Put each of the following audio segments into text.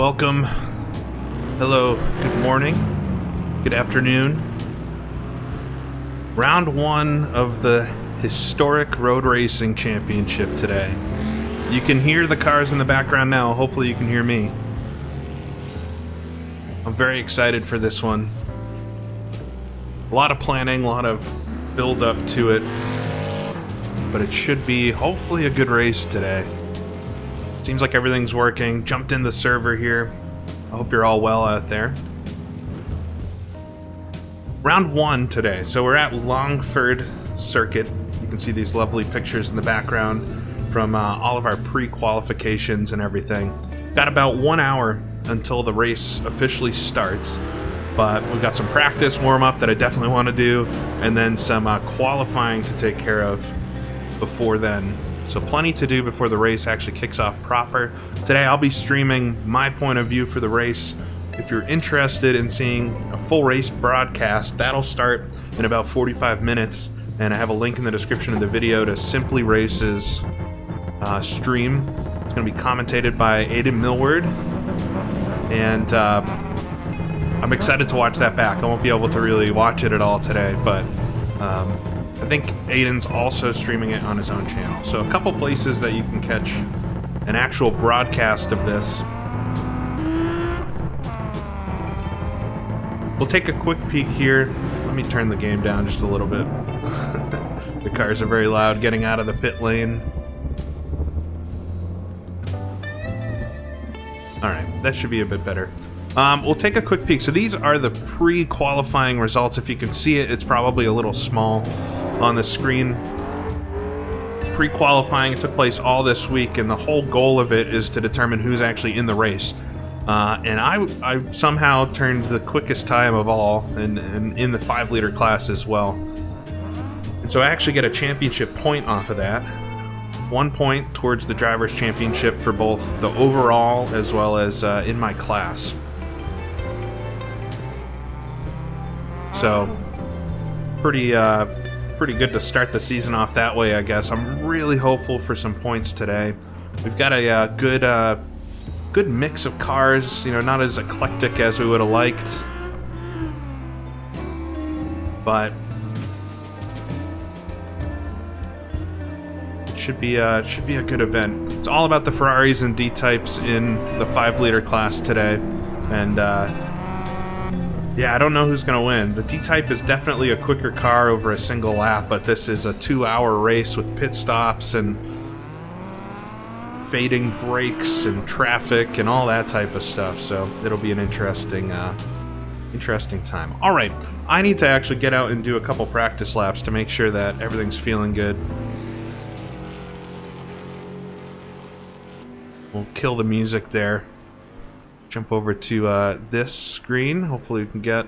welcome. Hello, good morning, good afternoon. Round one of the historic road racing championship today. You can hear the cars in the background now. Hopefully you can hear me. I'm very excited for this one. A lot of planning, a lot of build up to it, but it should be hopefully a good race today. Seems like everything's working. Jumped in the server here. I hope you're all well out there. Round one today. So we're at Longford Circuit. You can see these lovely pictures in the background from all of our pre-qualifications and everything. Got about 1 hour until the race officially starts, but we've got some practice warm-up that I definitely want to do, and then some qualifying to take care of before then. So plenty to do before the race actually kicks off proper. Today I'll be streaming my point of view for the race. If you're interested in seeing a full race broadcast, that'll start in about 45 minutes, and I have a link in the description of the video to SimplyRace's stream. It's going to be commentated by Aiden Millward, and I'm excited to watch that back. I won't be able to really watch it at all today, but I think Aiden's also streaming it on his own channel. So a couple places that you can catch an actual broadcast of this. We'll take a quick peek here. Let me turn the game down just a little bit. The cars are very loud getting out of the pit lane. Alright, that should be a bit better. We'll take a quick peek. So these are the pre-qualifying results. If you can see it, it's probably a little small on the screen. Pre-qualifying took place all this week, and the whole goal of it is to determine who's actually in the race. And I somehow turned the quickest time of all, and in the 5-liter class as well. And so I actually get a championship point off of that. 1 point towards the Drivers' Championship for both the overall as well as in my class. So, pretty good to start the season off that way, I guess. I'm really hopeful for some points today. We've got a good mix of cars, you know, not as eclectic as we would have liked, but it should be a good event. It's all about the Ferraris and D-types in the 5-liter class today, and yeah, I don't know who's going to win. The D-Type is definitely a quicker car over a single lap, but this is a 2-hour race with pit stops and fading brakes and traffic and all that type of stuff, so it'll be an interesting time. All right, I need to actually get out and do a couple practice laps to make sure that everything's feeling good. We'll kill the music there. Jump over to this screen. Hopefully we can get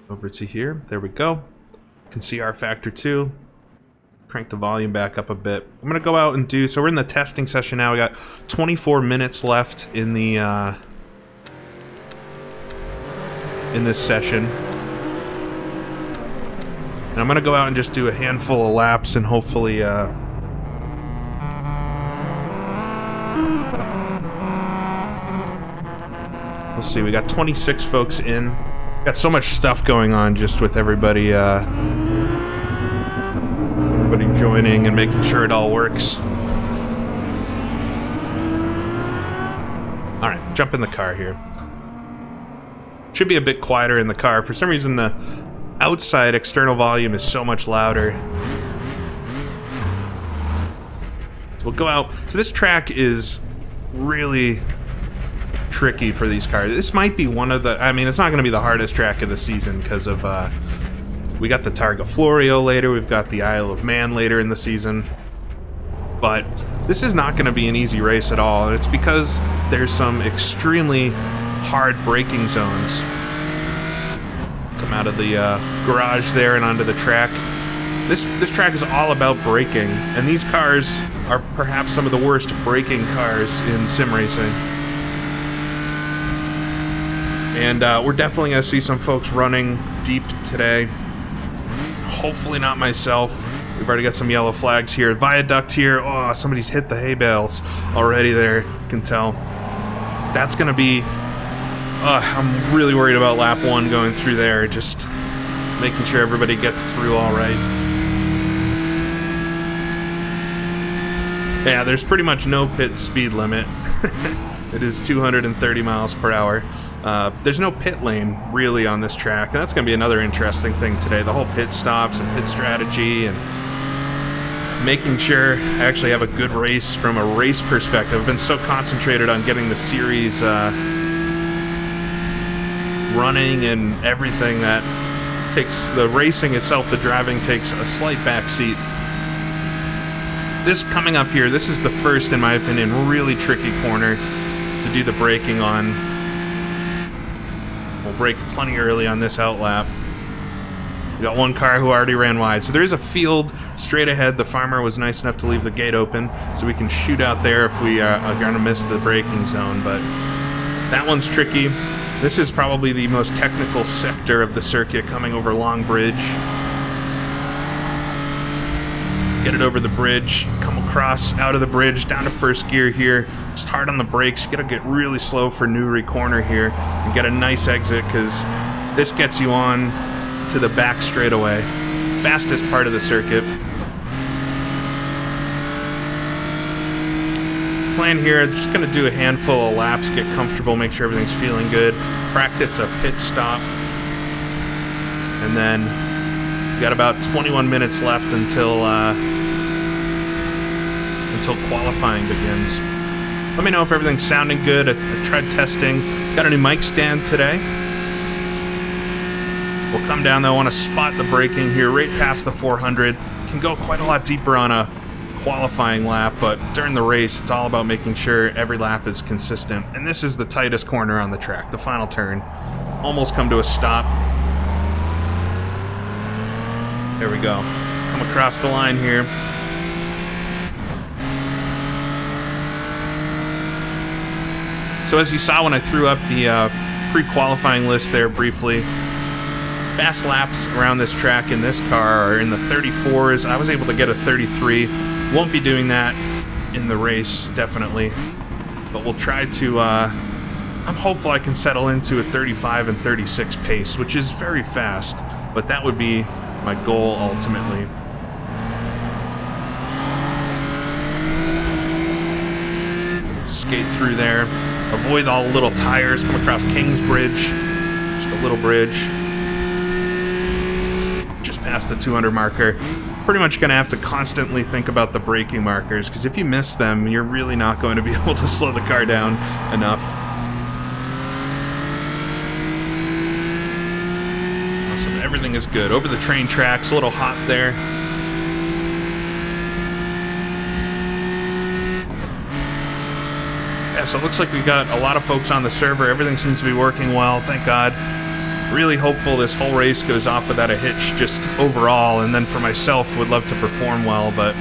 over to here. There we go. You can see our factor 2. Crank the volume back up a bit. I'm gonna go out and do, so we're in the testing session now. We got 24 minutes left in the in this session. And I'm gonna go out and just do a handful of laps and hopefully we'll see. We got 26 folks in. Got so much stuff going on just with everybody joining and making sure it all works. All right, jump in the car here. Should be a bit quieter in the car. For some reason, the outside external volume is so much louder. So we'll go out. So this track is really tricky for these cars. This might be one of the, I mean, it's not going to be the hardest track of the season because of, we got the Targa Florio later, we've got the Isle of Man later in the season, but this is not going to be an easy race at all. It's because there's some extremely hard braking zones. Come out of the garage there and onto the track. This track is all about braking, and these cars are perhaps some of the worst braking cars in sim racing. And we're definitely going to see some folks running deep today. Hopefully not myself. We've already got some yellow flags here. Viaduct here. Oh, somebody's hit the hay bales already there. You can tell. That's going to be... I'm really worried about lap 1 going through there. Just making sure everybody gets through all right. Yeah, there's pretty much no pit speed limit. It is 230 miles per hour. There's no pit lane, really, on this track. And that's going to be another interesting thing today. The whole pit stops and pit strategy and making sure I actually have a good race from a race perspective. I've been so concentrated on getting the series running and everything that takes the racing itself, the driving takes a slight backseat. This coming up here, this is the first, in my opinion, really tricky corner to do the braking on. We'll brake plenty early on this outlap. We got one car who already ran wide. So there is a field straight ahead. The farmer was nice enough to leave the gate open so we can shoot out there if we are going to miss the braking zone. But that one's tricky. This is probably the most technical sector of the circuit, coming over Long Bridge. Get it over the bridge, come across, out of the bridge, down to first gear here. Just hard on the brakes. You gotta get really slow for Newry corner here and get a nice exit, because this gets you on to the back straightaway. Fastest part of the circuit. Plan here, just gonna do a handful of laps, get comfortable, make sure everything's feeling good. Practice a pit stop. And then we got about 21 minutes left until qualifying begins. Let me know if everything's sounding good. I tried testing. Got a new mic stand today. We'll come down though. I want to spot the braking here right past the 400. Can go quite a lot deeper on a qualifying lap, but during the race it's all about making sure every lap is consistent. And this is the tightest corner on the track, the final turn. Almost come to a stop. There we go. Come across the line here. So as you saw when I threw up the pre-qualifying list there briefly, fast laps around this track in this car are in the 34s. I was able to get a 33. Won't be doing that in the race, definitely. But we'll try to... I'm hopeful I can settle into a 35 and 36 pace, which is very fast. But that would be my goal ultimately. Skate through there. Avoid all the little tires. Come across Kingsbridge. Just a little bridge. Just past the 200 marker. Pretty much going to have to constantly think about the braking markers, because if you miss them, you're really not going to be able to slow the car down enough. Awesome. Everything is good. Over the train tracks. A little hot there. Yeah, so it looks like we got a lot of folks on the server. Everything seems to be working well, thank God. Really hopeful this whole race goes off without a hitch, just overall, and then for myself, would love to perform well, but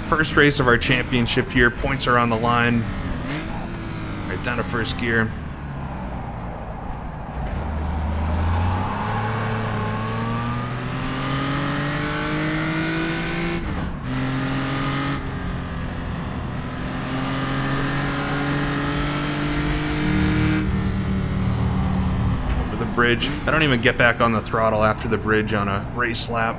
first race of our championship here, points are on the line. Right down to first gear. Bridge. I don't even get back on the throttle after the bridge on a race lap.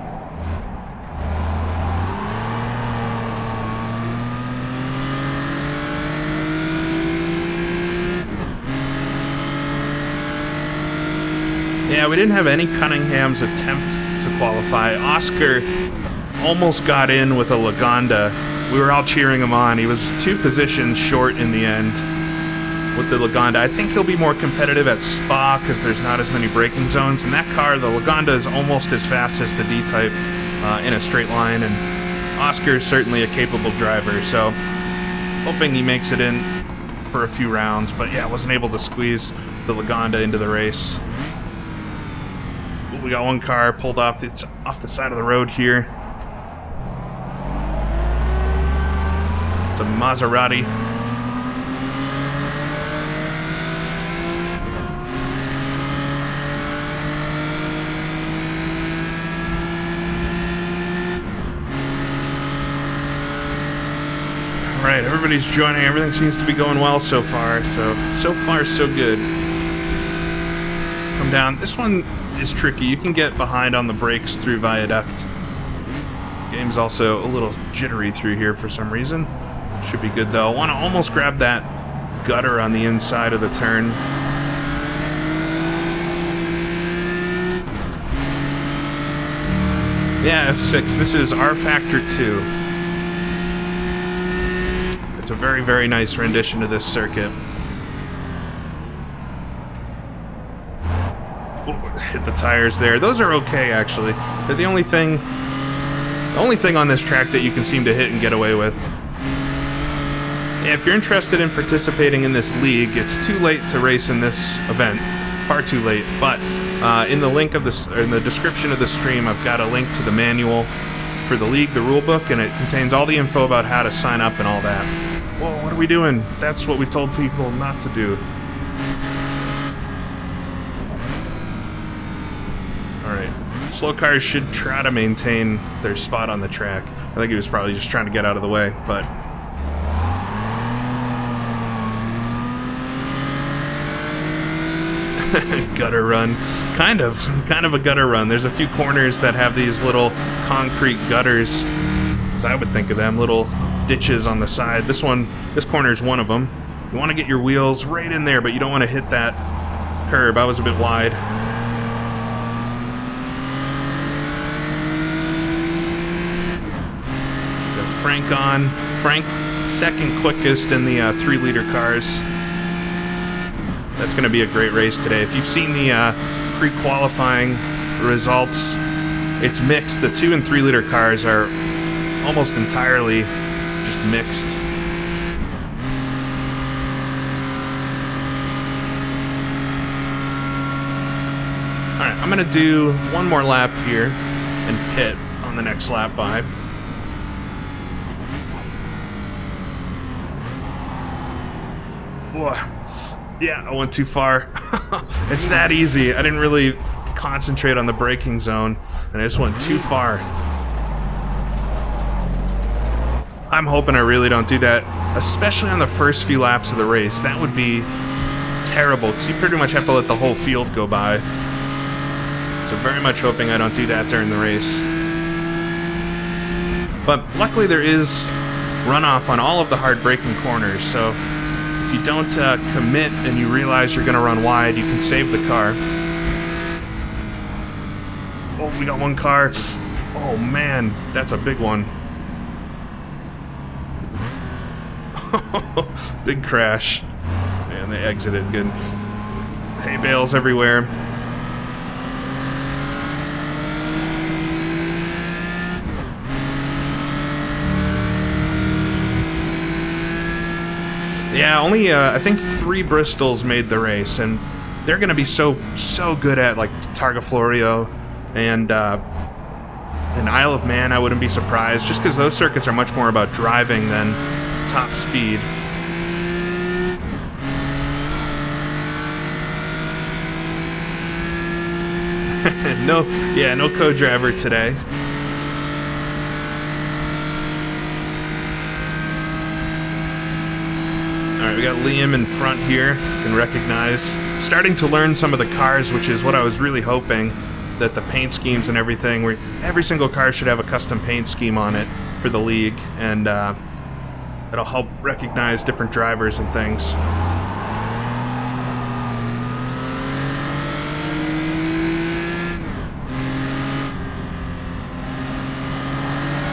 Yeah, we didn't have any Cunningham's attempt to qualify. Oscar almost got in with a Lagonda. We were all cheering him on. He was 2 positions short in the end with the Lagonda. I think he'll be more competitive at Spa because there's not as many braking zones. In that car, the Lagonda is almost as fast as the D-Type in a straight line, and Oscar is certainly a capable driver, so hoping he makes it in for a few rounds. But yeah, wasn't able to squeeze the Lagonda into the race. We got one car pulled off the side of the road here. It's a Maserati. Alright, everybody's joining. Everything seems to be going well so far. So far, so good. Come down. This one is tricky. You can get behind on the brakes through viaduct. Game's also a little jittery through here for some reason. Should be good though. I want to almost grab that gutter on the inside of the turn. Yeah, F6. This is R Factor 2. It's a very, very nice rendition of this circuit. Hit the tires there. Those are okay, actually. They're the only thing on this track that you can seem to hit and get away with. Yeah, if you're interested in participating in this league, it's too late to race in this event. Far too late. But in the link of this, or in the description of the stream, I've got a link to the manual for the league, the rulebook, and it contains all the info about how to sign up and all that. Whoa, what are we doing? That's what we told people not to do. Alright. Slow cars should try to maintain their spot on the track. I think he was probably just trying to get out of the way, but... gutter run. Kind of a gutter run. There's a few corners that have these little concrete gutters, as I would think of them, little ditches on the side. This corner is one of them. You want to get your wheels right in there, but you don't want to hit that curb. I was a bit wide. Got Frank on. Frank second quickest in the 3-liter cars. That's going to be a great race today. If you've seen the pre-qualifying results, it's mixed. The 2 and 3-liter cars are almost entirely just mixed. Alright, I'm going to do one more lap here and pit on the next lap by. Whoa. Yeah, I went too far. It's that easy. I didn't really concentrate on the braking zone, and I just went too far. I'm hoping I really don't do that, especially on the first few laps of the race. That would be terrible, because you pretty much have to let the whole field go by. So very much hoping I don't do that during the race. But luckily there is runoff on all of the hard braking corners, so if you don't commit and you realize you're going to run wide, you can save the car. Oh, we got one car. Oh man, that's a big one. Big crash. And they exited good. Hay bales everywhere. Yeah, only I think 3 Bristols made the race, and they're going to be so good at like Targa Florio and Isle of Man. I wouldn't be surprised, just because those circuits are much more about driving than top speed. No co-driver today. Alright, we got Liam in front here. You can recognize. Starting to learn some of the cars, which is what I was really hoping, that the paint schemes and everything, where every single car should have a custom paint scheme on it for the league, and it'll help recognize different drivers and things.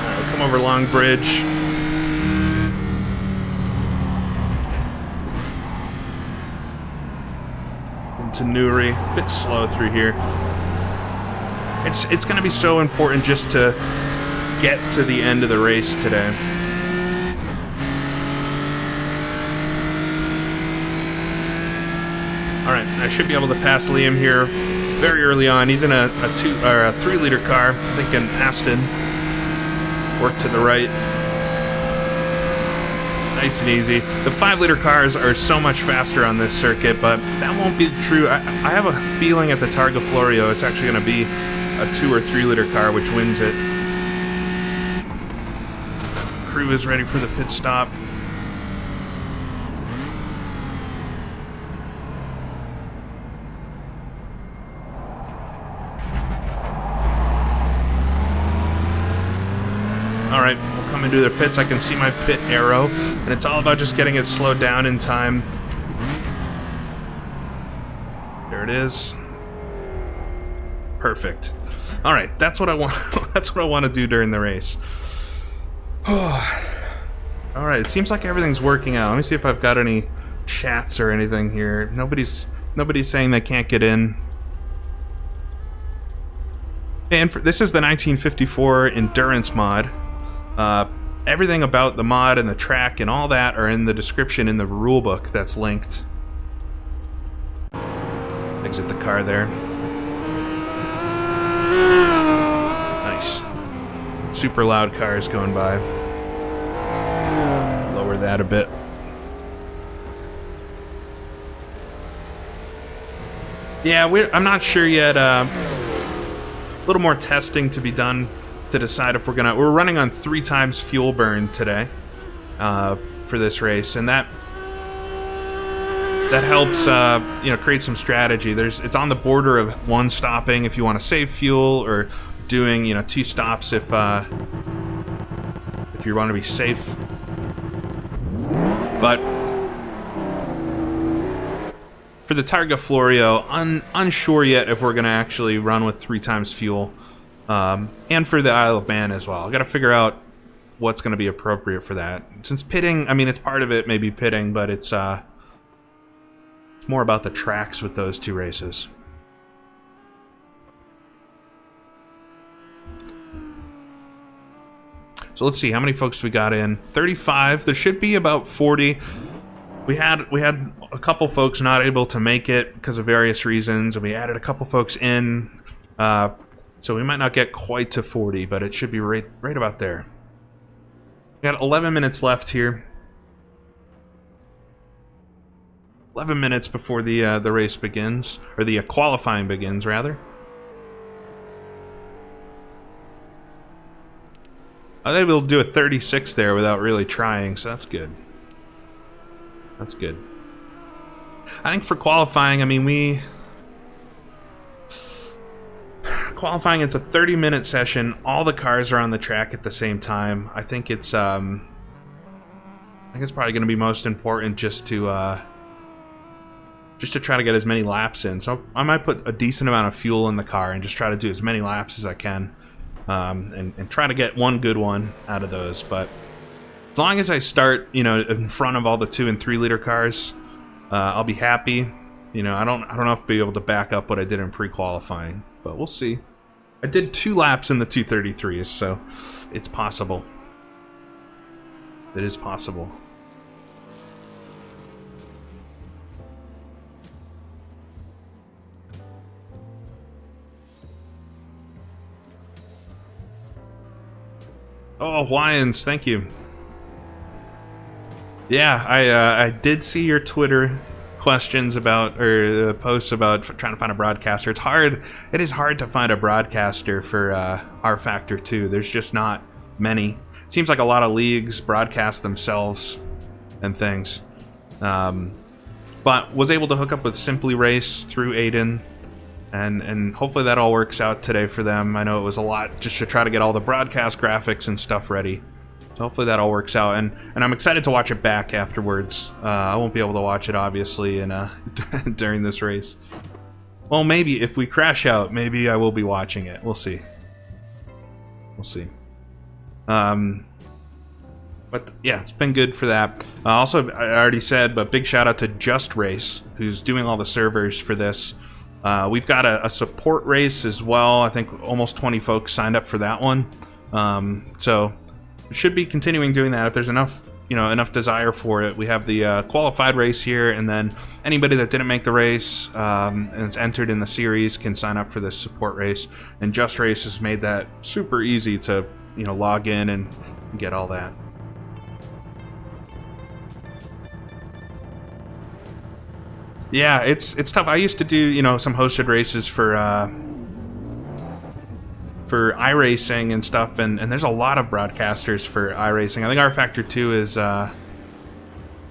Alright, we'll come over Long Bridge. To Newry, a bit slow through here. It's going to be so important just to get to the end of the race today. Alright, I should be able to pass Liam here very early on. He's in a 3-liter car, I think an Aston. Work to the right. Nice and easy. The 5-liter cars are so much faster on this circuit, but that won't be true. I have a feeling at the Targa Florio it's actually going to be a 2 or 3-liter car which wins it. Crew is ready for the pit stop. All right, we'll come into their pits. I can see my pit arrow, and it's all about just getting it slowed down in time. There it is. Perfect. All right, that's what I want. That's what I want to do during the race. All right, it seems like everything's working out. Let me see if I've got any chats or anything here. Nobody's saying they can't get in. And this is the 1954 endurance mod. Everything about the mod and the track and all that are in the description in the rulebook that's linked. Exit the car there. Nice. Super loud cars going by. Lower that a bit. Yeah, I'm not sure yet. A little more testing to be done to decide if we're running on 3 times fuel burn today for this race, and that helps create some strategy. It's on the border of 1 stopping if you want to save fuel, or doing 2 stops if you want to be safe. But for the Targa Florio, unsure yet if we're going to actually run with 3 times fuel. And for the Isle of Man as well. I've got to figure out what's going to be appropriate for that. Since pitting, I mean, it's part of it, maybe pitting, but it's more about the tracks with those 2 races. So let's see, how many folks we got in? 35. There should be about 40. We had a couple folks not able to make it because of various reasons, and we added a couple folks in. So we might not get quite to 40, but it should be right about there. We got 11 minutes left here. 11 minutes before the race begins, or the qualifying begins, rather. I think we'll do a 36 there without really trying, so that's good. That's good. I think for qualifying, I mean, qualifying, it's a 30-minute session. All the cars are on the track at the same time. I think it's probably going to be most important just to try to get as many laps in. So I might put a decent amount of fuel in the car and just try to do as many laps as I can, and try to get one good one out of those. But as long as I start, in front of all the 2 and 3 liter cars, I'll be happy. I don't know if I'll be able to back up what I did in pre-qualifying, but we'll see. I did 2 laps in the 233s, so it's possible. It is possible. Oh, Hawaiians, thank you. Yeah, I did see your Twitter questions about, or posts about trying to find a broadcaster. It is hard to find a broadcaster for R Factor 2. There's just not many. It seems like a lot of leagues broadcast themselves and things. But was able to hook up with SimplyRace through Aiden, and hopefully that all works out today for them. I know it was a lot just to try to get all the broadcast graphics and stuff ready. So hopefully that all works out, and I'm excited to watch it back afterwards. I won't be able to watch it, obviously, during this race. Well, maybe if we crash out, maybe I will be watching it. We'll see. We'll see. But yeah, it's been good for that. Also, I already said, but big shout out to Just Race, who's doing all the servers for this. We've got a support race as well. I think almost 20 folks signed up for that one. So should be continuing doing that if there's enough desire for it. We have the qualified race here, and then anybody that didn't make the race and is entered in the series can sign up for this support race. And Just Race has made that super easy to log in and get all that. Yeah, it's tough. I used to do some hosted races for iRacing and stuff, and there's a lot of broadcasters for iRacing. I think R Factor 2 is a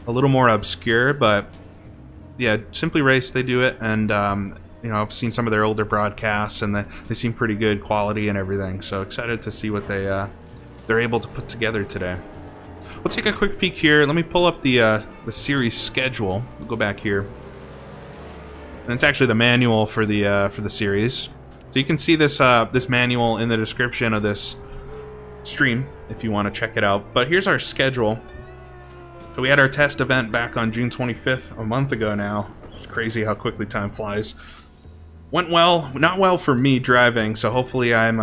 little more obscure, but yeah, SimplyRace, they do it, and I've seen some of their older broadcasts, and they seem pretty good quality and everything. So excited to see what they they're able to put together today. We'll take a quick peek here. Let me pull up the series schedule. We'll go back here. And it's actually the manual for the series. So you can see this this manual in the description of this stream if you want to check it out. But here's our schedule. So we had our test event back on June 25th, a month ago now. It's crazy how quickly time flies. Went well, not well for me driving, so hopefully I'm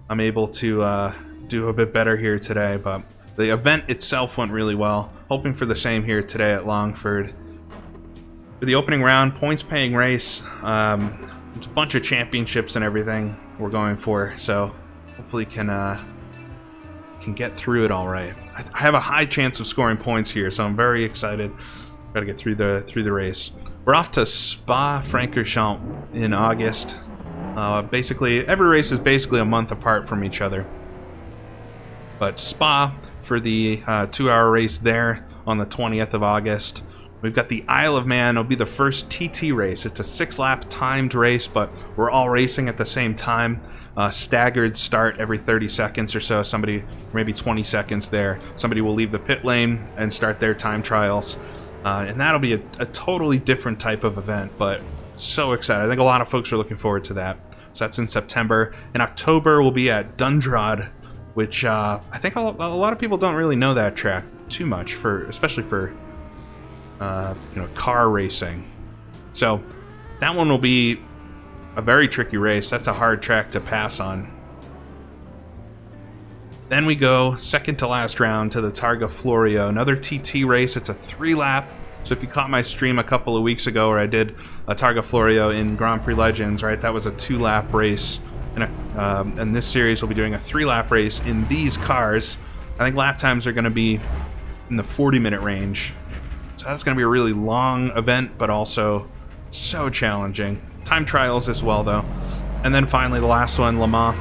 able to do a bit better here today. But the event itself went really well. Hoping for the same here today at Longford. For the opening round, points-paying race. It's a bunch of championships and everything we're going for, so hopefully can get through it all right. I have a high chance of scoring points here, so I'm very excited. Got to get through the race. We're off to Spa-Francorchamps in August. Basically, every race is basically a month apart from each other. But Spa for the 2-hour race there on the 20th of August. We've got the Isle of Man. It'll be the first TT race. It's a 6-lap timed race, but we're all racing at the same time. Staggered start every 30 seconds or so. Somebody, maybe 20 seconds there. Somebody will leave the pit lane and start their time trials. And that'll be a totally different type of event, but so excited. I think a lot of folks are looking forward to that. So that's in September. In October, we'll be at Dundrod, which I think a lot of people don't really know that track too much, especially for car racing. So that one will be a very tricky race. That's a hard track to pass on. Then we go second to last round to the Targa Florio, another TT race. It's a 3-lap. So if you caught my stream a couple of weeks ago where I did a Targa Florio in Grand Prix Legends, right? That was a 2-lap race. And this series will be doing a 3-lap race in these cars. I think lap times are going to be in the 40-minute range. So that's going to be a really long event, but also so challenging. Time trials as well, though. And then finally, the last one, Le Mans.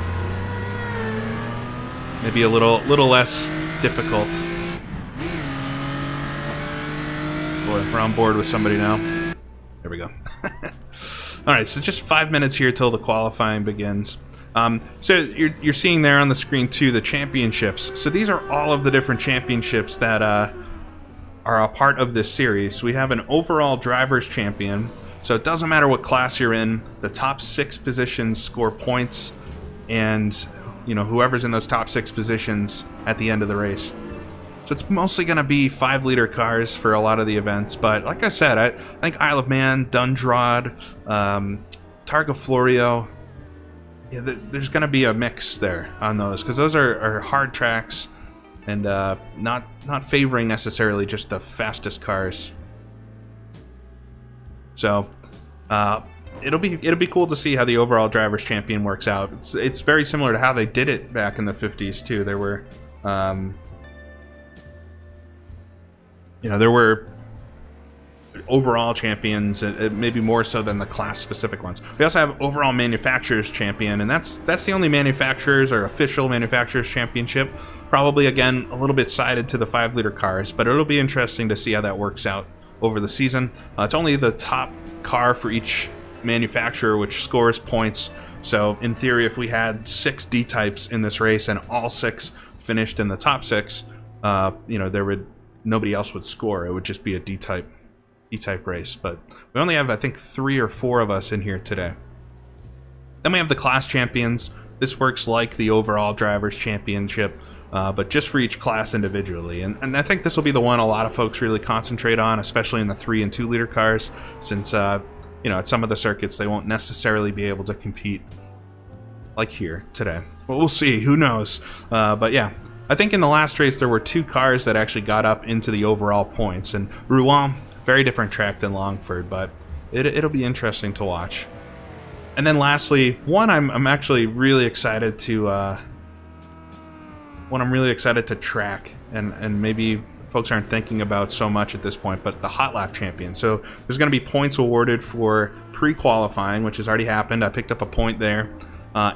Maybe a little less difficult. Boy, we're on board with somebody now. There we go. All right, so just 5 minutes here till the qualifying begins. So you're seeing there on the screen too the championships. So these are all of the different championships that are a part of this series. We have an overall driver's champion. So it doesn't matter what class you're in. The top 6 positions score points, and whoever's in those top 6 positions at the end of the race. So it's mostly going to be 5-liter cars for a lot of the events. But like I said, I think Isle of Man, Dundrod, Targa Florio, yeah, there's going to be a mix there on those, because those are hard tracks and not favoring necessarily just the fastest cars. So it'll be cool to see how the overall driver's champion works out. It's very similar to how they did it back in the 50s too. There were there were overall champions, maybe more so than the class specific ones. We also have overall manufacturers champion, and that's the only manufacturers or official manufacturers championship. Probably again a little bit sided to the 5-liter cars, but it'll be interesting to see how that works out over the season. It's only the top car for each manufacturer which scores points. So in theory, if we had 6 D-types in this race and all 6 finished in the top 6, nobody else would score. It would just be a D-type race. But we only have, I think, 3 or 4 of us in here today. Then we have the class champions. This works like the overall drivers championship, but just for each class individually. And I think this will be the one a lot of folks really concentrate on, especially in the 3 and 2-liter cars, since at some of the circuits they won't necessarily be able to compete like here today. Well, we'll see. Who knows? But yeah, I think in the last race there were 2 cars that actually got up into the overall points. And Rouen, very different track than Longford, but it'll be interesting to watch. And then lastly, one I'm actually really excited to track, and maybe folks aren't thinking about so much at this point, but the Hot Lap Champion. So there's going to be points awarded for pre-qualifying, which has already happened. I picked up a point there.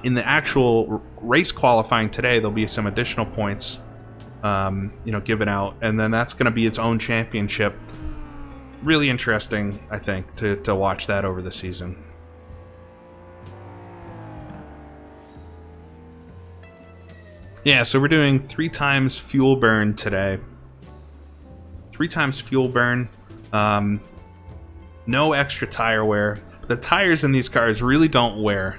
In the actual race qualifying today, there'll be some additional points, given out, and then that's going to be its own championship. Really interesting, I think, to watch that over the season. Yeah, so we're doing 3 times fuel burn today. 3 times fuel burn. No extra tire wear. The tires in these cars really don't wear.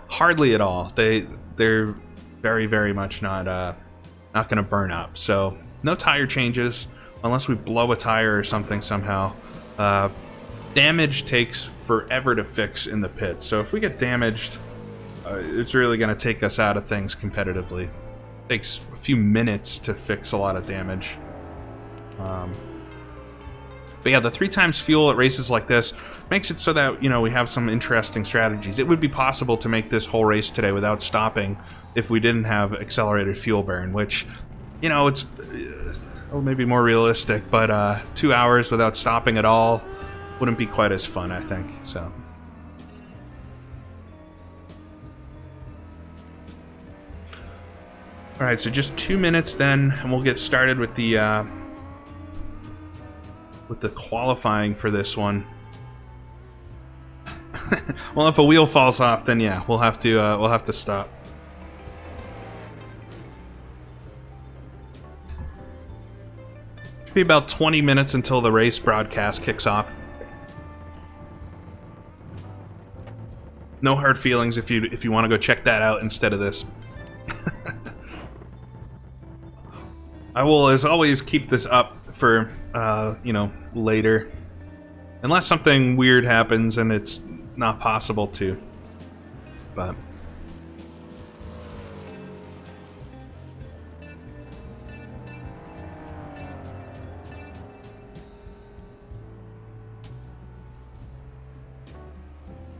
Hardly at all. They're very, very much not going to burn up. So no tire changes unless we blow a tire or something somehow. Damage takes forever to fix in the pits. So if we get damaged, it's really going to take us out of things competitively. It takes a few minutes to fix a lot of damage. But yeah, the 3 times fuel at races like this makes it so that, you know, we have some interesting strategies. It would be possible to make this whole race today without stopping if we didn't have accelerated fuel burn, which, you know, it's maybe more realistic, but 2 hours without stopping at all wouldn't be quite as fun, I think. So. All right, so just 2 minutes then, and we'll get started with the qualifying for this one. Well, if a wheel falls off, then yeah, we'll have to stop. Should be about 20 minutes until the race broadcast kicks off. No hard feelings if you want to go check that out instead of this. I will, as always, keep this up for, you know, later. Unless something weird happens and it's not possible to. But...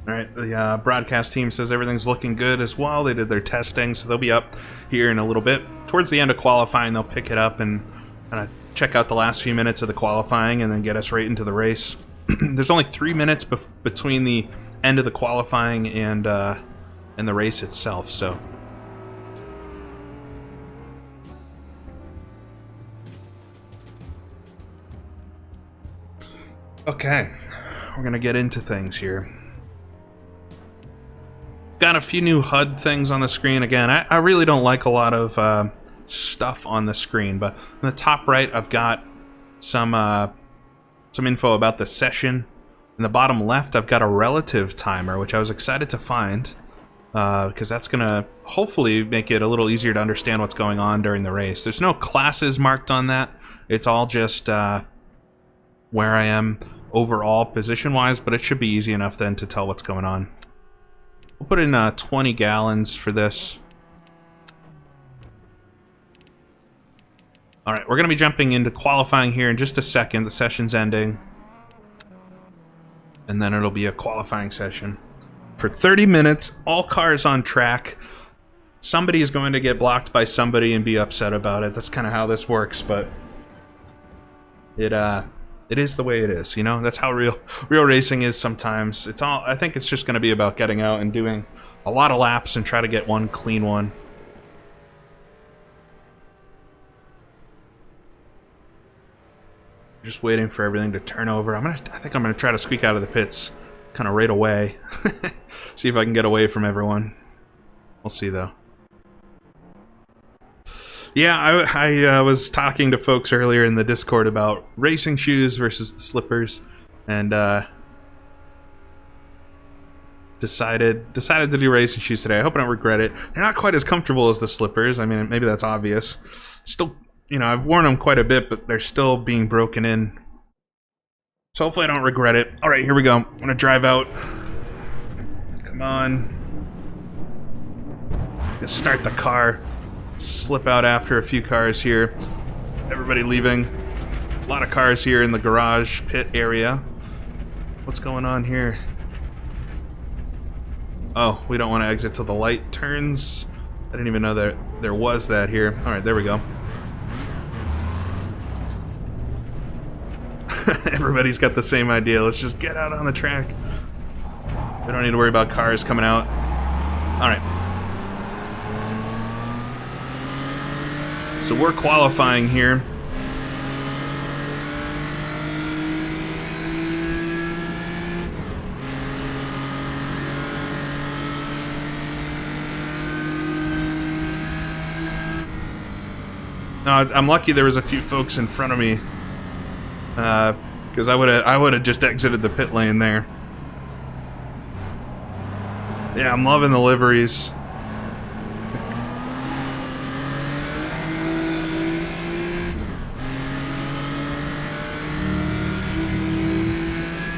Alright, the broadcast team says everything's looking good as well. They did their testing, so they'll be up here in a little bit. Towards the end of qualifying, they'll pick it up and kind of check out the last few minutes of the qualifying and then get us right into the race. There's only 3 minutes between the end of the qualifying and the race itself, so... Okay, we're gonna get into things here. Got a few new HUD things on the screen. Again, I really don't like a lot of stuff on the screen, but in the top right, I've got some info about the session. In the bottom left, I've got a relative timer, which I was excited to find, because that's gonna hopefully make it a little easier to understand what's going on during the race. There's no classes marked on that. It's all just where I am overall position-wise, but it should be easy enough then to tell what's going on. We'll put in 20 gallons for this. Alright, we're going to be jumping into qualifying here in just a second. The session's ending. And then it'll be a qualifying session. For 30 minutes, all cars on track. Somebody is going to get blocked by somebody and be upset about it. That's kind of how this works, but... It is the way it is, you know? That's how real racing is sometimes. It's all. I think it's just going to be about getting out and doing a lot of laps and try to get one clean one. Just waiting for everything to turn over. I think I'm gonna try to squeak out of the pits kind of right away. See if I can get away from everyone. We'll see though. Yeah, I was talking to folks earlier in the Discord about racing shoes versus the slippers, and decided to do racing shoes today. I hope I don't regret it. They're not quite as comfortable as the slippers. I mean, maybe that's obvious. Still, you know, I've worn them quite a bit, but they're still being broken in. So hopefully I don't regret it. All right, here we go. I'm gonna drive out. Come on. Let's start the car. Slip out after a few cars here. Everybody leaving. A lot of cars here in the garage pit area. What's going on here? Oh, we don't want to exit till the light turns. I didn't even know that there was that here. Alright, there we go. Everybody's got the same idea. Let's just get out on the track. We don't need to worry about cars coming out. Alright. So we're qualifying here. I'm lucky there was a few folks in front of me, because I would have just exited the pit lane there. Yeah, I'm loving the liveries.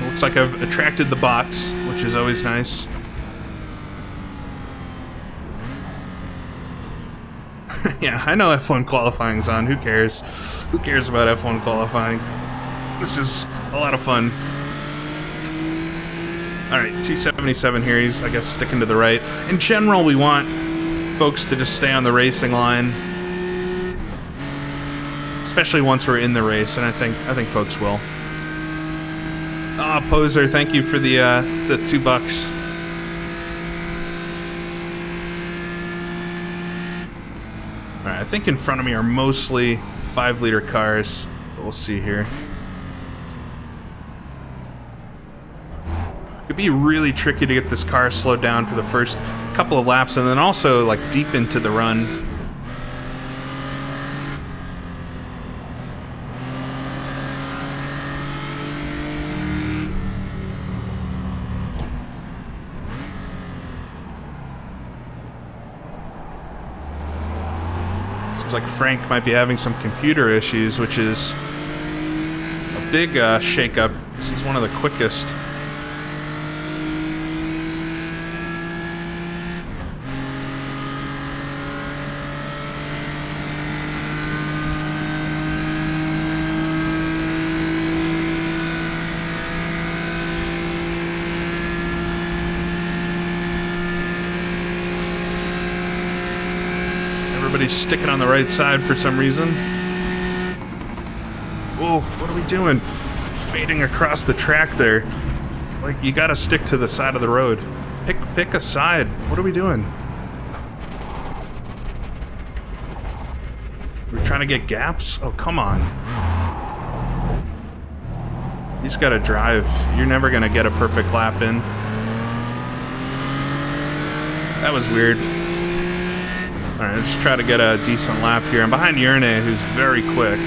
Looks like I've attracted the bots, which is always nice. Yeah, I know F1 qualifying's on. Who cares? Who cares about F1 qualifying? This is a lot of fun. Alright, 277 here. He's, I guess, sticking to the right. In general, we want folks to just stay on the racing line. Especially once we're in the race, and I think folks will. Ah, Poser, thank you for the $2. Alright, I think in front of me are mostly 5-liter cars, but we'll see here. It'd be really tricky to get this car slowed down for the first couple of laps, and then also like deep into the run. Like Frank might be having some computer issues, which is a big shakeup because he's one of the quickest. Everybody's sticking on the right side for some reason. Whoa, what are we doing? Fading across the track there. Like, you gotta stick to the side of the road. Pick a side. What are we doing? We're trying to get gaps? Oh, come on. You just gotta drive. You're never gonna get a perfect lap in. That was weird. Alright, let's try to get a decent lap here. I'm behind Urine, who's very quick.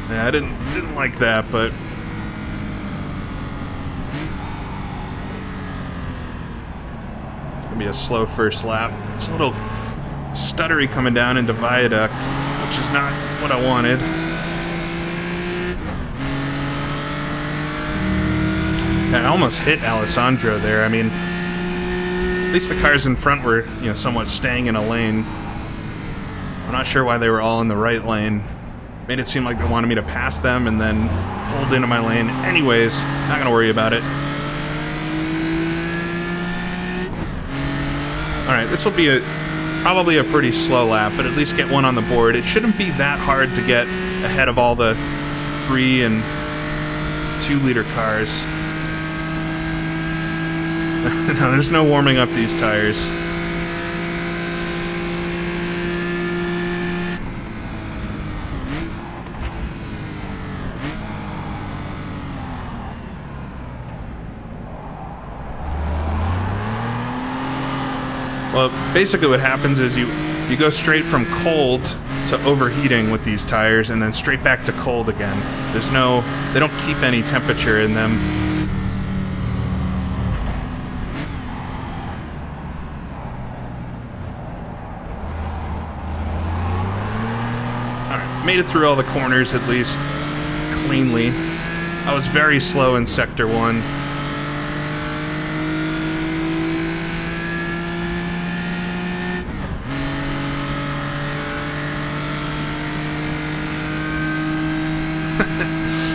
Yeah, I didn't like that, but it's gonna be a slow first lap. It's a little stuttery coming down into Viaduct, which is not what I wanted. I almost hit Alessandro there. I mean, at least the cars in front were, you know, somewhat staying in a lane. I'm not sure why they were all in the right lane. Made it seem like they wanted me to pass them and then pulled into my lane. Anyways, not gonna worry about it. Alright, this will be probably a pretty slow lap, but at least get one on the board. It shouldn't be that hard to get ahead of all the 3 and 2-liter cars. No, there's no warming up these tires. Well, basically what happens is you go straight from cold to overheating with these tires and then straight back to cold again. They don't keep any temperature in them. Alright, made it through all the corners at least cleanly. I was very slow in Sector 1.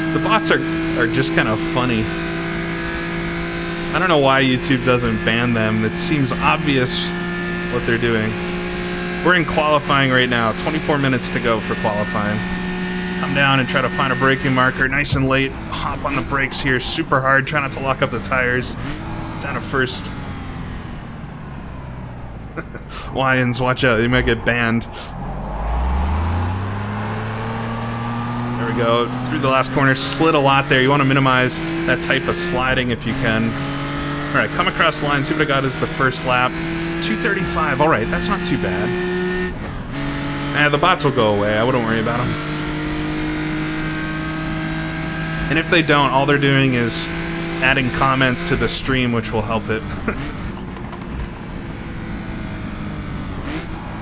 The bots are just kind of funny. I don't know why YouTube doesn't ban them. It seems obvious what they're doing. We're in qualifying right now. 24 minutes to go for qualifying. Come down and try to find a braking marker. Nice and late. Hop on the brakes here. Super hard. Try not to lock up the tires. Down to first. Lions, watch out. You might get banned. There we go, through the last corner, slid a lot there. You want to minimize that type of sliding if you can. All right, come across the line, see what I got as the first lap. 2:35, all right, that's not too bad. The bots will go away, I wouldn't worry about them. And if they don't, all they're doing is adding comments to the stream, which will help it.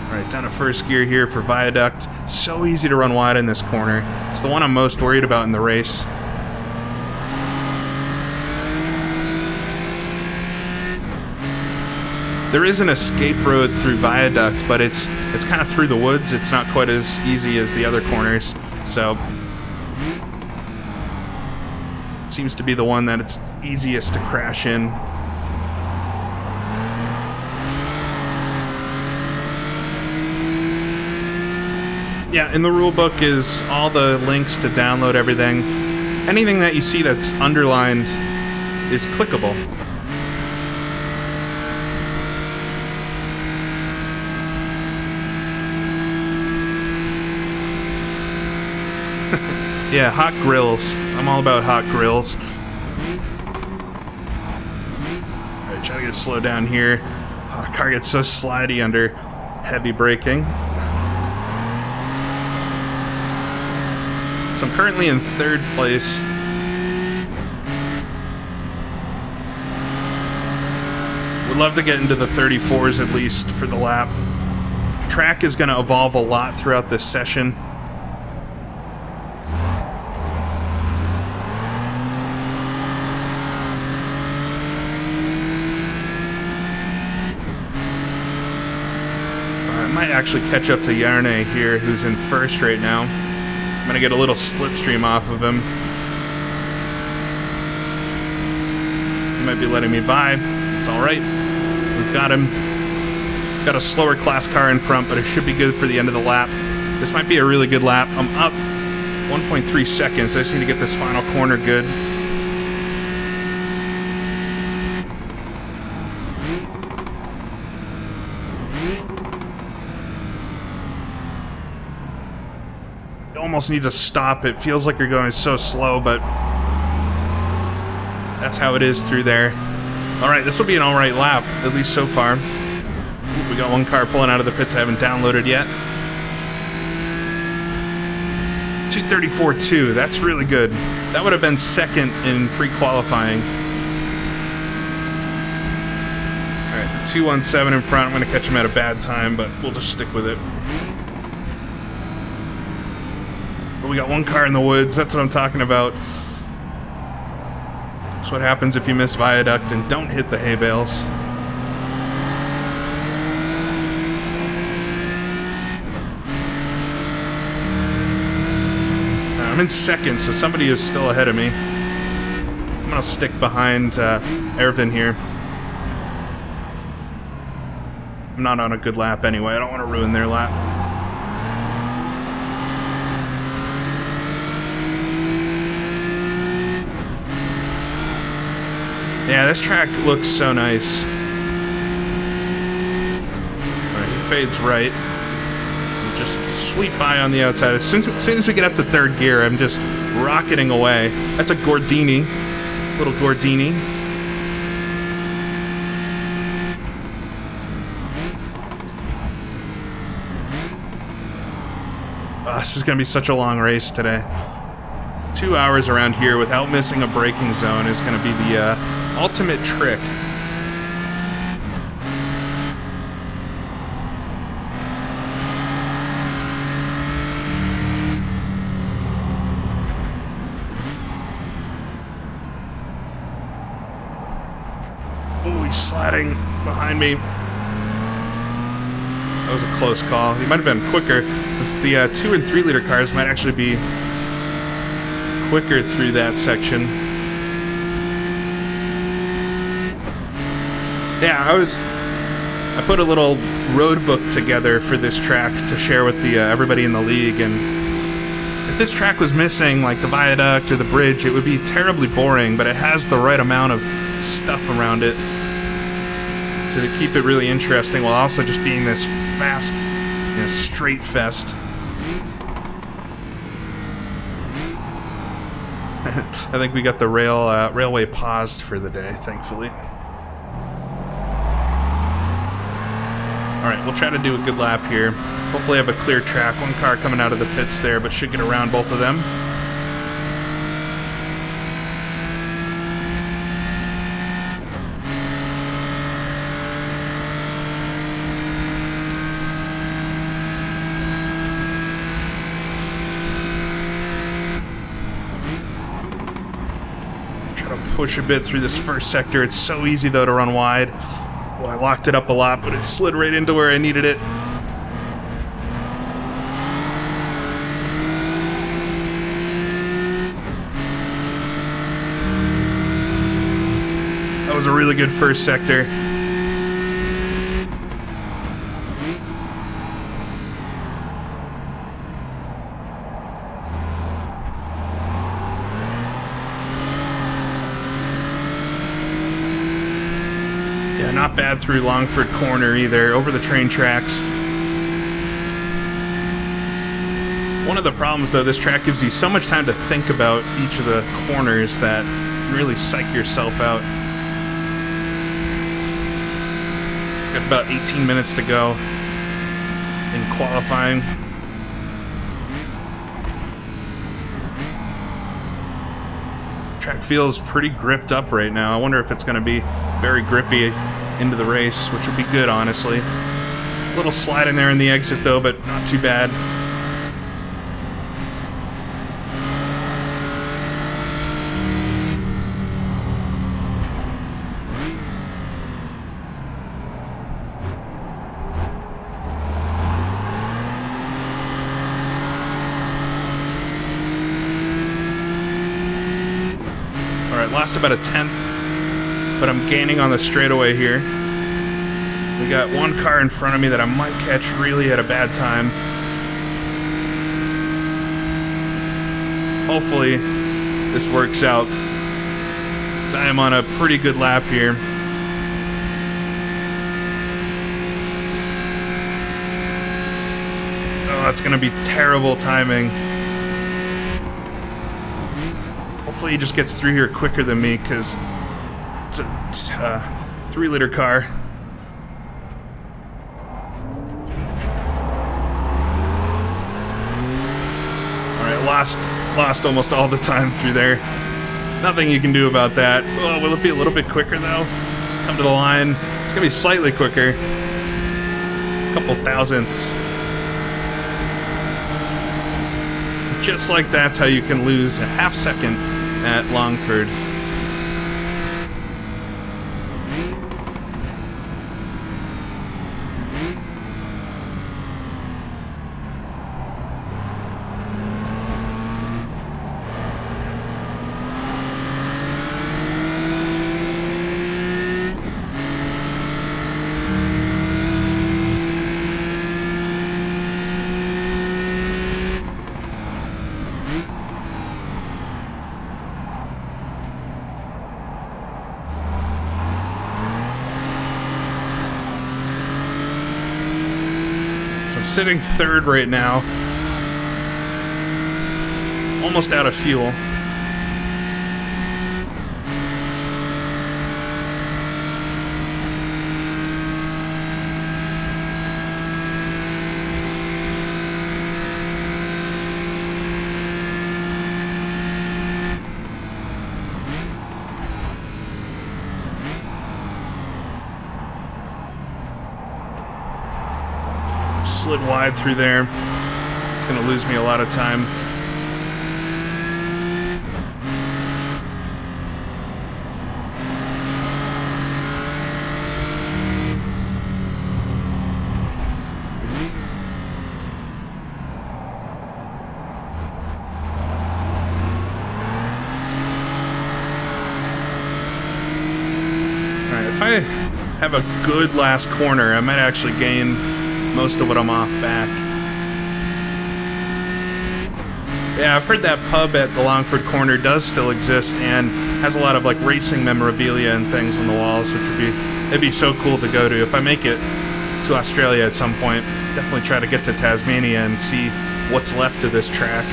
Alright, down to first gear here for Viaduct. So easy to run wide in this corner. It's the one I'm most worried about in the race. There is an escape road through Viaduct, but it's kind of through the woods. It's not quite as easy as the other corners, so it seems to be the one that it's easiest to crash in. Yeah, in the rulebook is all the links to download everything. Anything that you see that's underlined is clickable. Yeah, hot grills. I'm all about hot grills. Alright, try to get slowed down here. Oh, car gets so slidey under heavy braking. So I'm currently in third place. Would love to get into the 34s at least for the lap. Track is going to evolve a lot throughout this session. Might actually catch up to Yarne here, who's in first right now. I'm gonna get a little slipstream off of him. He might be letting me by. It's alright. We've got him. Got a slower class car in front, but it should be good for the end of the lap. This might be a really good lap. I'm up 1.3 seconds. I just need to get this final corner good. Almost need to stop. It feels like you're going so slow, but that's how it is through there. Alright, this will be an alright lap, at least so far. Ooh, we got one car pulling out of the pits I haven't downloaded yet. 2:34.2, that's really good. That would have been second in pre-qualifying. Alright, the 217 in front. I'm going to catch him at a bad time, but we'll just stick with it. We got one car in the woods, that's what I'm talking about. That's what happens if you miss Viaduct and don't hit the hay bales. I'm in second, so somebody is still ahead of me. I'm gonna stick behind Ervin here. I'm not on a good lap anyway, I don't want to ruin their lap. Yeah, this track looks so nice. Alright, he fades right. And just sweep by on the outside. As soon as we get up to third gear, I'm just rocketing away. That's a Gordini. Little Gordini. Oh, this is going to be such a long race today. 2 hours around here without missing a braking zone is going to be the ultimate trick. Oh, he's sliding behind me. That was a close call. He might have been quicker. The 2 and 3 liter cars might actually be quicker through that section. Yeah, I put a little road book together for this track to share with the everybody in the league, and if this track was missing like the viaduct or the bridge, it would be terribly boring, but it has the right amount of stuff around it to keep it really interesting while also just being this fast, straight fest. I think we got the railway paused for the day, thankfully. Alright, we'll try to do a good lap here. Hopefully I have a clear track. One car coming out of the pits there, but should get around both of them. Push a bit through this first sector. It's so easy though to run wide. Well, I locked it up a lot, but it slid right into where I needed it. That was a really good first sector. Not bad through Longford Corner either, over the train tracks. One of the problems though, this track gives you so much time to think about each of the corners that you really psych yourself out. Got about 18 minutes to go in qualifying. Track feels pretty gripped up right now. I wonder if it's going to be very grippy into the race, which would be good, honestly. A little slide in there in the exit, though, but not too bad. All right, lost about a tenth. But I'm gaining on the straightaway here. We got one car in front of me that I might catch really at a bad time. Hopefully this works out, because I am on a pretty good lap here. Oh, that's going to be terrible timing. Hopefully he just gets through here quicker than me, because it's a 3-liter car. Alright, lost almost all the time through there. Nothing you can do about that. Oh, will it be a little bit quicker though? Come to the line. It's gonna be slightly quicker. A couple thousandths. Just like that's how you can lose a half second at Longford. Sitting third right now. Almost out of fuel. Slid wide through there. It's going to lose me a lot of time. Alright, if I have a good last corner, I might actually gain most of what I'm off back. Yeah, I've heard that pub at the Longford Corner does still exist and has a lot of like racing memorabilia and things on the walls, which it'd be so cool to go to. If I make it to Australia at some point, definitely try to get to Tasmania and see what's left of this track.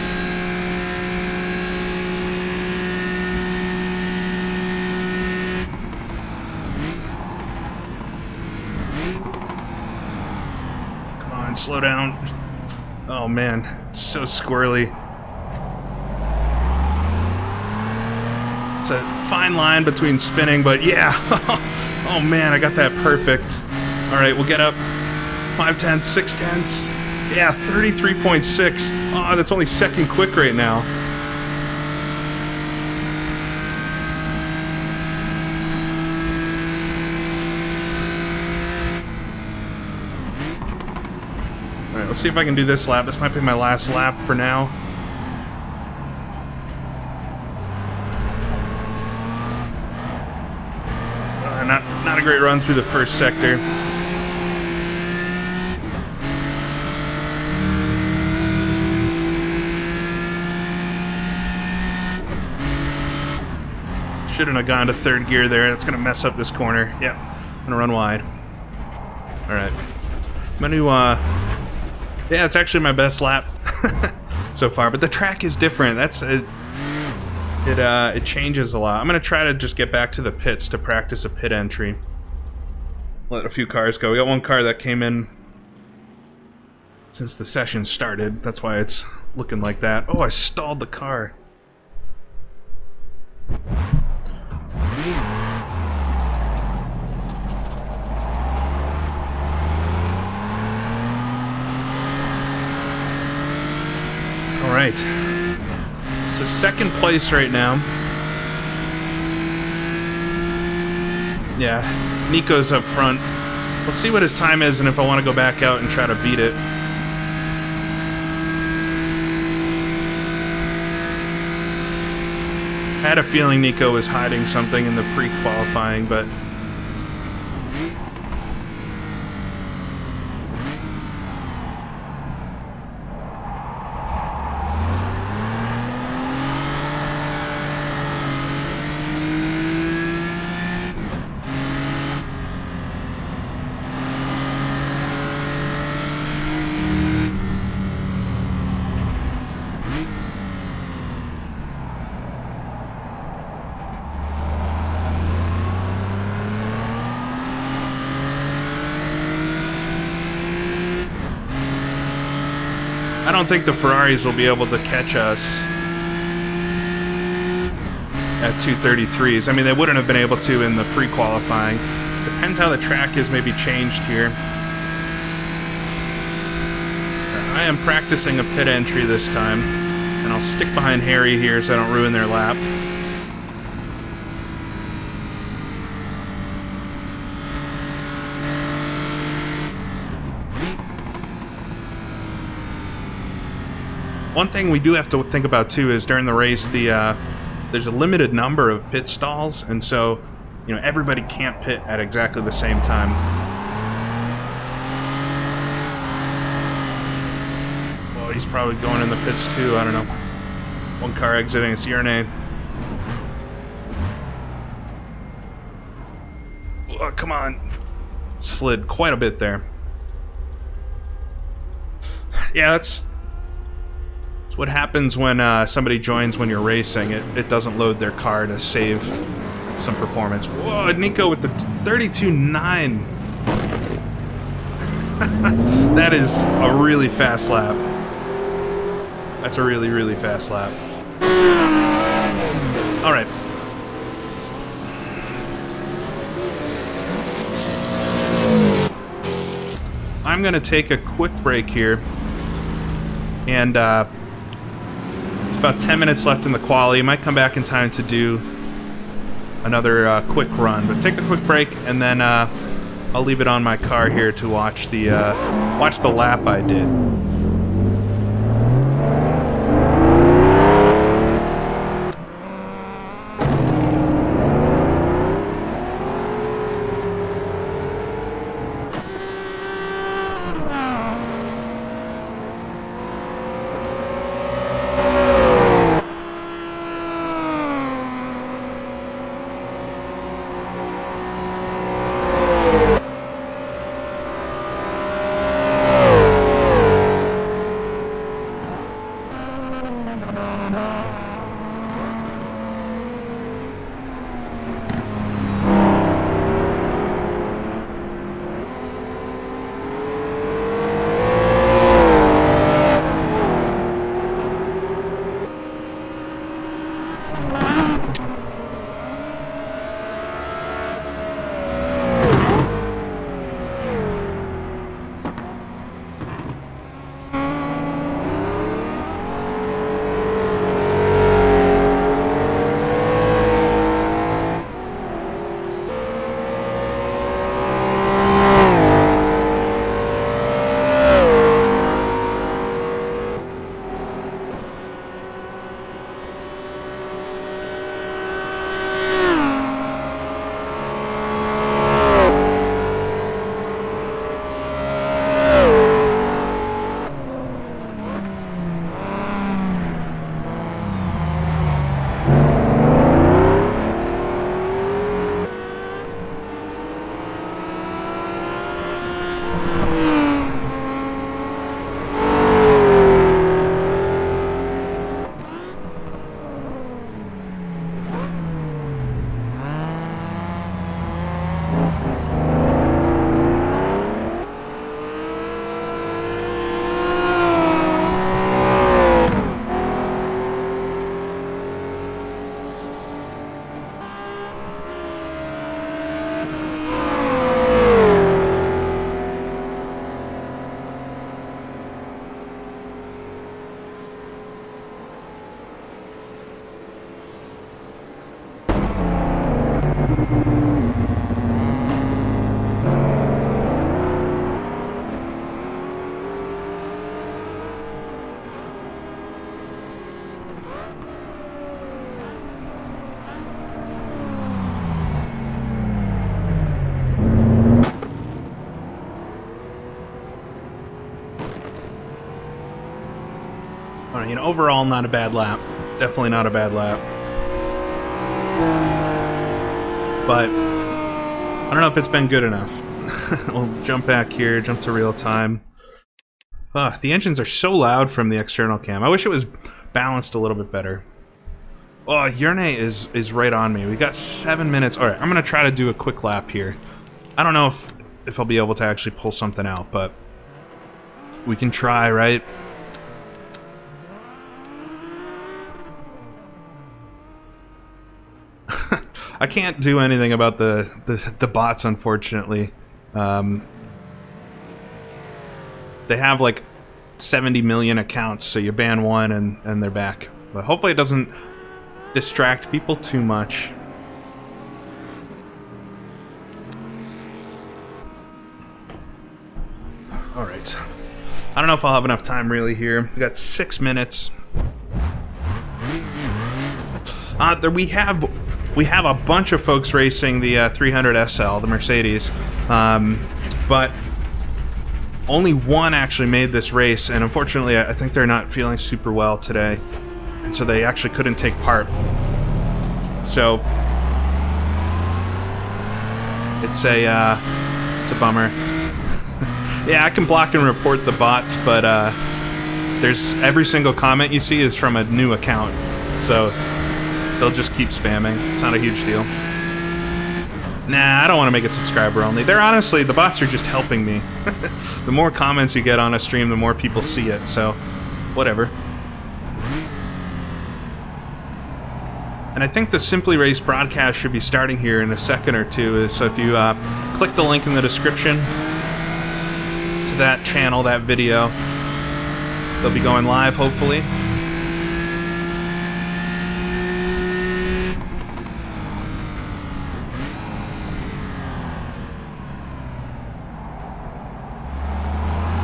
slow down. Oh man, it's so squirrely. It's a fine line between spinning, but yeah. Oh man, I got that perfect. All right, we'll get up 5/10, 6/10. Yeah, 33.6. Oh, that's only second quick right now. All right, let's see if I can do this lap. This might be my last lap for now. Not a great run through the first sector. Shouldn't have gone to third gear there. That's going to mess up this corner. Yep. I'm going to run wide. All right. I'm going to, yeah, it's actually my best lap so far, but the track is different. That's it changes a lot. I'm going to try to just get back to the pits to practice a pit entry. Let a few cars go. We got one car that came in since the session started. That's why it's looking like that. Oh, I stalled the car. All right. So second place right now. Yeah, Nico's up front. We'll see what his time is and if I want to go back out and try to beat it. I had a feeling Nico was hiding something in the pre-qualifying, but I don't think the Ferraris will be able to catch us at 233s. I mean, they wouldn't have been able to in the pre-qualifying. Depends how the track is maybe changed here. I am practicing a pit entry this time, and I'll stick behind Harry here so I don't ruin their lap. One thing we do have to think about too is during the race, there's a limited number of pit stalls, and so everybody can't pit at exactly the same time. Well, he's probably going in the pits too. I don't know. One car exiting. It's your name. Oh, come on. Slid quite a bit there. Yeah, that's what happens when somebody joins when you're racing. It doesn't load their car to save some performance. Whoa, Nico with the 32.9. That is a really fast lap. That's a really, really fast lap. All right. I'm going to take a quick break here. And there's about 10 minutes left in the quali. Might come back in time to do another quick run. But take a quick break, and then I'll leave it on my car here to watch the lap I did. You know, overall, not a bad lap. Definitely not a bad lap. But I don't know if it's been good enough. We'll jump back here, jump to real time. The engines are so loud from the external cam. I wish it was balanced a little bit better. Oh, Yerne is right on me. We got 7 minutes. All right, I'm gonna try to do a quick lap here. I don't know if I'll be able to actually pull something out, but we can try, right? I can't do anything about the bots, unfortunately. They have like 70 million accounts, so you ban one and they're back. But hopefully it doesn't distract people too much. Alright. I don't know if I'll have enough time really here. We got 6 minutes. We have a bunch of folks racing the 300 SL, the Mercedes, but only one actually made this race, and unfortunately I think they're not feeling super well today, and so they actually couldn't take part. So it's a bummer. Yeah, I can block and report the bots, but there's every single comment you see is from a new account, so they'll just keep spamming. It's not a huge deal. Nah, I don't want to make it subscriber only. They're honestly, the bots are just helping me. The more comments you get on a stream, the more people see it, so whatever. And I think the SimplyRace broadcast should be starting here in a second or two, so if you click the link in the description to that channel, that video, they'll be going live, hopefully.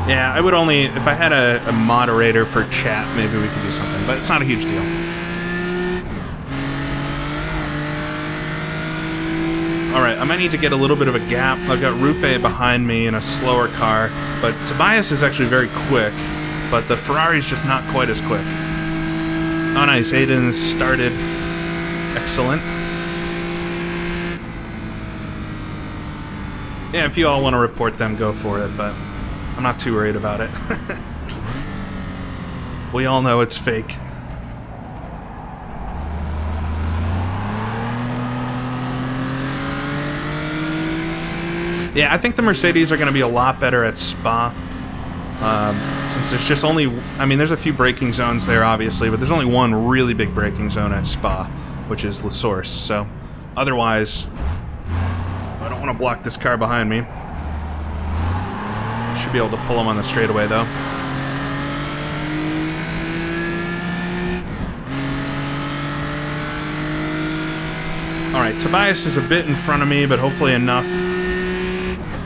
Yeah, I would only, if I had a moderator for chat, maybe we could do something, but it's not a huge deal. Alright, I might need to get a little bit of a gap. I've got Rupe behind me in a slower car, but Tobias is actually very quick, but the Ferrari's just not quite as quick. Oh nice, Aiden started. Excellent. Yeah, if you all want to report them, go for it, but I'm not too worried about it. We all know it's fake. Yeah, I think the Mercedes are going to be a lot better at Spa. Since there's just only... I mean, there's a few braking zones there, obviously, but there's only one really big braking zone at Spa, which is La Source. So, otherwise, I don't want to block this car behind me. Should be able to pull him on the straightaway, though. Alright, Tobias is a bit in front of me, but hopefully enough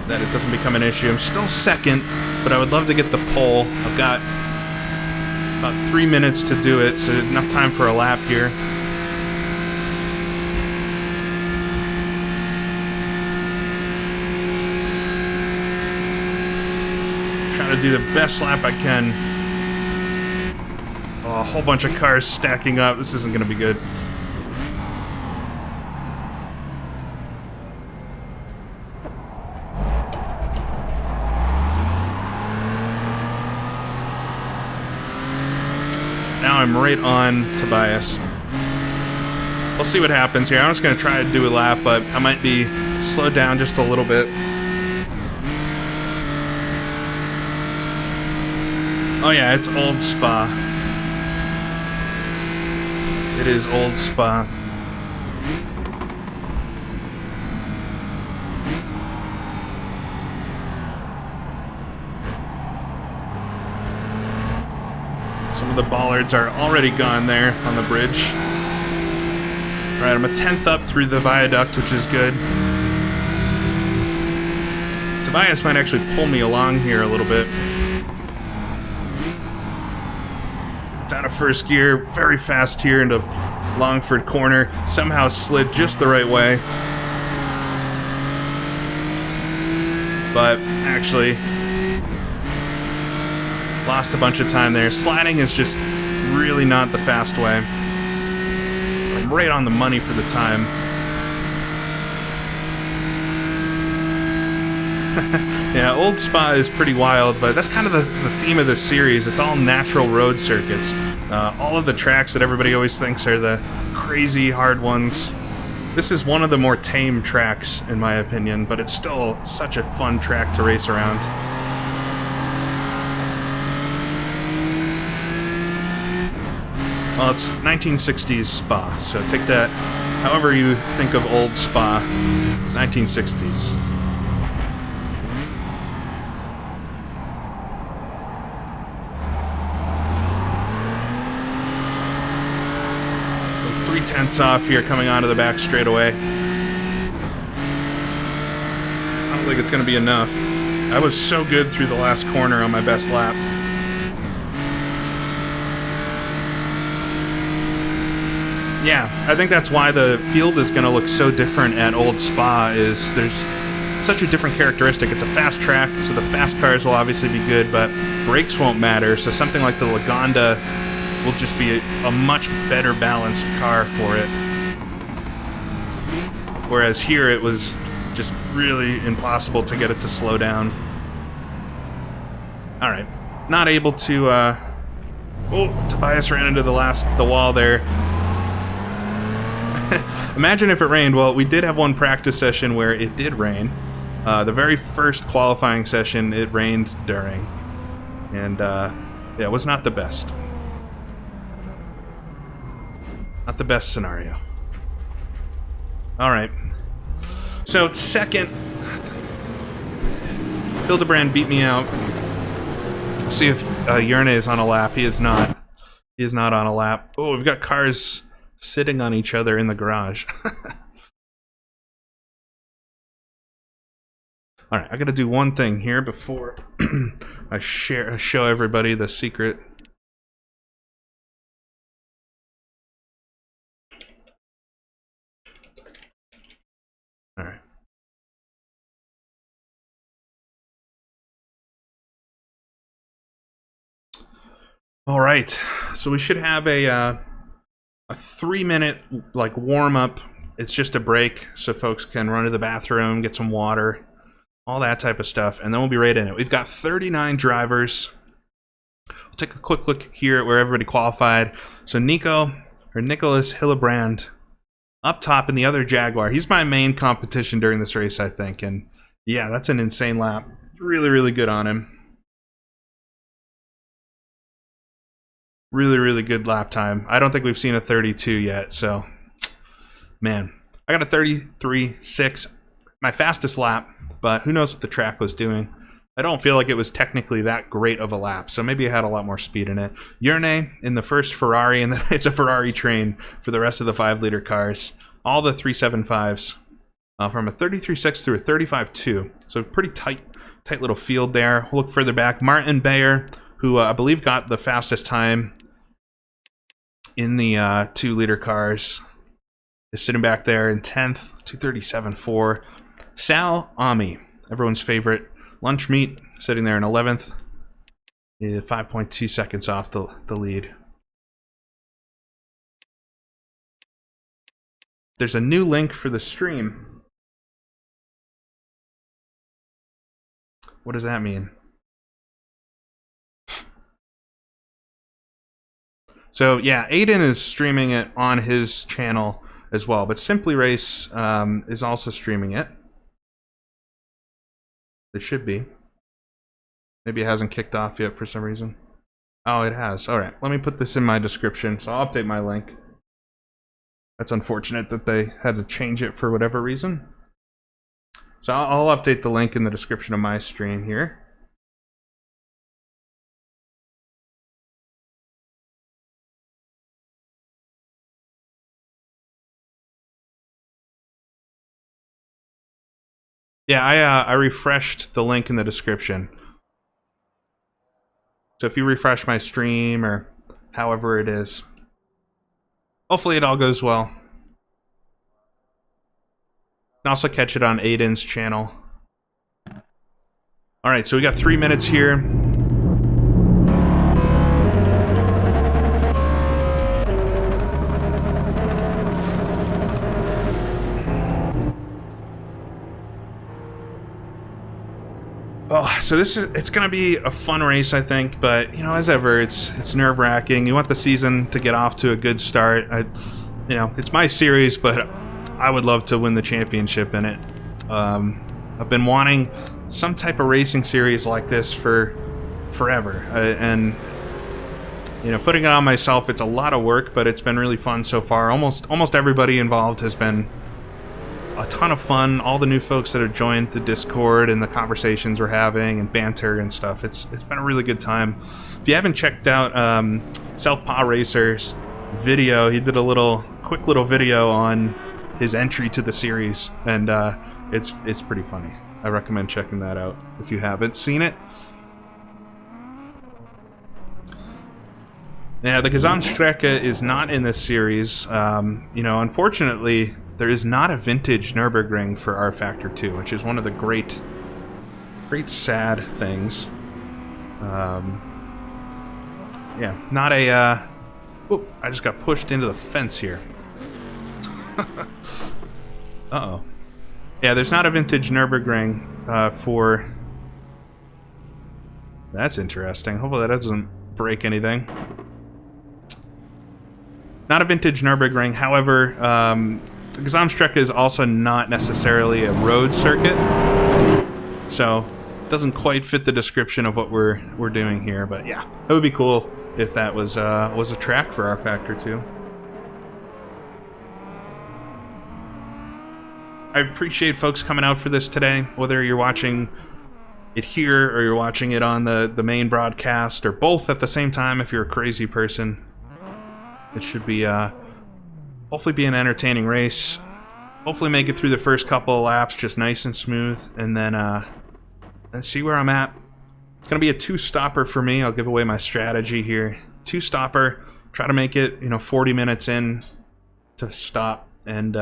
that it doesn't become an issue. I'm still second, but I would love to get the pole. I've got about 3 minutes to do it, so enough time for a lap here. Trying to do the best lap I can. Oh, a whole bunch of cars stacking up. This isn't going to be good. Now I'm right on Tobias. We'll see what happens here. I'm just going to try to do a lap, but I might be slowed down just a little bit. Oh yeah, it's Old Spa. It is Old Spa. Some of the bollards are already gone there on the bridge. Alright, I'm a 10th up through the viaduct, which is good. Tobias might actually pull me along here a little bit. Out of first gear, very fast here into Longford corner. Somehow slid just the right way. But actually lost a bunch of time there. Sliding is just really not the fast way. I'm right on the money for the time. Yeah, Old Spa is pretty wild, but that's kind of the theme of this series. It's all natural road circuits. All of the tracks that everybody always thinks are the crazy hard ones. This is one of the more tame tracks, in my opinion, but it's still such a fun track to race around. Well, it's 1960s Spa, so take that however you think of Old Spa. It's 1960s. So 3/10 off here coming onto the back straightaway. I don't think it's going to be enough. I was so good through the last corner on my best lap. Yeah, I think that's why the field is going to look so different at Old Spa, is there's such a different characteristic. It's a fast track, so the fast cars will obviously be good, but brakes won't matter, so something like the Lagonda will just be a much better balanced car for it. Whereas here it was just really impossible to get it to slow down. Alright, not able to, oh, Tobias ran into the wall there. Imagine if it rained. Well, we did have one practice session where it did rain. The very first qualifying session, it rained during. And, yeah, it was not the best. Not the best scenario. Alright. So, second. Hildebrand beat me out. See if Yerne is on a lap. He is not. He is not on a lap. Oh, we've got cars sitting on each other in the garage. Alright, I gotta do one thing here before I show everybody the secret. Alright. Alright, so we should have a 3-minute like warm-up. It's just a break so folks can run to the bathroom, get some water, all that type of stuff, and then we'll be right in it. We've got 39 drivers. We'll take a quick look here at where everybody qualified. So Nicholas Hildebrand up top in the other Jaguar. He's my main competition during this race, I think, and yeah, that's an insane lap. Really, really good on him. Really, really good lap time. I don't think we've seen a 32 yet, so man. I got a 33.6, my fastest lap, but who knows what the track was doing. I don't feel like it was technically that great of a lap, so maybe it had a lot more speed in it. Yerne in the first Ferrari, and then it's a Ferrari train for the rest of the 5-liter cars. All the 375s, from a 33.6 through a 35.2, so pretty tight little field there. We'll look further back. Martin Bayer, who I believe got the fastest time in the 2-liter cars, is sitting back there in 10th, 237.4. Sal Ami, everyone's favorite lunch meat, sitting there in 11th, 5.2 seconds off the lead. There's a new link for the stream. What does that mean? So yeah, Aiden is streaming it on his channel as well, but SimplyRace is also streaming it. It should be. Maybe it hasn't kicked off yet for some reason. Oh, it has. Alright, let me put this in my description, so I'll update my link. That's unfortunate that they had to change it for whatever reason. So I'll update the link in the description of my stream here. Yeah, I refreshed the link in the description. So if you refresh my stream or however it is, hopefully it all goes well. You can also catch it on Aiden's channel. Alright, so we got 3 minutes here. so it's gonna be a fun race, I think, but you know, as ever, it's nerve-wracking. You want the season to get off to a good start. You know, it's my series, but I would love to win the championship in it. I've been wanting some type of racing series like this for forever, and you know, putting it on myself, it's a lot of work, but it's been really fun so far. Almost everybody involved has been a ton of fun. All the new folks that have joined the Discord and the conversations we're having and banter and stuff, it's been a really good time. If you haven't checked out Southpaw Racer's video, he did a quick little video on his entry to the series, and it's pretty funny. I recommend checking that out if you haven't seen it. Yeah, the Gesamtstrecke is not in this series. You know, unfortunately, there is not a vintage Nürburgring for R Factor 2, which is one of the great sad things. Yeah, not a... Whoop, I just got pushed into the fence here. Uh-oh. Yeah, there's not a vintage Nürburgring for... That's interesting. Hopefully that doesn't break anything. Not a vintage Nürburgring, however, the Gesamtstrecke is also not necessarily a road circuit, so it doesn't quite fit the description of what we're doing here. But yeah, it would be cool if that was a track for R Factor 2. I appreciate folks coming out for this today, whether you're watching it here or you're watching it on the main broadcast, or both at the same time if you're a crazy person. It should be hopefully be an entertaining race. Hopefully make it through the first couple of laps just nice and smooth, and then see where I'm at. It's gonna be a 2-stopper for me. I'll give away my strategy here. 2-stopper, try to make it, you know, 40 minutes in to stop, and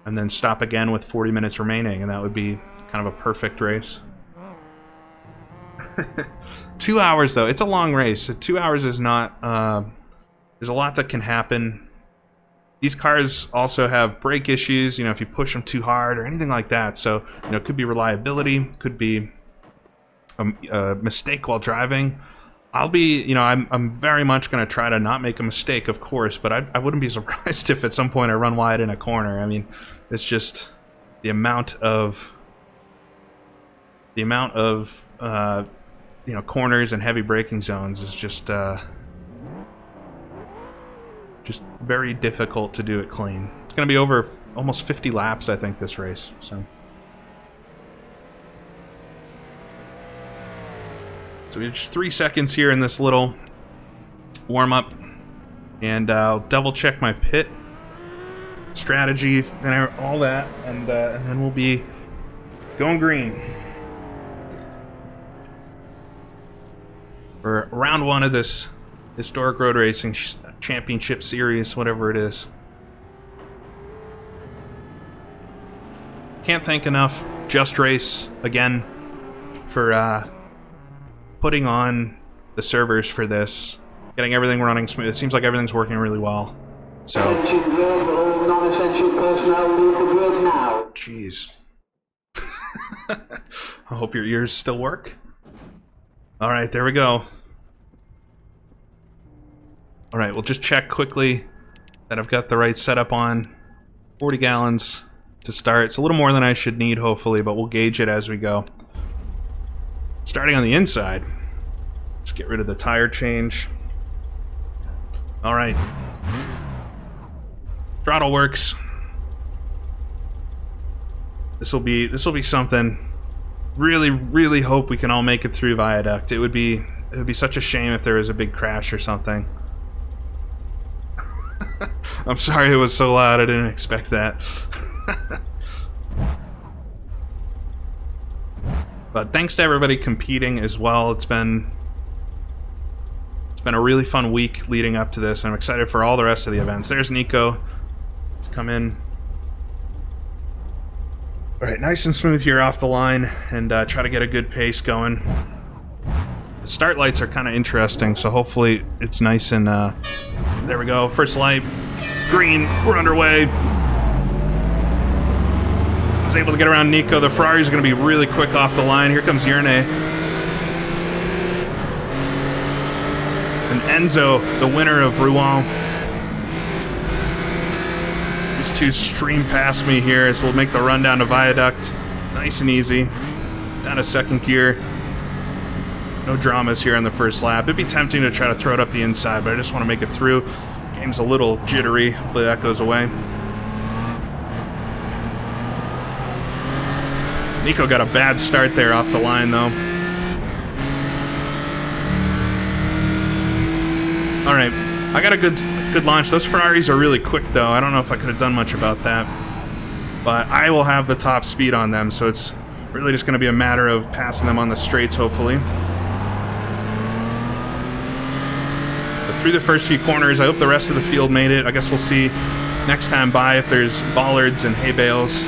then stop again with 40 minutes remaining, and that would be kind of a perfect race. 2 hours though, it's a long race. 2 hours is not, there's a lot that can happen. These cars also have brake issues, you know, if you push them too hard or anything like that. So, you know, it could be reliability, could be a mistake while driving. I'll be, you know, I'm very much going to try to not make a mistake, of course, but I wouldn't be surprised if at some point I run wide in a corner. I mean, it's just the amount of you know, corners and heavy braking zones is just very difficult to do it clean. It's going to be over almost 50 laps, I think, this race. So we have just 3 seconds here in this little warm-up, and I'll double-check my pit strategy and all that, and then we'll be going green for round 1 of this historic road racing championship series, whatever it is. Can't thank enough Just Race again for putting on the servers for this, getting everything running smooth. It seems like everything's working really well. So, non-essential personnel leave the grid now. Jeez. I hope your ears still work. All right, there we go. All right, we'll just check quickly that I've got the right setup on. 40 gallons to start. It's a little more than I should need, hopefully, but we'll gauge it as we go. Starting on the inside. Just get rid of the tire change. All right. Throttle works. This will be something. Really hope we can all make it through Viaduct. It would be such a shame if there was a big crash or something. I'm sorry it was so loud. I didn't expect that. But thanks to everybody competing as well. It's been a really fun week leading up to this. I'm excited for all the rest of the events. There's Nico. Let's come in. All right, nice and smooth here off the line, and try to get a good pace going. The start lights are kind of interesting, so hopefully it's nice and there we go. First light, green. We're underway. was able to get around Nico. The Ferrari's going to be really quick off the line. Here comes Yerne. And Enzo, the winner of Rouen. These two stream past me here as we'll make the run down to Viaduct. Nice and easy. Down to second gear. No dramas here on the first lap. It'd be tempting to try to throw it up the inside, but I just want to make it through. Game's a little jittery. Hopefully that goes away. Nico got a bad start there off the line, though. All right, I got a good launch. Those Ferraris are really quick, though. I don't know if I could have done much about that. But I will have the top speed on them, so it's really just going to be a matter of passing them on the straights, hopefully. But through the first few corners, I hope the rest of the field made it. I guess we'll see next time by if there's bollards and hay bales.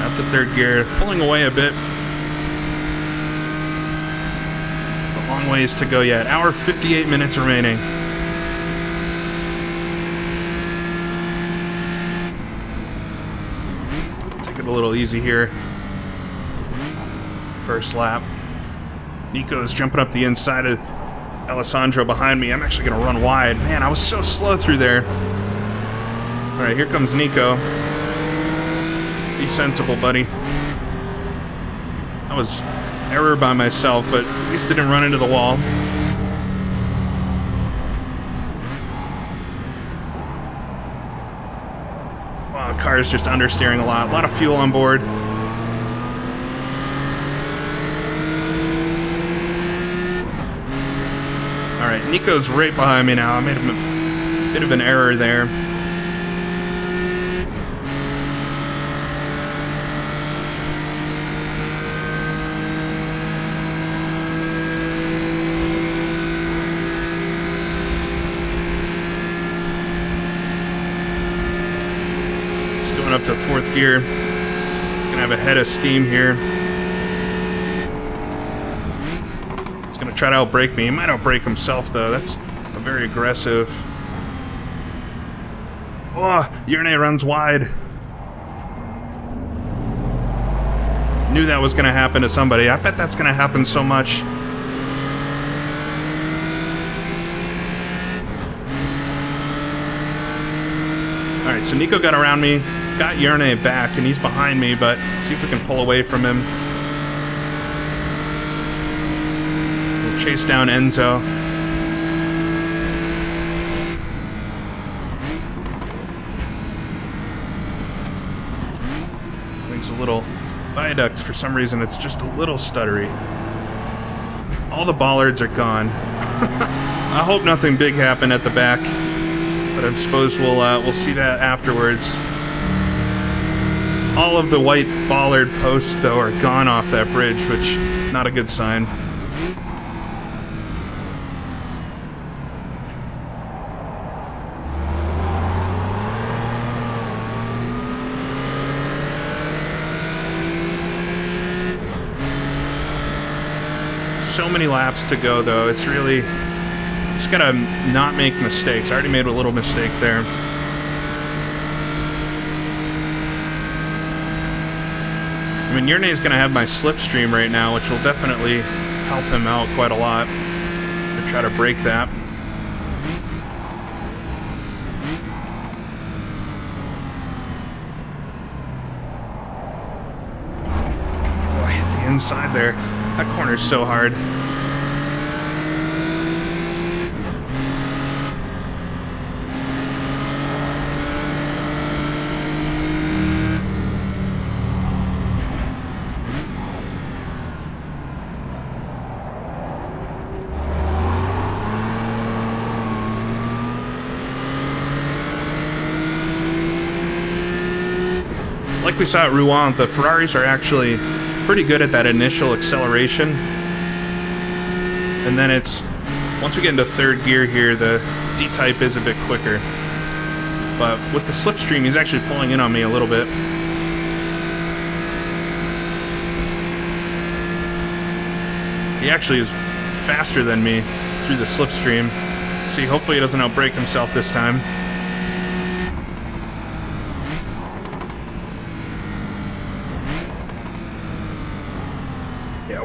Up to third gear, pulling away a bit. A long ways to go yet. Hour 58 minutes remaining. Take it a little easy here. First lap. Nico's jumping up the inside of Alessandro behind me. I'm actually going to run wide. Man, I was so slow through there. All right, here comes Nico. Be sensible, buddy. That was error by myself, but at least I didn't run into the wall. Wow, the car is just understeering a lot of fuel on board. All right, Nico's right behind me now. I made a bit of an error there. Up to fourth gear. He's gonna have a head of steam here. He's gonna try to outbrake me. He might outbrake himself though. That's a very aggressive. Oh, Yerne runs wide. Knew that was gonna happen to somebody. I bet that's gonna happen so much. Alright, so Nico got around me. Got Yerne back, and he's behind me, but see if we can pull away from him. We'll chase down Enzo. Thing's a little Viaduct. For some reason, it's just a little stuttery. All the bollards are gone. I hope nothing big happened at the back, but I suppose we'll see that afterwards. All of the white bollard posts, though, are gone off that bridge, which is not a good sign. So many laps to go, though. It's really just gotta not make mistakes. I already made a little mistake there. I mean, Yerne's going to have my slipstream right now, which will definitely help him out quite a lot to try to break that. Oh, I hit the inside there. That corner's so hard. Like we saw at Rouen, the Ferraris are actually pretty good at that initial acceleration. And then it's, once we get into third gear here, the D-type is a bit quicker. But with the slipstream, he's actually pulling in on me a little bit. He actually is faster than me through the slipstream. See, hopefully he doesn't outbrake himself this time.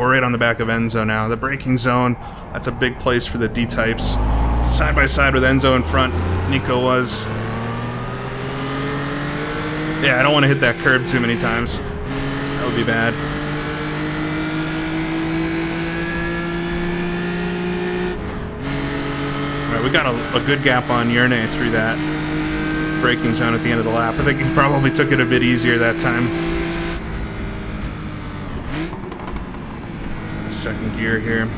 we're right on the back of Enzo now. The braking zone, that's a big place for the D-types. Side by side with Enzo in front, Nico was. Yeah, I don't want to hit that curb too many times. That would be bad. Alright, we got a good gap on Yerne through that braking zone at the end of the lap. I think he probably took it a bit easier that time. Second gear here.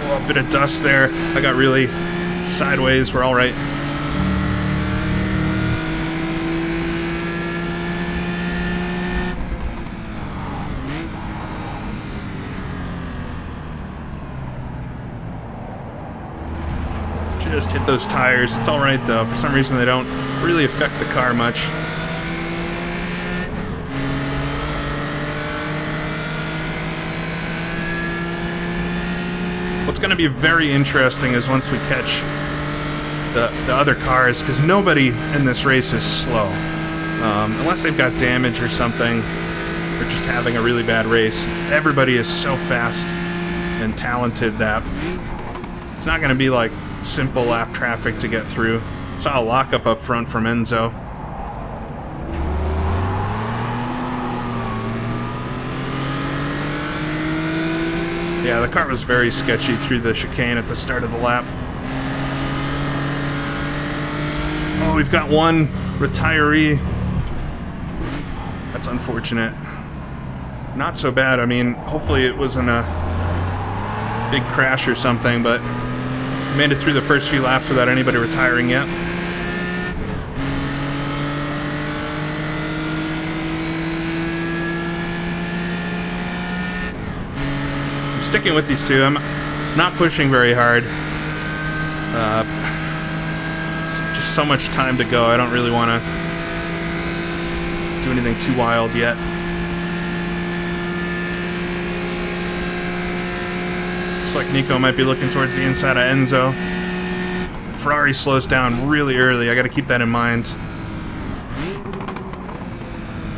Oh, a bit of dust there. I got really sideways. We're all right. Just hit those tires. It's alright though. For some reason they don't really affect the car much. What's going to be very interesting is once we catch the other cars, because nobody in this race is slow. Unless they've got damage or something, or just having a really bad race. Everybody is so fast and talented that it's not going to be like simple lap traffic to get through. Saw a lockup up front from Enzo. Yeah, the car was very sketchy through the chicane at the start of the lap. Oh, we've got one retiree. That's unfortunate. Not so bad. I mean, hopefully it wasn't a big crash or something, but made it through the first few laps without anybody retiring yet. I'm sticking with these two. I'm not pushing very hard. Just so much time to go. I don't really want to do anything too wild yet. Looks like Nico might be looking towards the inside of Enzo. Ferrari slows down really early. I got to keep that in mind.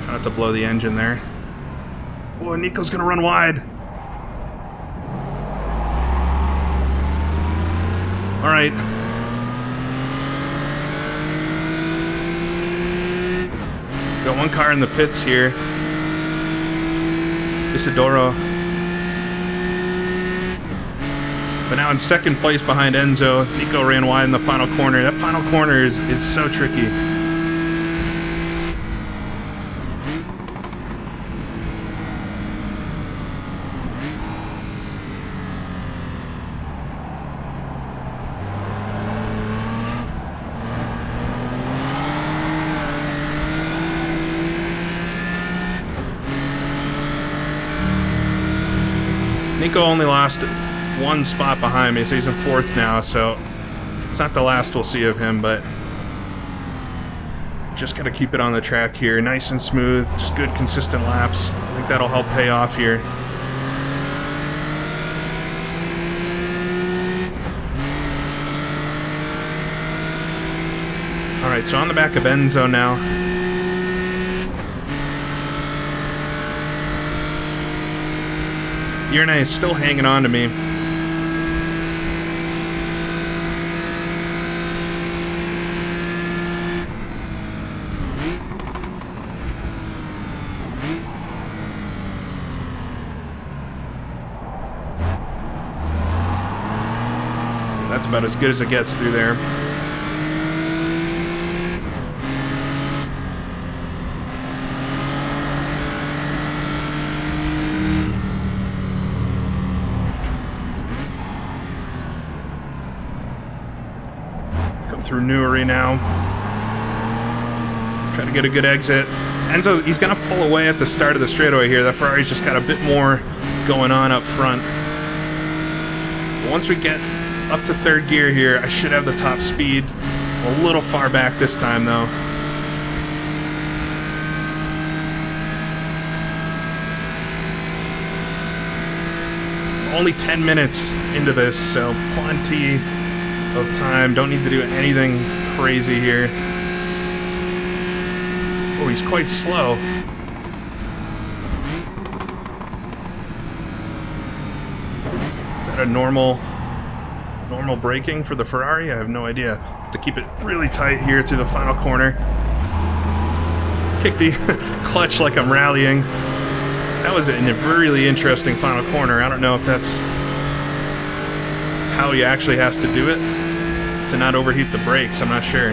Try not to blow the engine there. Oh, Nico's going to run wide. All right. Got one car in the pits here. Isidoro. But now in second place behind Enzo. Nico ran wide in the final corner. That final corner is so tricky. Nico only lost one spot behind me, so he's in fourth now, so it's not the last we'll see of him, but just gotta keep it on the track here, nice and smooth, just good consistent laps. I think that'll help pay off here. Alright, so on the back of Enzo now. Yerne is still hanging on to me. That's about as good as it gets through there. Through Newry now. Try to get a good exit. Enzo, he's going to pull away at the start of the straightaway here. That Ferrari's just got a bit more going on up front. But once we get up to third gear here, I should have the top speed. A little far back this time, though. Only 10 minutes into this, so of time. Don't need to do anything crazy here. Oh, he's quite slow. Is that a normal braking for the Ferrari? I have no idea. Have to keep it really tight here through the final corner. Kick the clutch like I'm rallying. That was a really interesting final corner. I don't know if that's how he actually has to do it to not overheat the brakes. I'm not sure.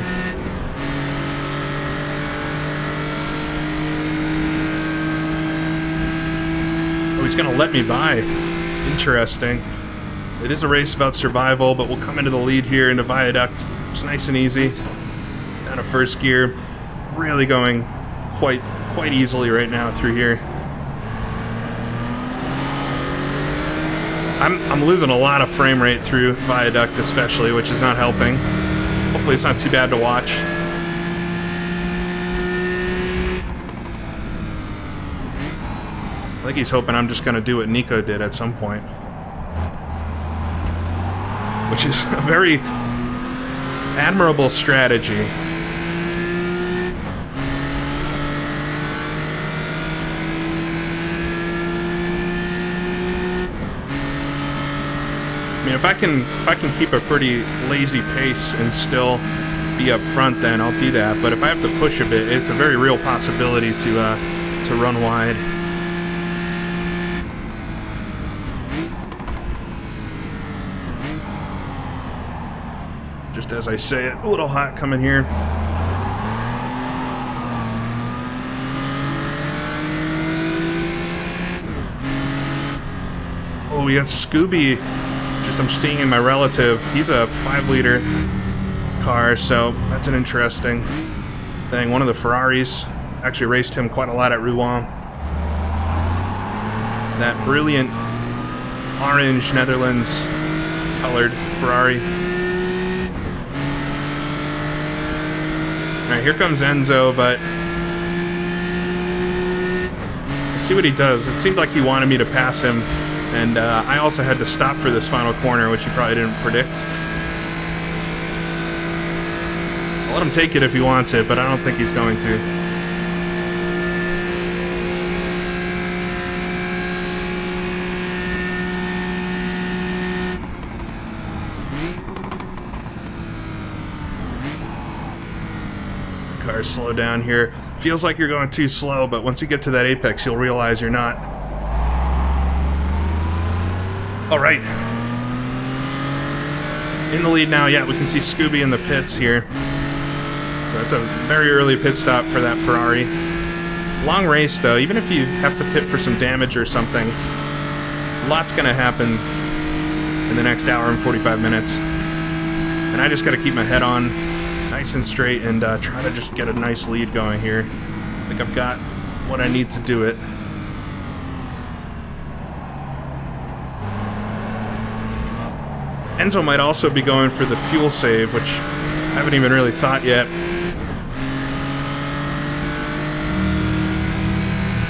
Oh, he's gonna let me by. Interesting. It is a race about survival, but we'll come into the lead here into Viaduct. Just nice and easy. Down to first gear. Really going quite easily right now through here. I'm losing a lot of frame rate through Viaduct especially, which is not helping. Hopefully it's not too bad to watch. I think he's hoping I'm just going to do what Nico did at some point. Which is a very admirable strategy. I mean, if I can keep a pretty lazy pace and still be up front, then I'll do that. But if I have to push a bit, it's a very real possibility to run wide. Just as I say it, a little hot coming here. Oh, we got Scooby. Just I'm seeing in my relative. He's a 5-liter car, so that's an interesting thing. One of the Ferraris. Actually raced him quite a lot at Rouen. That brilliant orange Netherlands colored Ferrari. Alright, here comes Enzo, but let's see what he does. It seemed like he wanted me to pass him, and I also had to stop for this final corner, which he probably didn't predict. I'll let him take it if he wants it, but I don't think he's going to. Cars slow down here. Feels like you're going too slow, but once you get to that apex, you'll realize you're not. All right. In the lead now, yeah, we can see Scooby in the pits here. So that's a very early pit stop for that Ferrari. Long race, though. Even if you have to pit for some damage or something, lots going to happen in the next hour and 45 minutes. And I just got to keep my head on nice and straight and try to just get a nice lead going here. I think I've got what I need to do it. Enzo might also be going for the fuel save, which I haven't even really thought yet.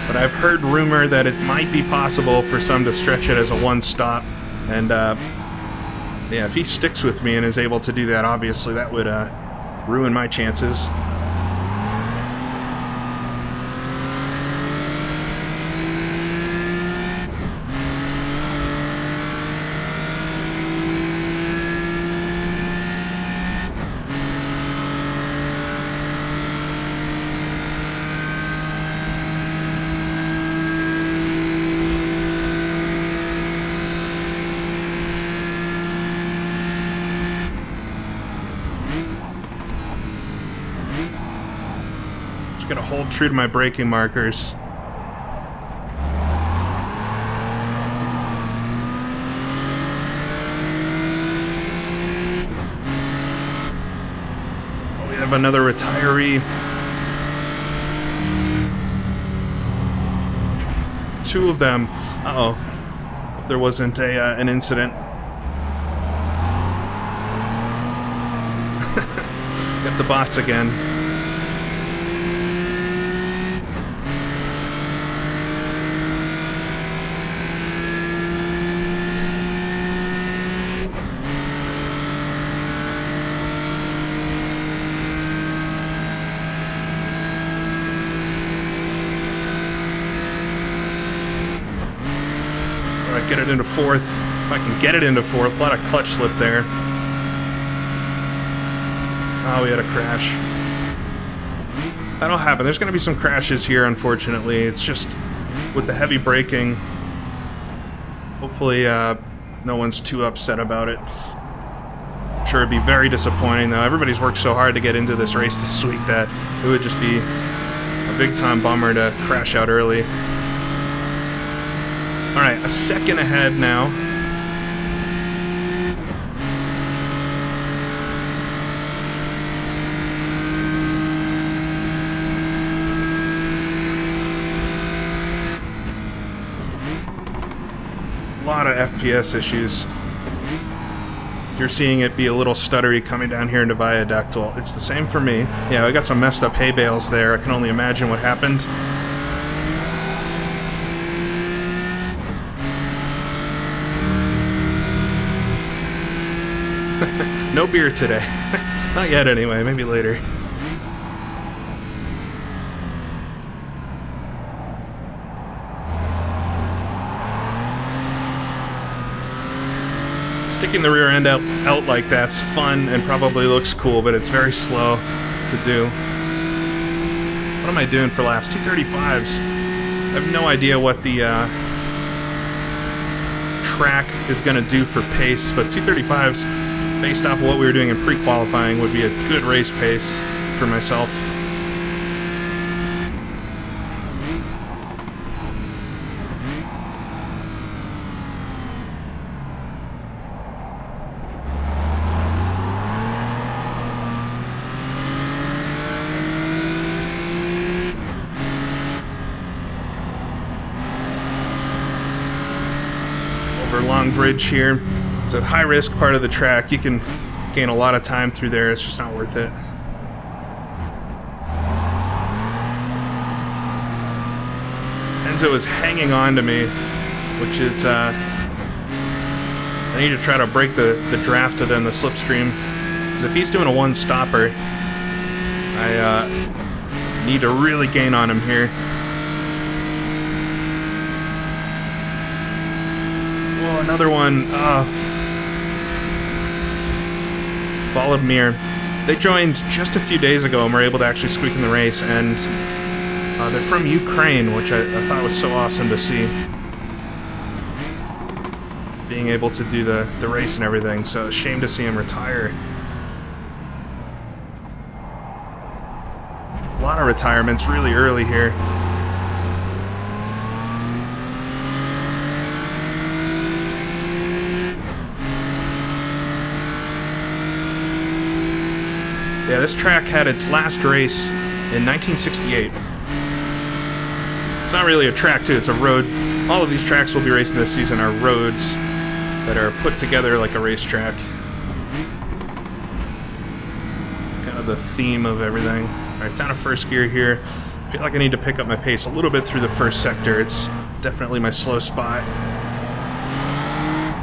But I've heard rumor that it might be possible for some to stretch it as a one-stop. And yeah, if he sticks with me and is able to do that, obviously that would ruin my chances. Gonna hold true to my braking markers. Oh, we have another retiree. Two of them. Uh-oh. There wasn't an incident. Got the bots again. get it into fourth. If I can get it into fourth. A lot of clutch slip there. Oh, we had a crash. That'll happen. There's going to be some crashes here, unfortunately. It's just with the heavy braking. Hopefully, no one's too upset about it. I'm sure it'd be very disappointing, though. Everybody's worked so hard to get into this race this week that it would just be a big-time bummer to crash out early. Alright, a second ahead now. A lot of FPS issues. You're seeing it be a little stuttery coming down here into Viaduct. Well, it's the same for me. Yeah, I got some messed up hay bales there. I can only imagine what happened. No beer today. Not yet anyway, maybe later. Sticking the rear end out like that's fun and probably looks cool, but it's very slow to do. What am I doing for laps? 235s. I have no idea what the track is going to do for pace, but 235s, based off of what we were doing in pre-qualifying, would be a good race pace for myself. Long bridge here. It's a high risk part of the track. You can gain a lot of time through there. It's just not worth it. Enzo is hanging on to me, which is I need to try to break the draft to then the slipstream, because if he's doing a one stopper, I need to really gain on him here. Another one. Volodymyr. They joined just a few days ago and were able to actually squeak in the race, and they're from Ukraine, which I thought was so awesome to see. Being able to do the race and everything, so a shame to see him retire. A lot of retirements really early here. Yeah, this track had its last race in 1968. It's not really a track, too. It's a road. All of these tracks we'll be racing this season are roads that are put together like a racetrack. It's kind of the theme of everything. All right, down to first gear here. I feel like I need to pick up my pace a little bit through the first sector. It's definitely my slow spot.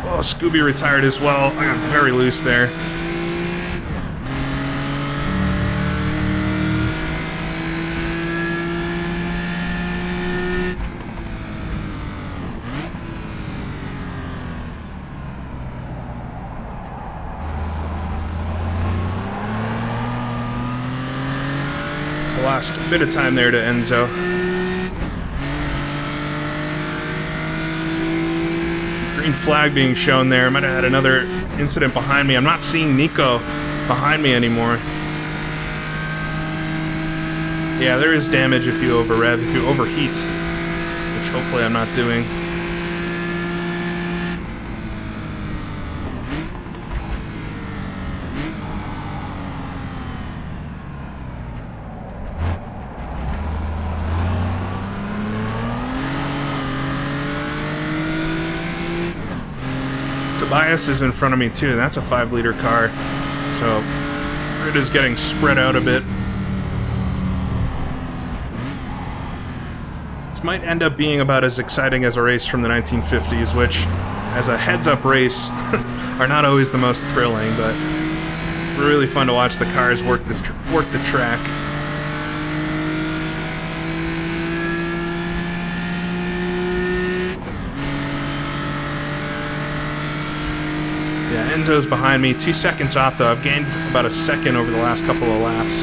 Oh, Scooby retired as well. I got very loose there. Lost a bit of time there to Enzo. Green flag being shown there. Might have had another incident behind me. I'm not seeing Nico behind me anymore. Yeah, there is damage if you over-rev, if you overheat, which hopefully I'm not doing. Tobias is in front of me too. That's a 5-liter car, so grid is getting spread out a bit. This might end up being about as exciting as a race from the 1950s, which, as a heads-up race, are not always the most thrilling, but really fun to watch the cars work the track. Enzo's behind me, 2 seconds off though. I've gained about a second over the last couple of laps.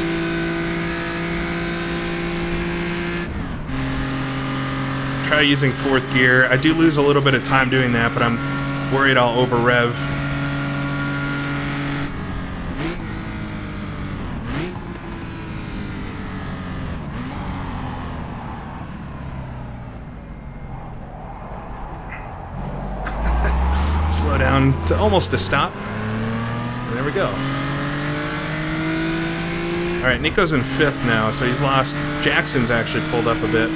Try using 4th gear. I do lose a little bit of time doing that, but I'm worried I'll over rev. Slow down to almost a stop. And there we go. Alright, Nico's in 5th now, so he's lost. Jackson's actually pulled up a bit.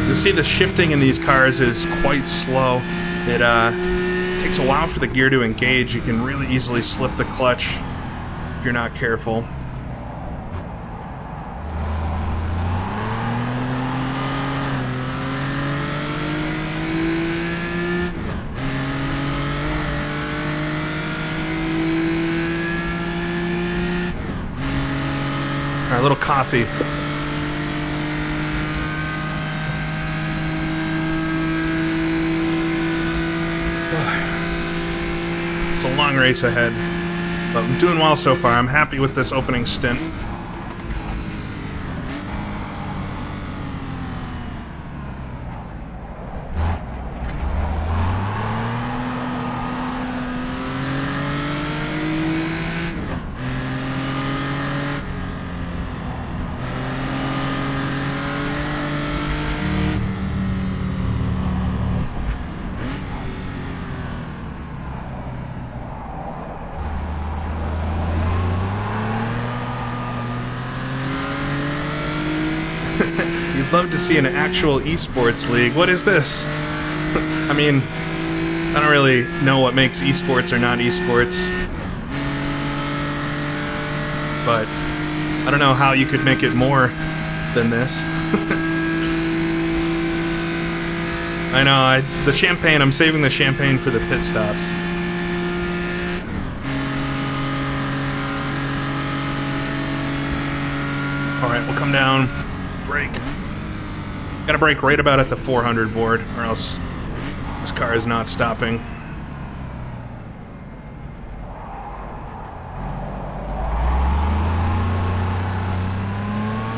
You'll see the shifting in these cars is quite slow. It takes a while for the gear to engage. You can really easily slip the clutch if you're not careful. All right, a little coffee. It's a long race ahead, but I'm doing well so far. I'm happy with this opening stint. You'd love to see an actual esports league. What is this? I mean, I don't really know what makes esports or not esports. But I don't know how you could make it more than this. I know, the champagne, I'm saving the champagne for the pit stops. Alright, we'll come down, brake. Gotta brake right about at the 400 board, or else this car is not stopping.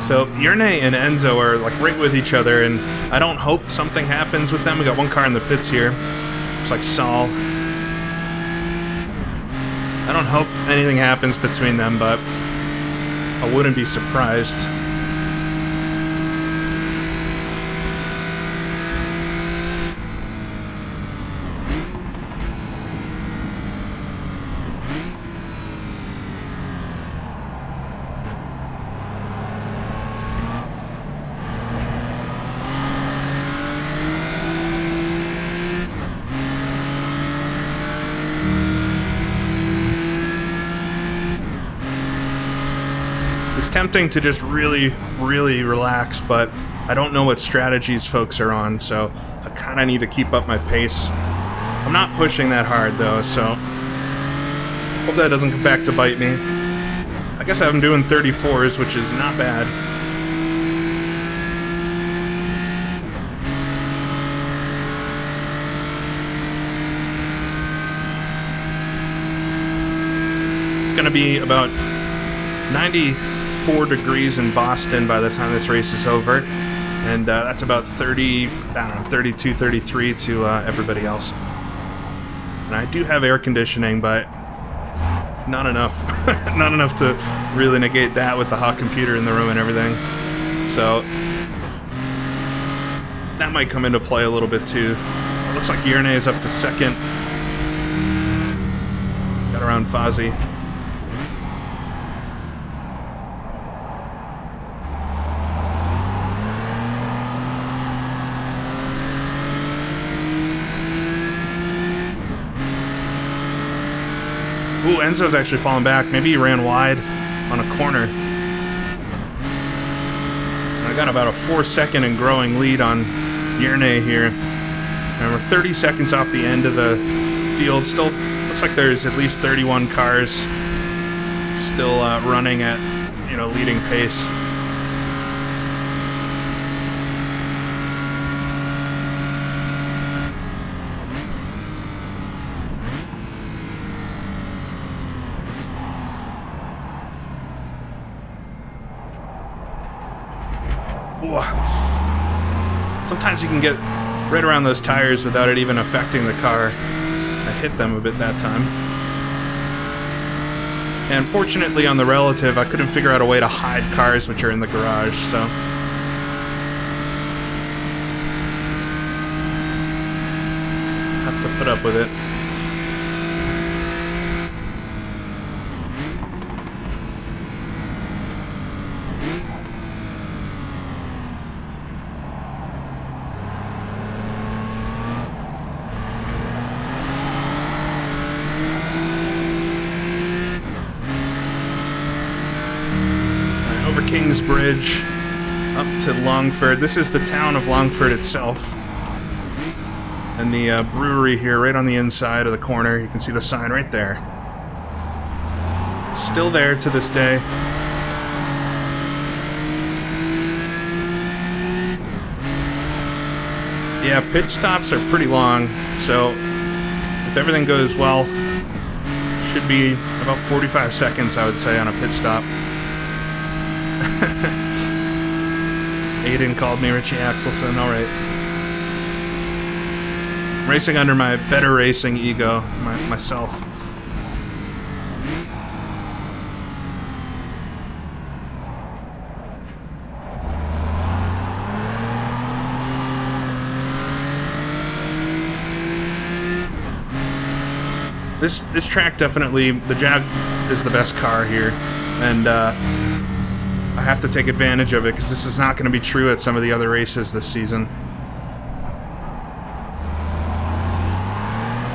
So Yerne and Enzo are like right with each other, and I don't hope something happens with them. We got one car in the pits here. Looks like Saul. I don't hope anything happens between them, but I wouldn't be surprised. It's tempting to just really relax, but I don't know what strategies folks are on, so I kind of need to keep up my pace. I'm not pushing that hard though, so hope that doesn't come back to bite me. I guess I'm doing 34s, which is not bad. It's gonna be about 94 degrees in Boston by the time this race is over, and that's about 30, I don't know, 32, 33 to everybody else. And I do have air conditioning, but not enough. Not enough to really negate that with the hot computer in the room and everything. So that might come into play a little bit too. It looks like Yerne is up to second. Got around Fozzie. Enzo's actually falling back. Maybe he ran wide on a corner. I got about a 4-second and growing lead on Yerne here. And we're 30 seconds off the end of the field. Still looks like there's at least 31 cars still running at, you know, leading pace. Sometimes you can get right around those tires without it even affecting the car. I hit them a bit that time. And fortunately on the relative, I couldn't figure out a way to hide cars which are in the garage, so... have to put up with it. Kings Bridge up to Longford. This is the town of Longford itself. And the brewery here right on the inside of the corner. You can see the sign right there. Still there to this day. Yeah, pit stops are pretty long, so if everything goes well, should be about 45 seconds, I would say, on a pit stop. Aiden called me Richie Axelson, alright. Racing under my better racing ego, myself. This track definitely, the Jag is the best car here, and I have to take advantage of it because this is not going to be true at some of the other races this season.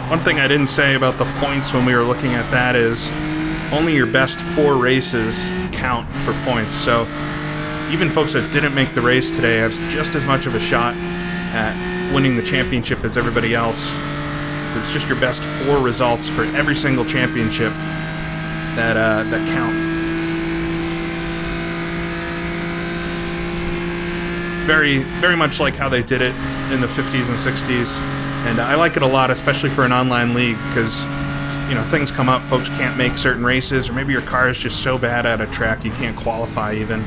One thing I didn't say about the points when we were looking at that is only your best 4 races count for points. So even folks that didn't make the race today have just as much of a shot at winning the championship as everybody else. So it's just your best 4 results for every single championship that count. Very, very much like how they did it in the 50s and 60s, and I like it a lot, especially for an online league, because, you know, things come up, folks can't make certain races, or maybe your car is just so bad at a track you can't qualify even.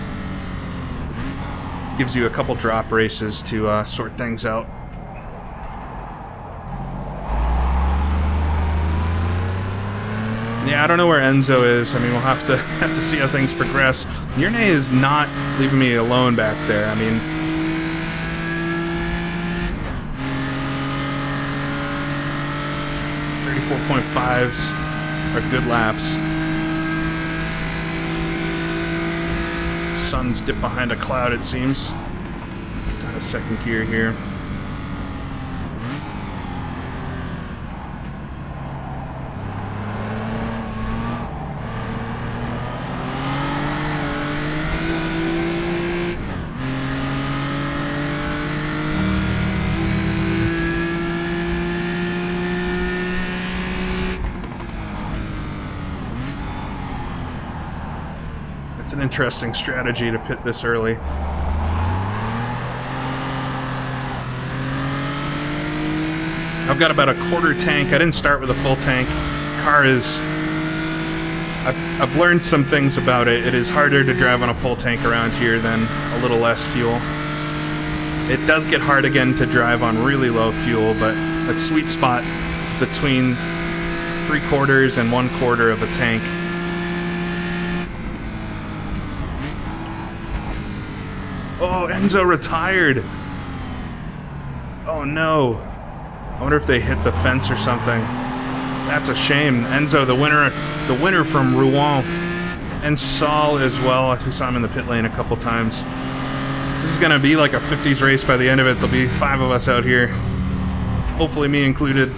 Gives you a couple drop races to sort things out. Yeah, I don't know where Enzo is. I mean, we'll have to see how things progress. Yerne is not leaving me alone back there. I mean, 34.5s are good laps. Sun's dipped behind a cloud, it seems. Down to second gear here. It's an interesting strategy to pit this early. I've got about a quarter tank. I didn't start with a full tank. Car is... I've learned some things about it. It is harder to drive on a full tank around here than a little less fuel. It does get hard again to drive on really low fuel, but that sweet spot between 3/4 and 1/4 of a tank. Oh, Enzo retired. Oh no. I wonder if they hit the fence or something. That's a shame. Enzo, the winner from Rouen, and Saul as well. We saw him in the pit lane a couple times. This is gonna be like a 50s race by the end of it. There'll be 5 of us out here. Hopefully me included.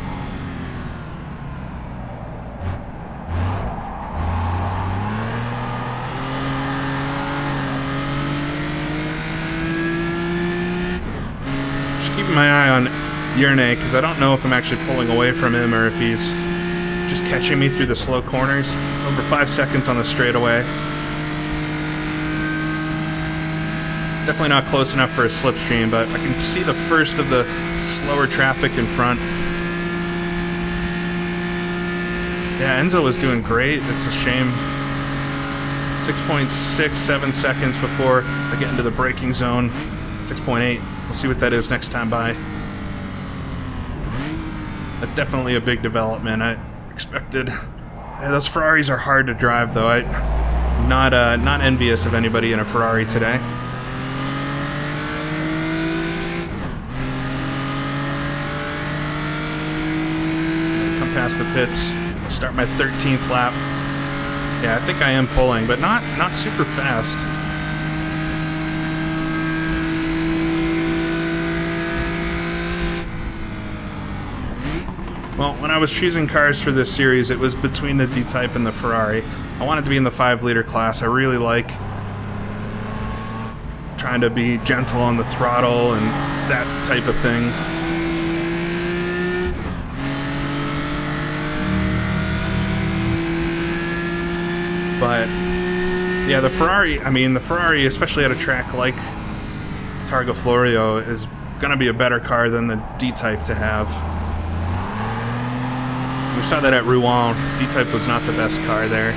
keeping my eye on Yerne because I don't know if I'm actually pulling away from him or if he's just catching me through the slow corners. Over 5 seconds on the straightaway. Definitely not close enough for a slipstream, but I can see the first of the slower traffic in front. Yeah, Enzo was doing great. It's a shame. 6.67 seconds before I get into the braking zone. 6.8. We'll see what that is next time by. That's definitely a big development. I expected. Yeah, those Ferraris are hard to drive, though. I'm not envious of anybody in a Ferrari today. Come past the pits. Start my 13th lap. Yeah, I think I am pulling, but not super fast. Well, when I was choosing cars for this series, it was between the D-Type and the Ferrari. I wanted to be in the 5-liter class. I really like trying to be gentle on the throttle and that type of thing. But yeah, the Ferrari, especially at a track like Targa Florio, is going to be a better car than the D-Type to have. We saw that at Rouen. D-Type was not the best car there.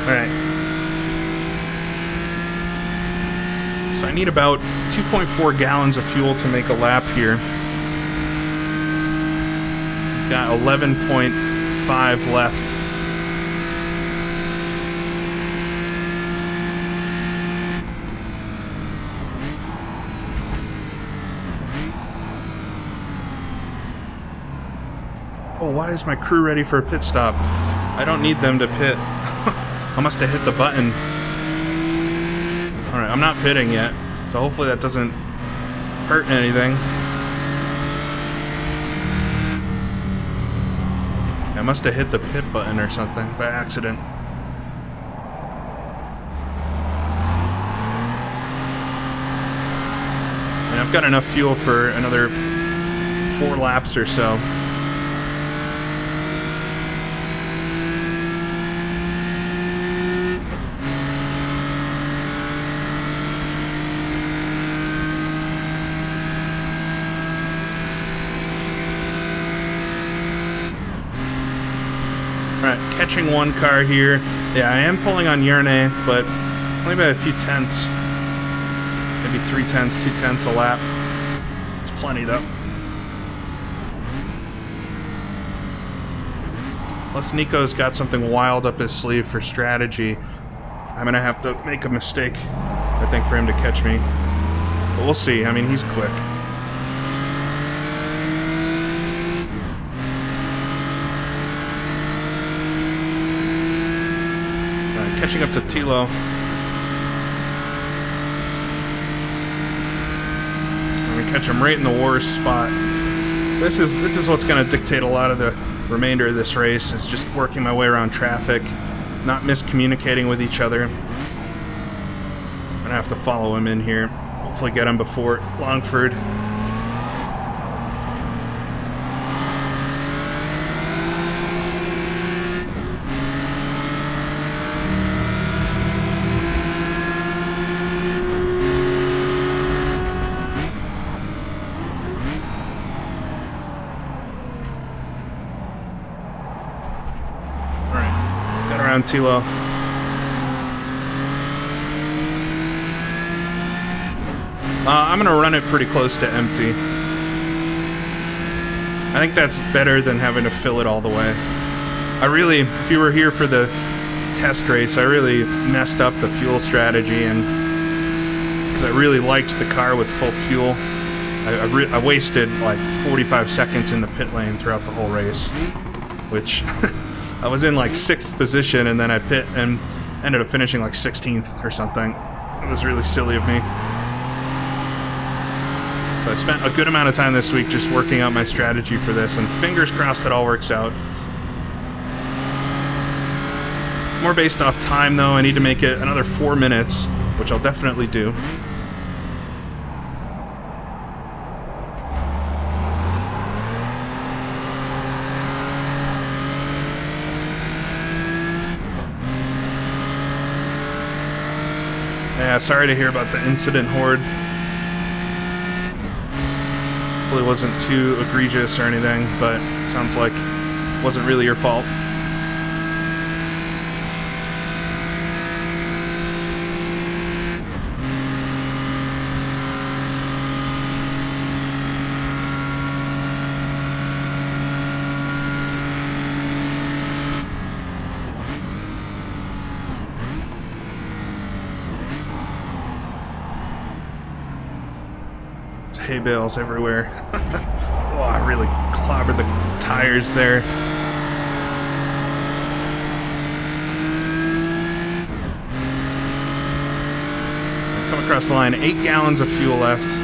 Alright. So I need about 2.4 gallons of fuel to make a lap here. Got 11.5 left. Oh, why is my crew ready for a pit stop? I don't need them to pit. I must have hit the button. Alright, I'm not pitting yet, so hopefully that doesn't hurt anything. I must have hit the pit button or something by accident. And I've got enough fuel for another 4 laps or so. Catching one car here. Yeah, I am pulling on Yerne, but only by a few tenths. Maybe 3 tenths, 2 tenths a lap. It's plenty, though. Unless Nico's got something wild up his sleeve for strategy, I'm going to have to make a mistake, I think, for him to catch me. But we'll see. I mean, he's quick. Catching up to Tilo. I'm gonna catch him right in the worst spot. So this is what's gonna dictate a lot of the remainder of this race. Is just working my way around traffic, not miscommunicating with each other. I'm gonna have to follow him in here. Hopefully get him before Longford. Around Tilo. I'm gonna run it pretty close to empty. I think that's better than having to fill it all the way. If you were here for the test race, I really messed up the fuel strategy, and because I really liked the car with full fuel, I wasted like 45 seconds in the pit lane throughout the whole race, which I was in like 6th position, and then I pit and ended up finishing like 16th or something. It was really silly of me. So I spent a good amount of time this week just working out my strategy for this, and fingers crossed it all works out. More based off time, though. I need to make it another 4 minutes, which I'll definitely do. Yeah, sorry to hear about the incident, Horde. Hopefully it wasn't too egregious or anything, but it sounds like it wasn't really your fault. Hay bales everywhere. Oh, I really clobbered the tires there. Come across the line, 8 gallons of fuel left.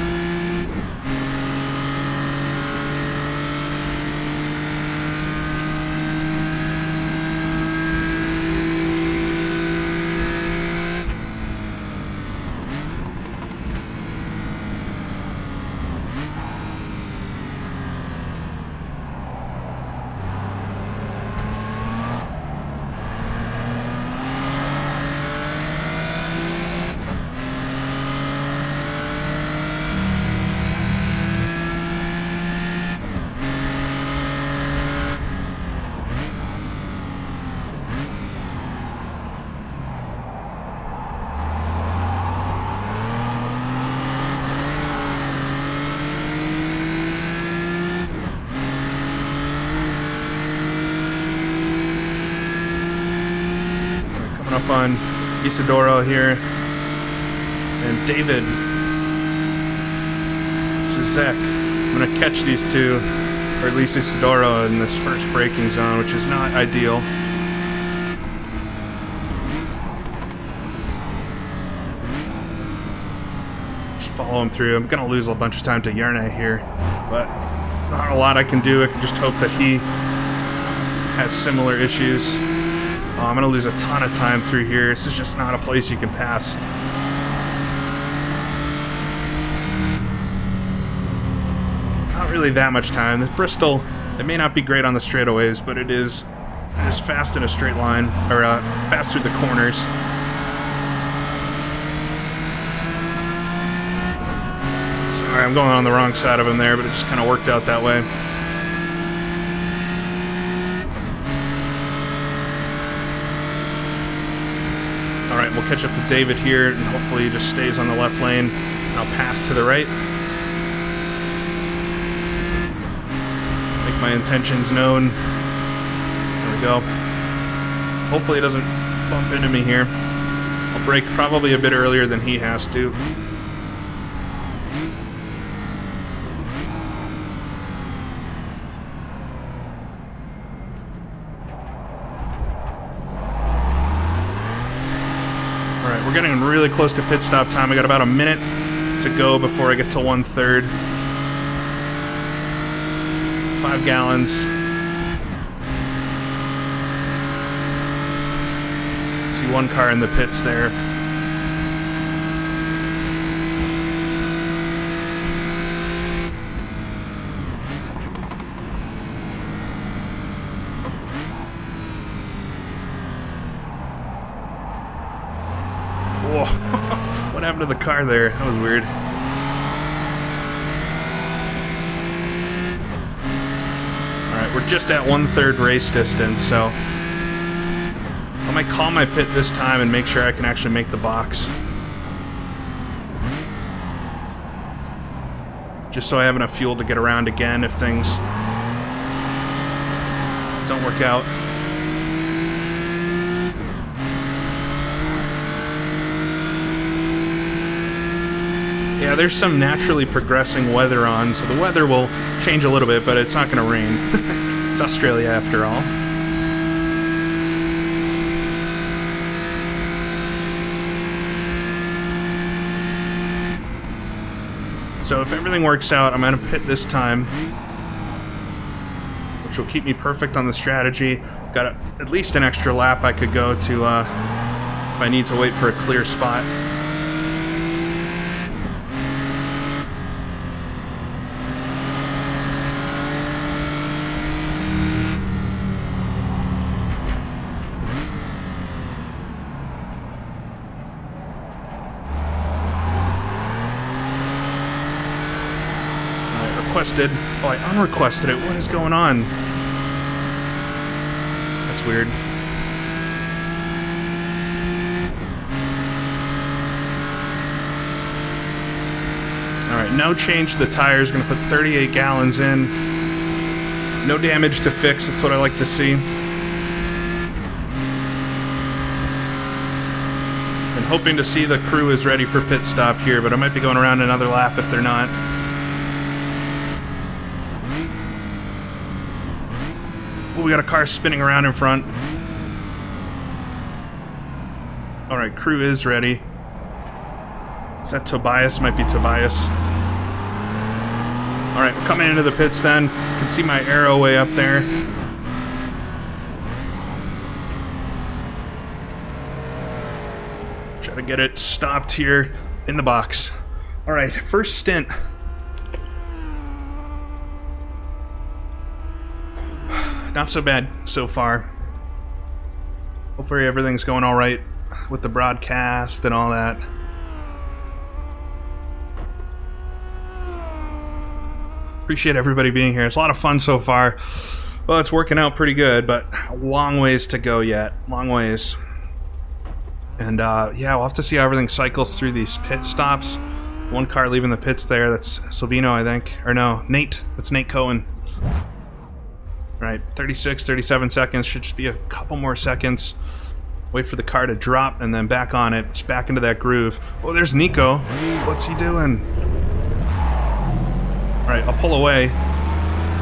Up on Isidoro here, and David Suzek. I'm going to catch these two, or at least Isidoro, in this first braking zone, which is not ideal. Just follow him through. I'm going to lose a bunch of time to Yarne here, but not a lot I can do. I can just hope that he has similar issues. I'm going to lose a ton of time through here. This is just not a place you can pass. Not really that much time. This Bristol, it may not be great on the straightaways, but it is fast in a straight line, or fast through the corners. Sorry, I'm going on the wrong side of him there, but it just kind of worked out that way. Alright, we'll catch up to David here, and hopefully he just stays on the left lane, and I'll pass to the right. Make my intentions known. There we go. Hopefully he doesn't bump into me here. I'll brake probably a bit earlier than he has to. Alright, we're getting really close to pit stop time. I got about a minute to go before I get to 1/3. 5 gallons. See one car in the pits there. Whoa, what happened to the car there? That was weird. Alright, we're just at 1/3 race distance, so I might call my pit this time and make sure I can actually make the box. Just so I have enough fuel to get around again if things don't work out. Yeah, there's some naturally progressing weather on, so the weather will change a little bit, but it's not going to rain. It's Australia after all. So if everything works out, I'm going to pit this time, which will keep me perfect on the strategy. Got at least an extra lap I could go to if I need to wait for a clear spot. requested. Oh, I unrequested it. What is going on? That's weird. Alright, no change to the tires. Gonna put 38 gallons in. No damage to fix. That's what I like to see. And hoping to see the crew is ready for pit stop here, but I might be going around another lap if they're not. Oh, we got a car spinning around in front. Alright, crew is ready. Is that Tobias? Might be Tobias. Alright, we're coming into the pits then. You can see my arrow way up there. Try to get it stopped here in the box. Alright, first stint. Not so bad so far. Hopefully everything's going alright with the broadcast and all that. Appreciate everybody being here. It's a lot of fun so far. Well, it's working out pretty good, but a long ways to go yet. Long ways. And yeah, we'll have to see how everything cycles through these pit stops. One car leaving the pits there. That's Silvino, I think. Or no, Nate. That's Nate Cohen. Right, 36, 37 seconds. Should just be a couple more seconds. Wait for the car to drop and then back on it. Just back into that groove. Oh, there's Nico. What's he doing? Alright, I'll pull away.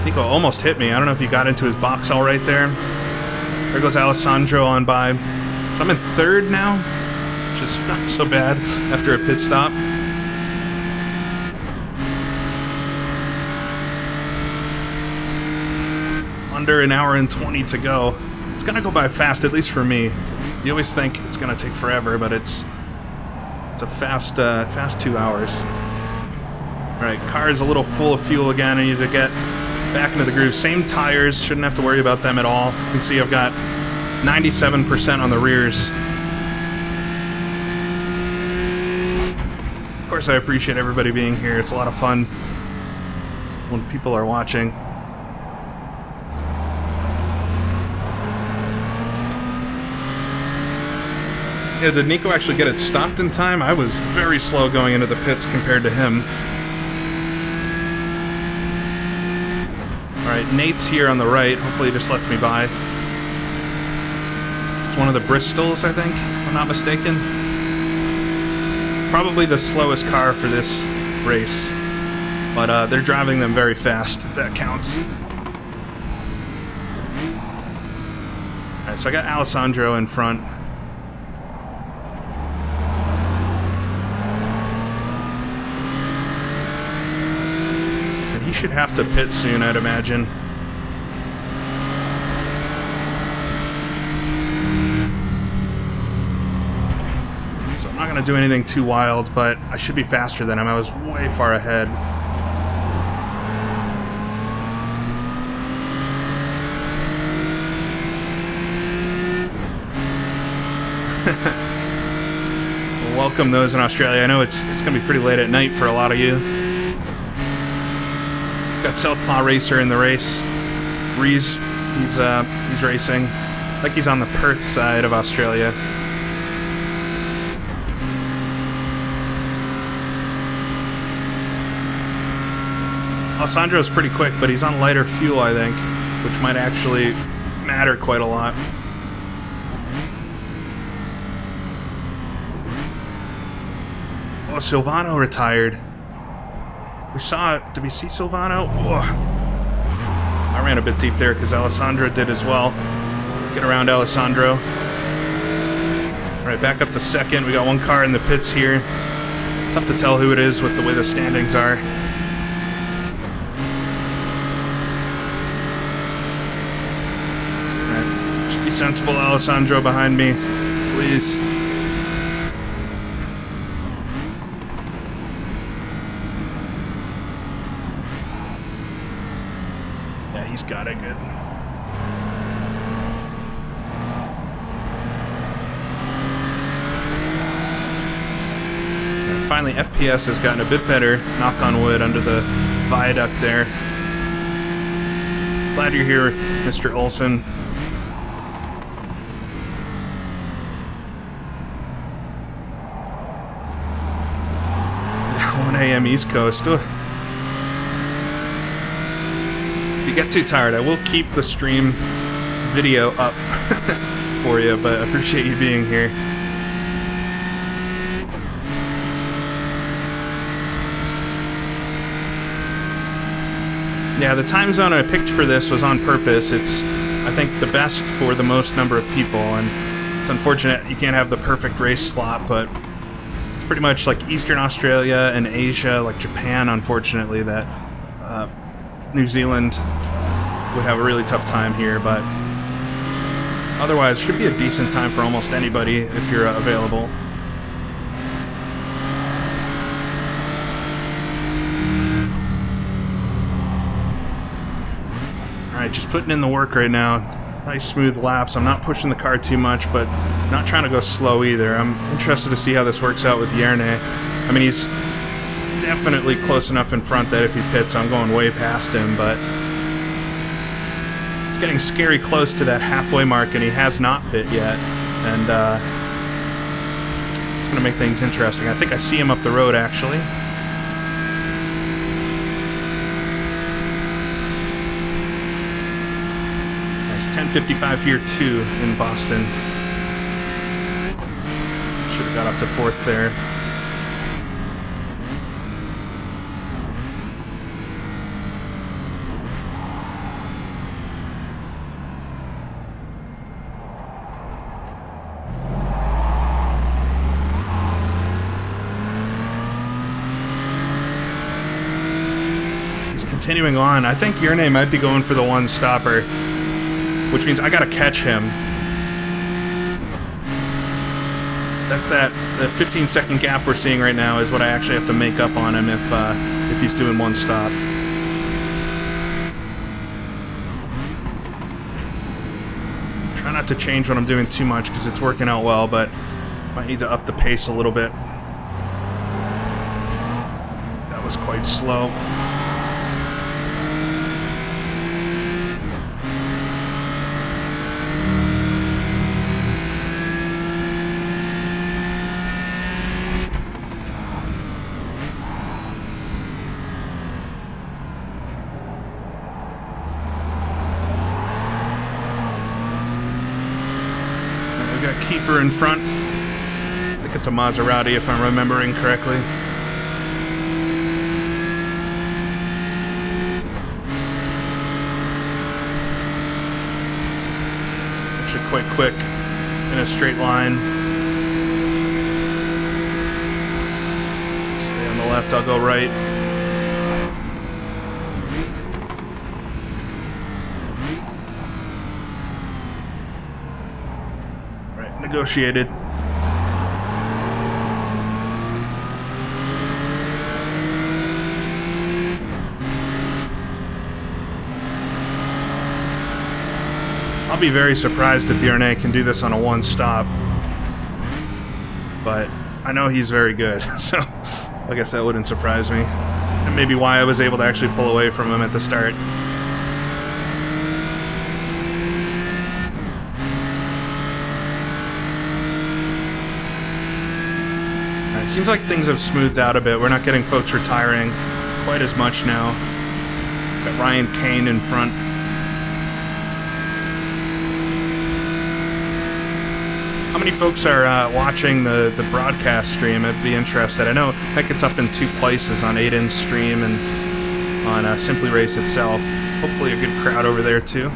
Nico almost hit me. I don't know if he got into his box all right there. There goes Alessandro on by. So I'm in third now, which is not so bad after a pit stop. Under an hour and 20 to go. It's gonna go by fast, at least for me. You always think it's gonna take forever, but it's a fast 2 hours. Alright, car is a little full of fuel again. I need to get back into the groove. Same tires, shouldn't have to worry about them at all. You can see I've got 97% on the rears. Of course, I appreciate everybody being here. It's a lot of fun when people are watching. Yeah, did Nico actually get it stopped in time? I was very slow going into the pits compared to him. Alright, Nate's here on the right. Hopefully he just lets me by. It's one of the Bristols, I think, if I'm not mistaken. Probably the slowest car for this race. But they're driving them very fast, if that counts. Alright, so I got Alessandro in front. He should have to pit soon, I'd imagine. So I'm not going to do anything too wild, but I should be faster than him. I was way far ahead. Welcome those in Australia. I know it's going to be pretty late at night for a lot of you. Got Southpaw Racer in the race. Reese, he's racing. I think he's on the Perth side of Australia. Alessandro's pretty quick, but he's on lighter fuel, I think, which might actually matter quite a lot. Oh, Silvano retired. We saw it. Did we see Silvano? Whoa. I ran a bit deep there because Alessandro did as well. Get around Alessandro. Alright, back up to second. We got one car in the pits here. Tough to tell who it is with the way the standings are. Alright, just be sensible, Alessandro, behind me. Please. He's got it good. And finally, FPS has gotten a bit better, knock on wood, under the viaduct there. Glad you're here, Mr. Olson. 1 a.m. East Coast. Ugh. If you get too tired, I will keep the stream video up for you, but I appreciate you being here. Yeah, the time zone I picked for this was on purpose. It's, I think, the best for the most number of people, and it's unfortunate you can't have the perfect race slot, but it's pretty much like Eastern Australia and Asia, like Japan, unfortunately, that New Zealand would have a really tough time here, but otherwise should be a decent time for almost anybody if you're available. Alright, just putting in the work right now. Nice smooth laps. I'm not pushing the car too much, but not trying to go slow either. I'm interested to see how this works out with Järne. I mean, he's definitely close enough in front that if he pits, I'm going way past him, but it's getting scary close to that halfway mark, and he has not pit yet, and it's going to make things interesting. I think I see him up the road, actually. Nice 10:55 here, too, in Boston. Should have got up to 4th there. Continuing on, I think Järne might be going for the one stopper, which means I gotta catch him. That's that 15-second gap we're seeing right now is what I actually have to make up on him if he's doing one stop. Try not to change what I'm doing too much because it's working out well, but might need to up the pace a little bit. That was quite slow. Keeper in front. I think it's a Maserati if I'm remembering correctly. It's actually quite quick in a straight line. Stay on the left, I'll go right. Negotiated. I'll be very surprised if Järne can do this on a one stop, but I know he's very good, so I guess that wouldn't surprise me. And maybe why I was able to actually pull away from him at the start. Seems like things have smoothed out a bit. We're not getting folks retiring quite as much now. Got Ryan Kane in front. How many folks are watching the broadcast stream? I'd be interested. I know I think it's up in 2 places, on Aiden's stream and on SimplyRace itself. Hopefully a good crowd over there too.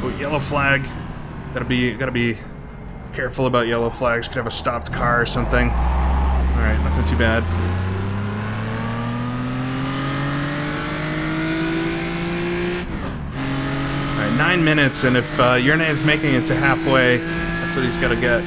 Oh, yellow flag. Gotta be careful about yellow flags. Could have a stopped car or something. Alright, nothing too bad. Alright, 9 minutes, and if Järne is making it to halfway, that's what he's gotta get.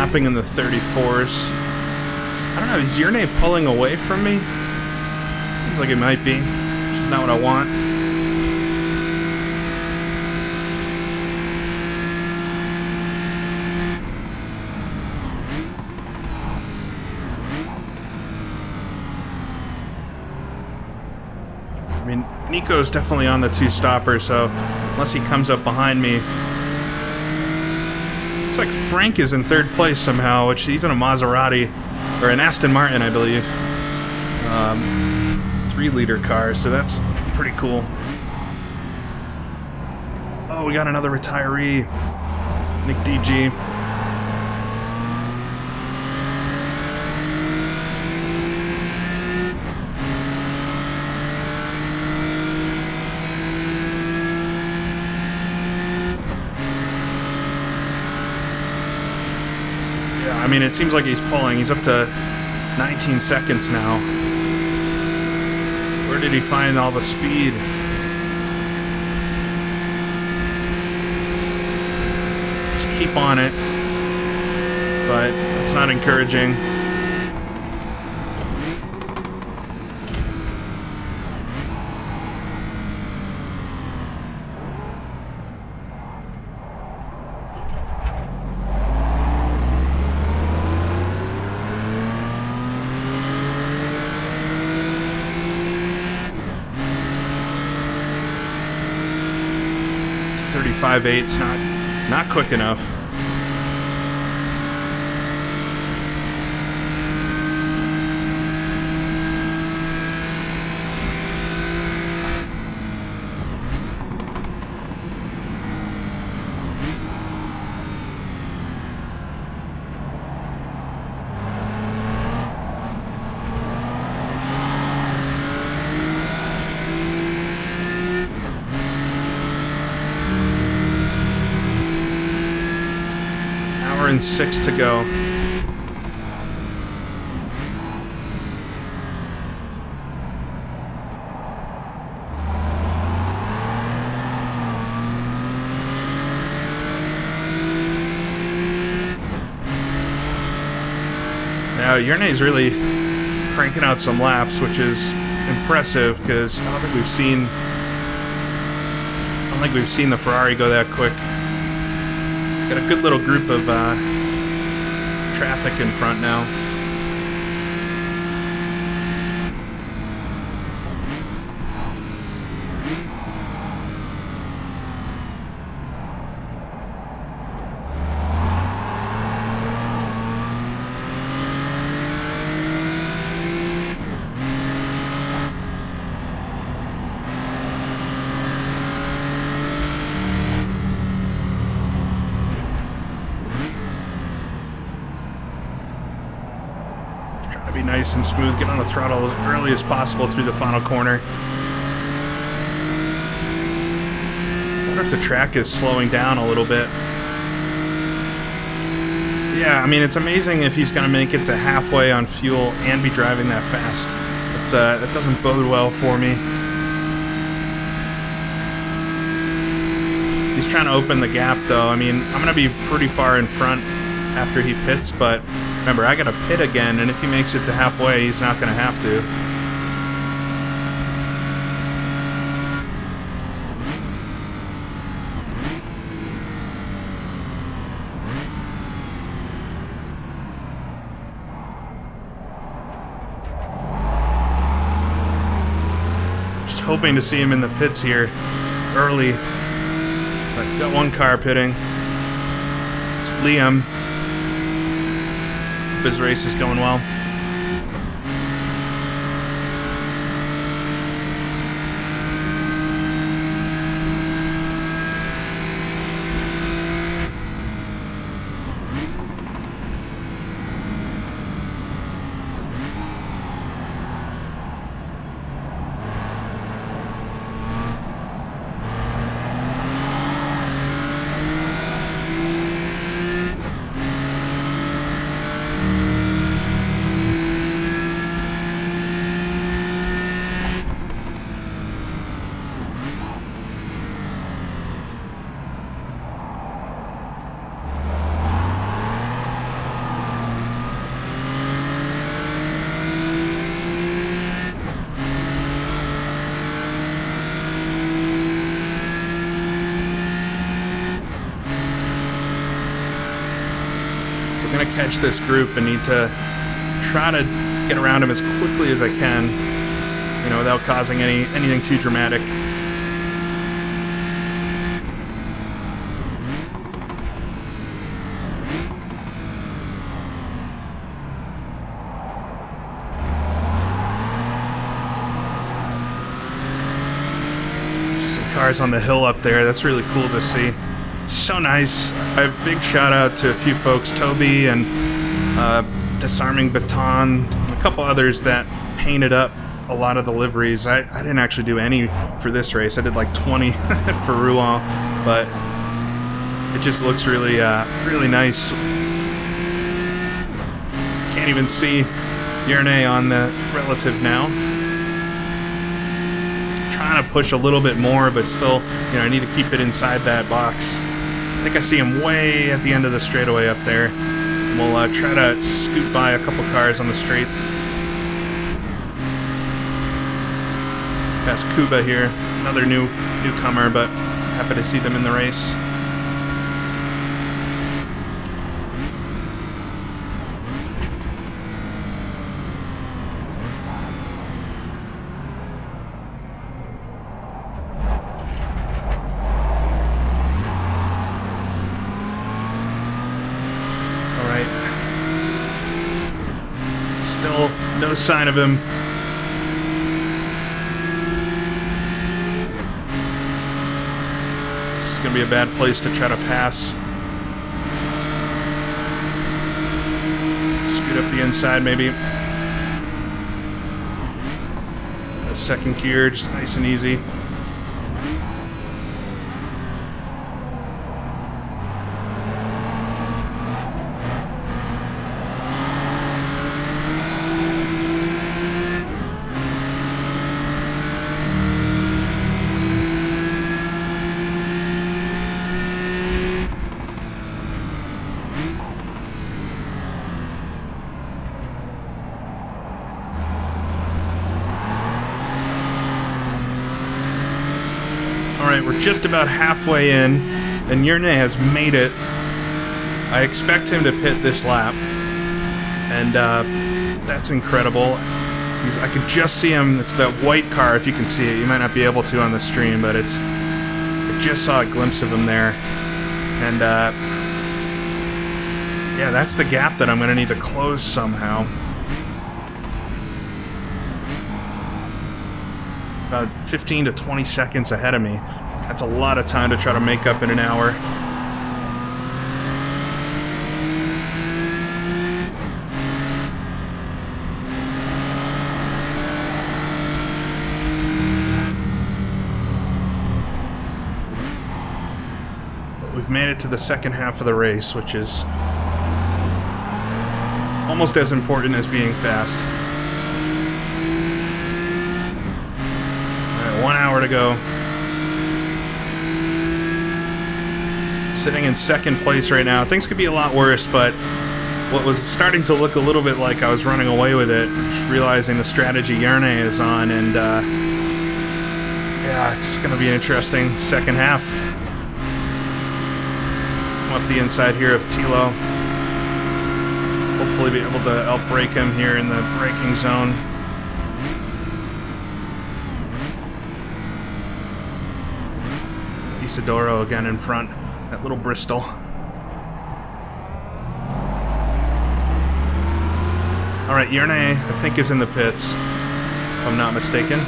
lapping in the 34s. I don't know, is your name pulling away from me? Seems like it might be, which is not what I want. I mean, Nico's definitely on the two-stopper, so unless he comes up behind me. Looks like Frank is in third place somehow, which he's in a Maserati, or an Aston Martin, I believe. 3-liter car, so that's pretty cool. Oh, we got another retiree. Nick DG. I mean, it seems like he's pulling. He's up to 19 seconds now. Where did he find all the speed? Just keep on it. But that's not encouraging. .5.8's not quick enough. And 6 to go. Now Yerne's really cranking out some laps, which is impressive because I don't think we've seen the Ferrari go that quick. Got a good little group of traffic in front now. Be nice and smooth, get on the throttle as early as possible through the final corner. I wonder if the track is slowing down a little bit. Yeah, I mean, it's amazing if he's going to make it to halfway on fuel and be driving that fast. That doesn't bode well for me. He's trying to open the gap, though. I mean, I'm going to be pretty far in front after he pits, but remember, I gotta pit again, and if he makes it to halfway, he's not gonna have to. Just hoping to see him in the pits here early. But got one car pitting. It's Liam. His race is going well. catch this group and need to try to get around them as quickly as I can, you know, without causing anything too dramatic. Cars on the hill up there. That's really cool to see. It's so nice. A big shout out to a few folks, Toby and Disarming Baton, and a couple others that painted up a lot of the liveries. I didn't actually do any for this race. I did like 20 for Rouen, but it just looks really really nice. Can't even see Yernay on the relative now. Trying to push a little bit more, but still, you know, I need to keep it inside that box. I think I see him way at the end of the straightaway up there. We'll try to scoot by a couple cars on the straight. Past Kuba here, another newcomer, but happy to see them in the race. Still no sign of him. This is going to be a bad place to try to pass. Scoot up the inside maybe. A second gear, just nice and easy. Alright, we're just about halfway in, and Yernay has made it. I expect him to pit this lap, and that's incredible. I could just see him. It's that white car, if you can see it. You might not be able to on the stream, but I just saw a glimpse of him there. And yeah, that's the gap that I'm going to need to close somehow. About 15 to 20 seconds ahead of me. That's a lot of time to try to make up in an hour. But we've made it to the second half of the race, which is almost as important as being fast. 1 hour to go. Sitting in second place right now. Things could be a lot worse, but what was starting to look a little bit like I was running away with it, just realizing the strategy Yernay is on, and yeah, it's going to be an interesting second half. Come up the inside here of Tilo. Hopefully be able to outbrake him here in the braking zone. Isidoro again in front, that little Bristol. Alright, Yernay, I think, is in the pits, if I'm not mistaken.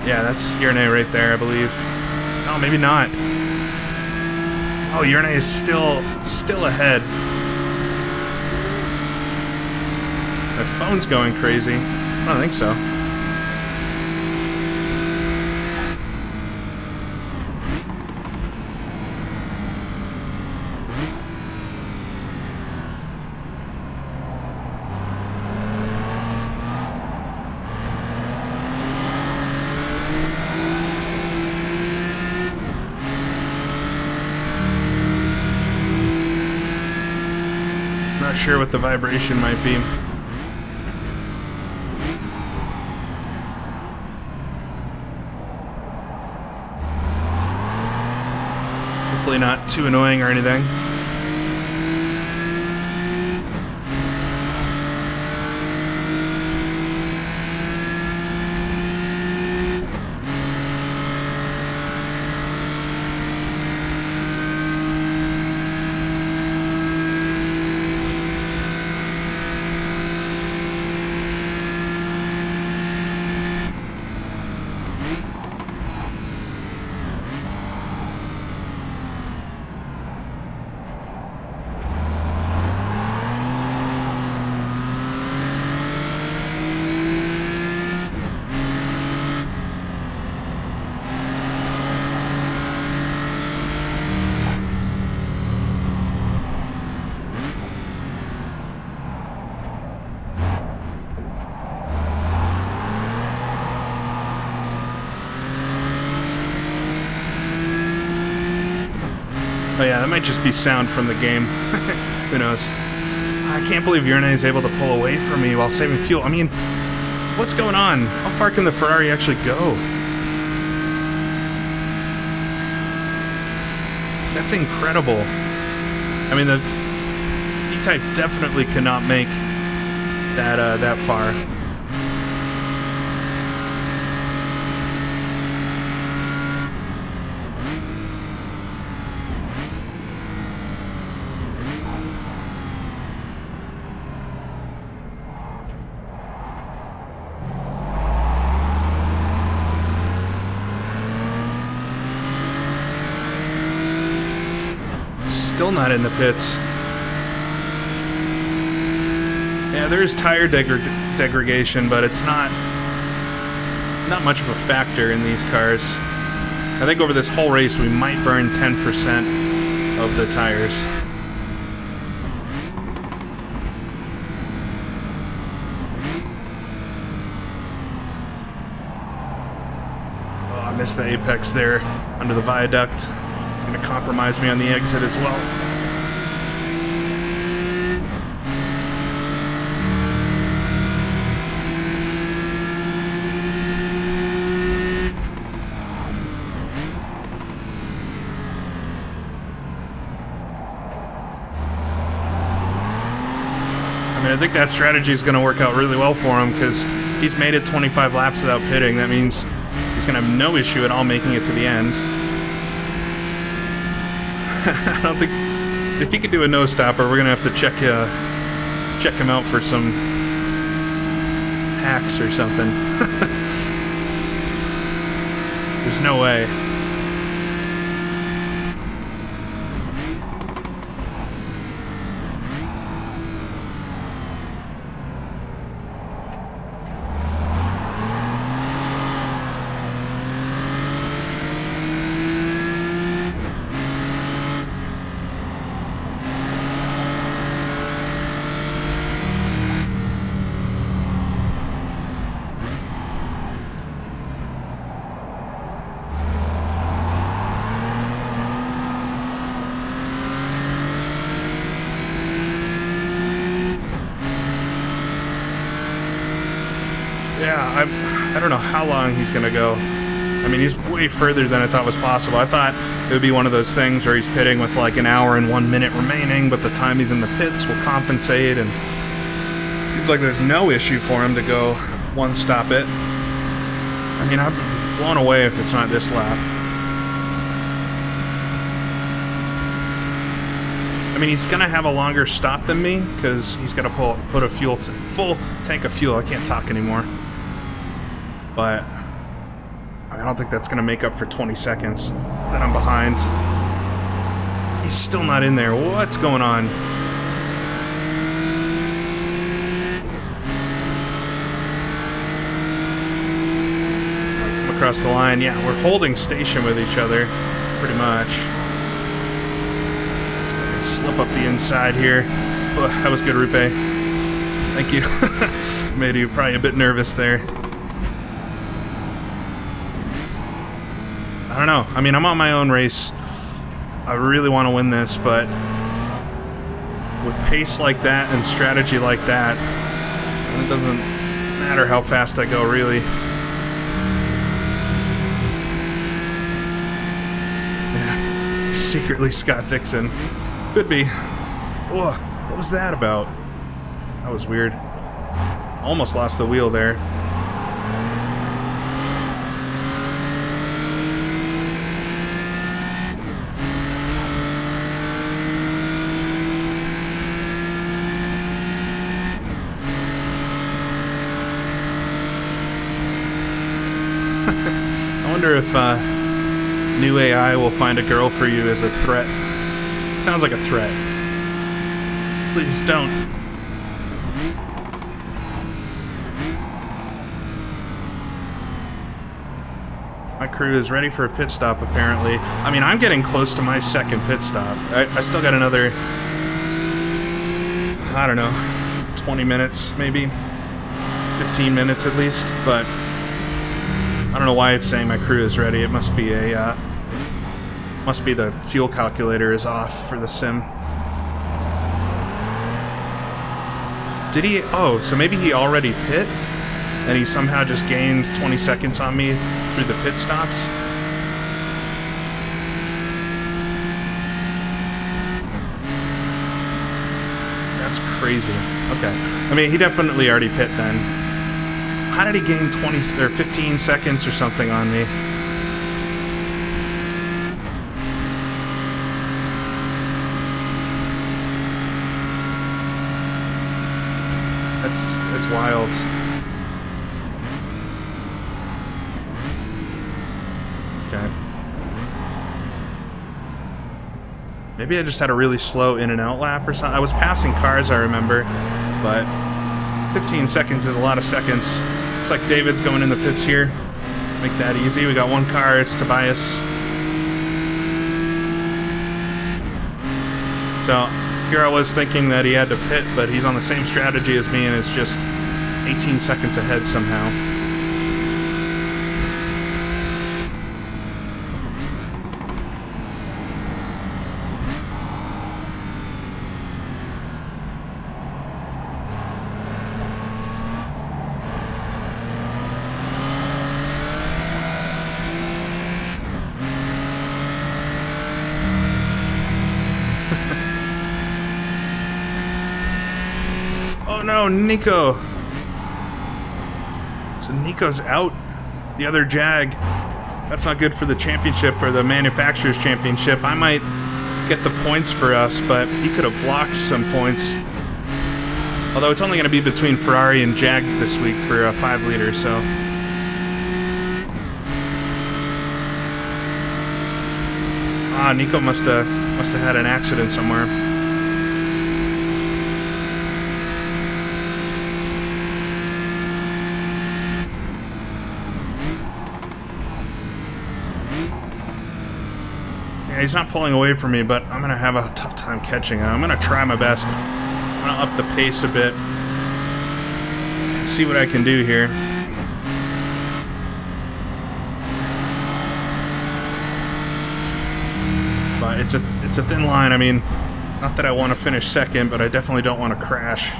Yeah, that's Yernay right there, I believe. Oh, maybe not. Oh, Yernay is still ahead. My phone's going crazy. I don't think so. Not sure what the vibration might be. Hopefully not too annoying or anything. Oh yeah, that might just be sound from the game. Who knows? I can't believe Urne is able to pull away from me while saving fuel. I mean, what's going on? How far can the Ferrari actually go? That's incredible. I mean, the E-Type definitely cannot make that far. Still not in the pits. Yeah, there is tire degradation, but it's not much of a factor in these cars. I think over this whole race we might burn 10% of the tires. Oh, I missed the apex there under the viaduct. Going to compromise me on the exit as well. I mean, I think that strategy is going to work out really well for him because he's made it 25 laps without pitting. That means he's going to have no issue at all making it to the end. I don't think if he could do a no stopper, we're gonna have to check him out for some hacks or something. There's no way. Yeah, I don't know how long he's going to go. I mean, he's way further than I thought was possible. I thought it would be one of those things where he's pitting with like an hour and 1 minute remaining, but the time he's in the pits will compensate, and it seems like there's no issue for him to go one stop it. I mean, I'm blown away if it's not this lap. I mean, he's going to have a longer stop than me because he's got to put a full tank of fuel. I can't talk anymore. But I don't think that's going to make up for 20 seconds that I'm behind. He's still not in there. What's going on? Come across the line. Yeah, we're holding station with each other, pretty much. So I can slip up the inside here. Oh, that was good, Rupe. Thank you. Made you probably a bit nervous there. I don't know. I mean, I'm on my own race. I really want to win this, but with pace like that and strategy like that, it doesn't matter how fast I go, really. Yeah. Secretly Scott Dixon. Could be. Whoa, what was that about? That was weird. Almost lost the wheel there. I wonder if new AI will find a girl for you as a threat. Sounds like a threat. Please don't. My crew is ready for a pit stop, apparently. I mean, I'm getting close to my second pit stop. I still got another, I don't know, 20 minutes, maybe 15 minutes at least, but I don't know why it's saying my crew is ready. It must be a Must be the fuel calculator is off for the sim. Did he? Oh, so maybe he already pit, and he somehow just gains 20 seconds on me through the pit stops. That's crazy. Okay. I mean, he definitely already pit then. How did he gain 20 or 15 seconds or something on me? That's wild. Okay. Maybe I just had a really slow in and out lap or something. I was passing cars, I remember, but 15 seconds is a lot of seconds. Looks like David's going in the pits here. Make that easy. We got one car, it's Tobias. So here I was thinking that he had to pit, but he's on the same strategy as me and it's just 18 seconds ahead somehow. Oh no, Nico! So Nico's out. The other Jag. That's not good for the championship or the manufacturer's championship. I might get the points for us, but he could have blocked some points. Although it's only going to be between Ferrari and Jag this week for a 5-liter, so. Ah, Nico must have had an accident somewhere. He's not pulling away from me, but I'm going to have a tough time catching him. I'm going to try my best. I'm going to up the pace a bit. See what I can do here. But it's a thin line. I mean, not that I want to finish second, but I definitely don't want to crash.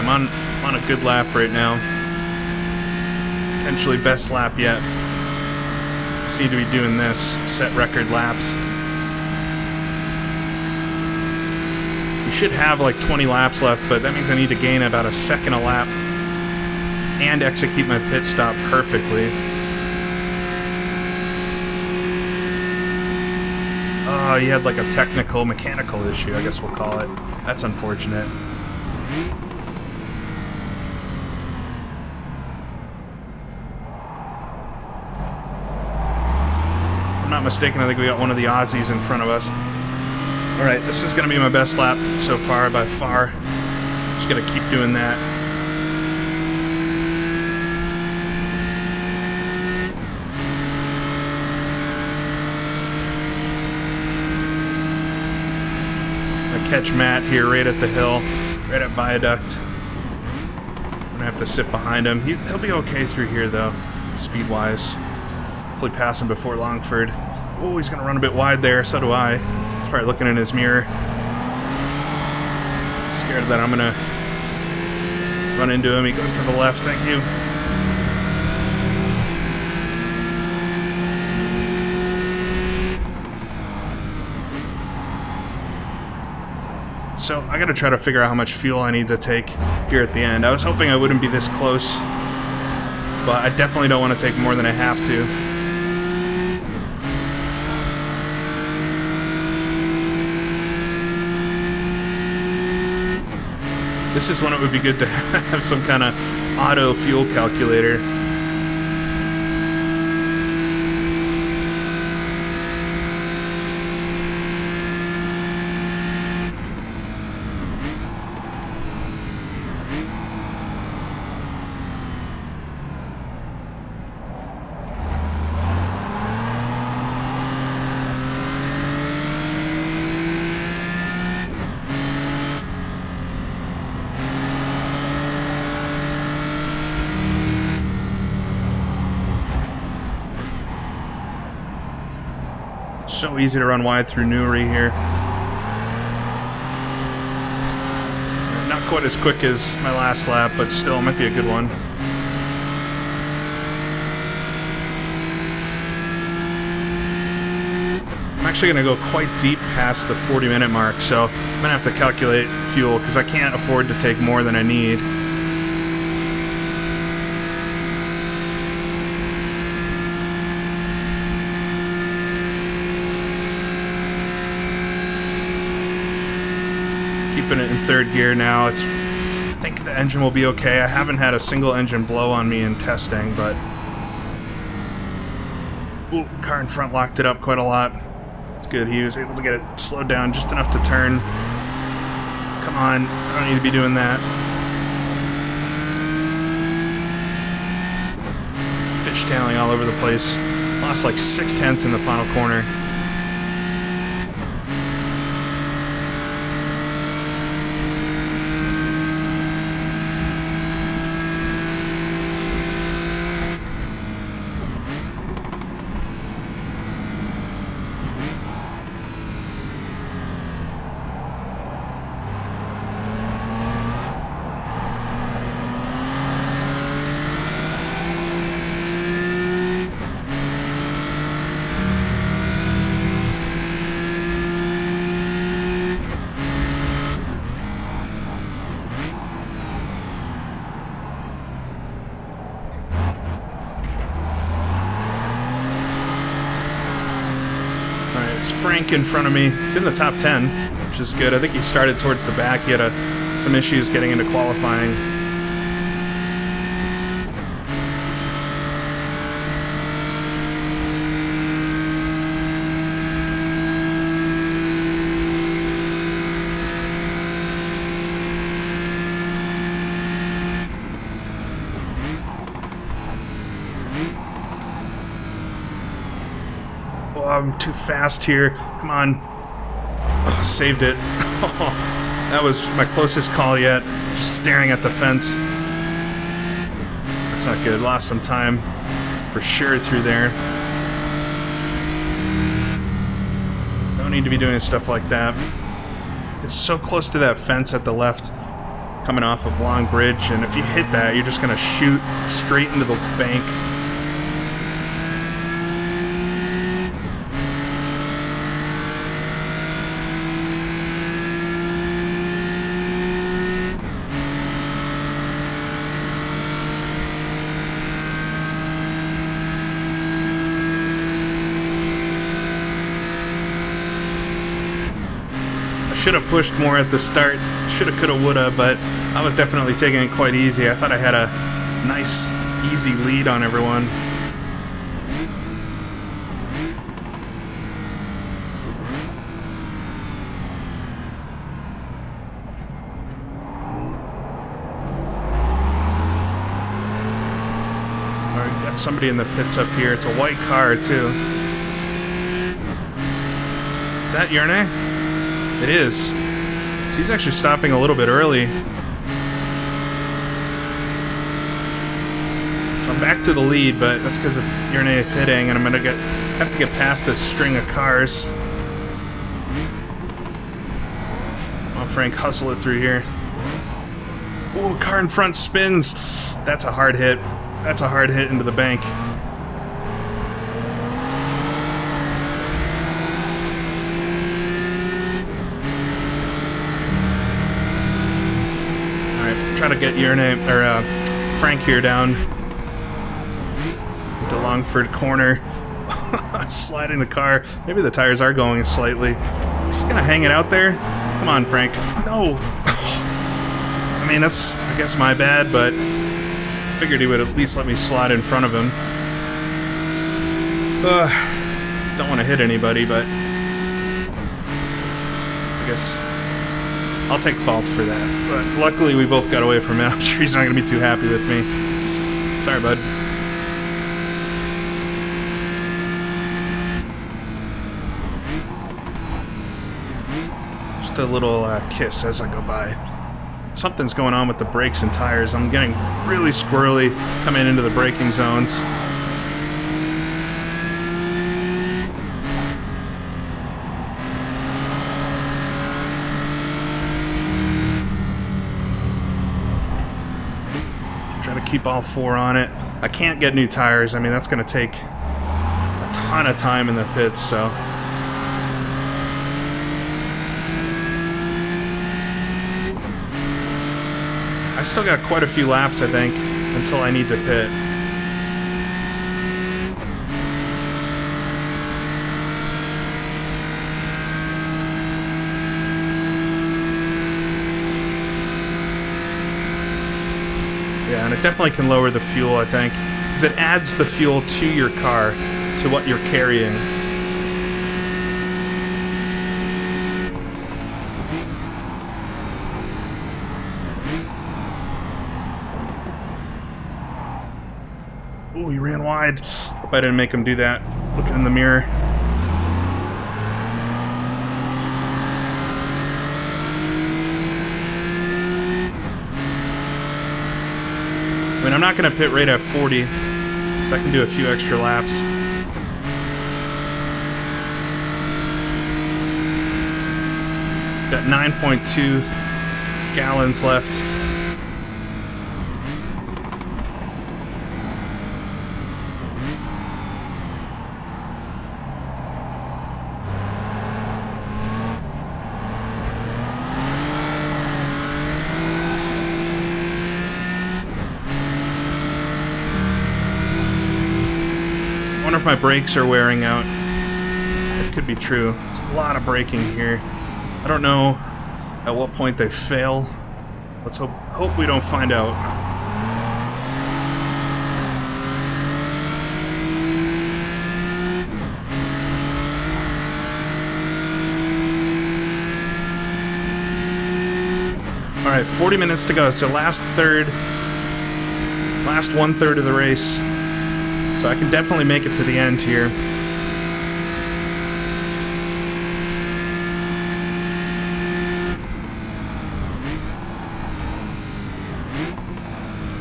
I'm on a good lap right now. Potentially best lap yet. Seem to be doing this. Set record laps. We should have like 20 laps left, but that means I need to gain about a second a lap and execute my pit stop perfectly. Oh, he had like a mechanical issue, I guess we'll call it. That's unfortunate. Not mistaken, I think we got one of the Aussies in front of us. Alright, this is going to be my best lap so far by far. Just going to keep doing that. I catch Matt here right at the hill, right at Viaduct. I'm going to have to sit behind him. He'll be okay through here though, speed-wise. Hopefully pass him before Longford. Oh, he's going to run a bit wide there. So do I. He's probably looking in his mirror. Scared that I'm going to run into him. He goes to the left. Thank you. So I got to try to figure out how much fuel I need to take here at the end. I was hoping I wouldn't be this close, but I definitely don't want to take more than I have to. This is when it would be good to have some kind of auto fuel calculator. so easy to run wide through Newry here. Not quite as quick as my last lap, but still might be a good one. I'm actually going to go quite deep past the 40-minute mark, so I'm going to have to calculate fuel because I can't afford to take more than I need. Keeping it in third gear now. I think the engine will be okay. I haven't had a single engine blow on me in testing, but... Ooh, car in front locked it up quite a lot. It's good. He was able to get it slowed down just enough to turn. Come on. I don't need to be doing that. Fishtailing all over the place. Lost like 0.6 in the final corner. Frank in front of me. He's in the top 10, which is good. I think he started towards the back. He had some issues getting into qualifying. I'm too fast here. Come on. Oh, saved it. That was my closest call yet. Just staring at the fence. That's not good. Lost some time for sure through there. Don't need to be doing stuff like that. It's so close to that fence at the left coming off of Long Bridge, and if you hit that, you're just going to shoot straight into the bank. Should have pushed more at the start. Shoulda, coulda, woulda, but I was definitely taking it quite easy. I thought I had a nice, easy lead on everyone. All right, got somebody in the pits up here. It's a white car, too. Is that Yerne? It is. So he's actually stopping a little bit early. So I'm back to the lead, but that's because of Yerne pitting, and I'm gonna have to get past this string of cars. Come on, Frank, hustle it through here. Ooh, car in front spins. That's a hard hit. That's a hard hit into the bank. Try to get Frank here down to Longford corner. Sliding the car. Maybe the tires are going slightly. He's gonna hang it out there. Come on, Frank. No. I mean, that's, I guess, my bad, but I figured he would at least let me slide in front of him. Don't want to hit anybody, but I guess I'll take fault for that. But luckily we both got away from it. I'm sure he's not going to be too happy with me. Sorry, bud. Just a little kiss as I go by. Something's going on with the brakes and tires. I'm getting really squirrely coming into the braking zones. keep all 4 on it. I can't get new tires. I mean, that's going to take a ton of time in the pits, so... I still got quite a few laps, I think, until I need to pit. Yeah, and it definitely can lower the fuel, I think, because it adds the fuel to your car, to what you're carrying. Oh, he ran wide. Hope I didn't make him do that. Looking in the mirror. I mean, I'm not going to pit right at 40, so I can do a few extra laps. Got 9.2 gallons left. I wonder if my brakes are wearing out. It could be true. It's a lot of braking here. I don't know at what point they fail. Let's hope we don't find out. All right, 40 minutes to go. So last 1/3 of the race. So I can definitely make it to the end here.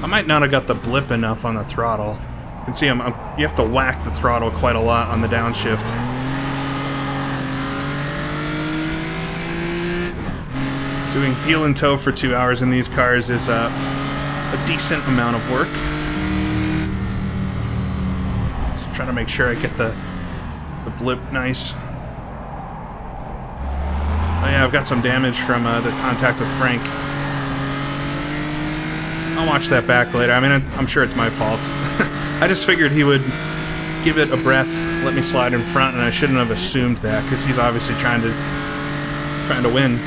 I might not have got the blip enough on the throttle. You can see you have to whack the throttle quite a lot on the downshift. Doing heel and toe for 2 hours in these cars is a decent amount of work. Trying to make sure I get the blip nice. Oh yeah, I've got some damage from the contact with Frank. I'll watch that back later. I mean, I'm sure it's my fault. I just figured he would give it a breath, let me slide in front, and I shouldn't have assumed that, because he's obviously trying to win.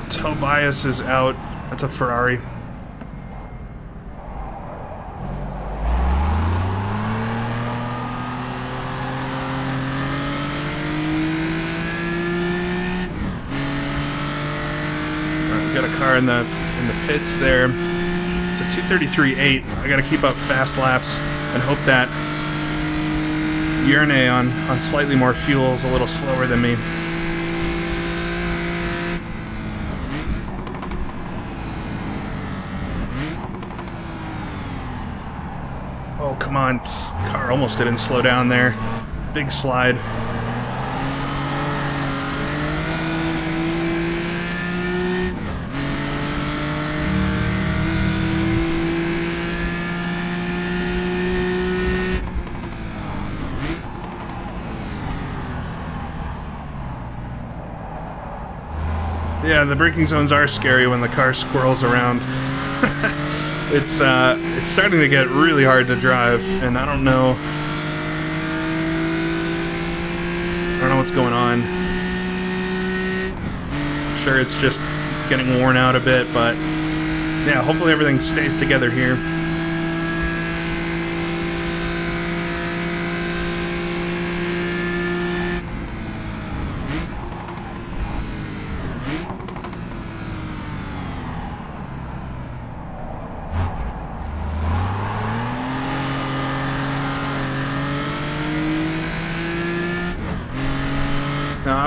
Toe bias is out. That's a Ferrari. Alright, we got a car in the pits there. It's a 2:33.8. I gotta keep up fast laps and hope that Yerne on slightly more fuel is a little slower than me. Oh, come on. Car almost didn't slow down there. Big slide. Yeah, the braking zones are scary when the car squirrels around. It's starting to get really hard to drive, and I don't know what's going on. I'm sure it's just getting worn out a bit, but yeah, hopefully everything stays together here.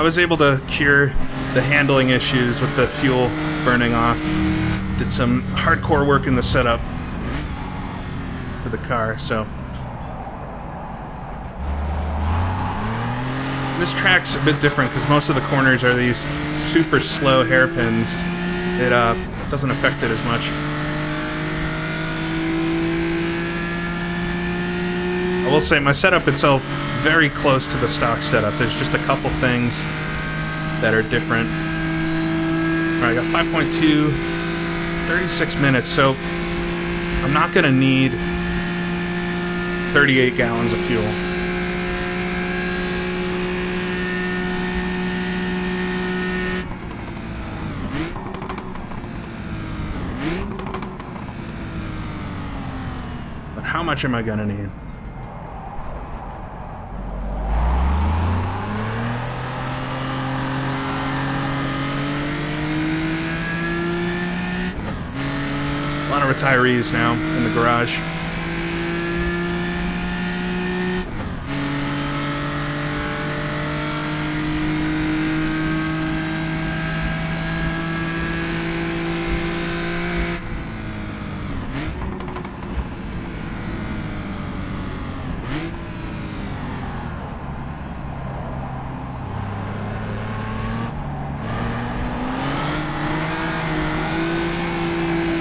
I was able to cure the handling issues with the fuel burning off. Did some hardcore work in the setup for the car, so. This track's a bit different because most of the corners are these super slow hairpins. It doesn't affect it as much. I will say my setup itself very close to the stock setup. There's just a couple things that are different. Alright, I got 5.2, 36 minutes, so I'm not going to need 38 gallons of fuel. But how much am I going to need? A lot of retirees now in the garage.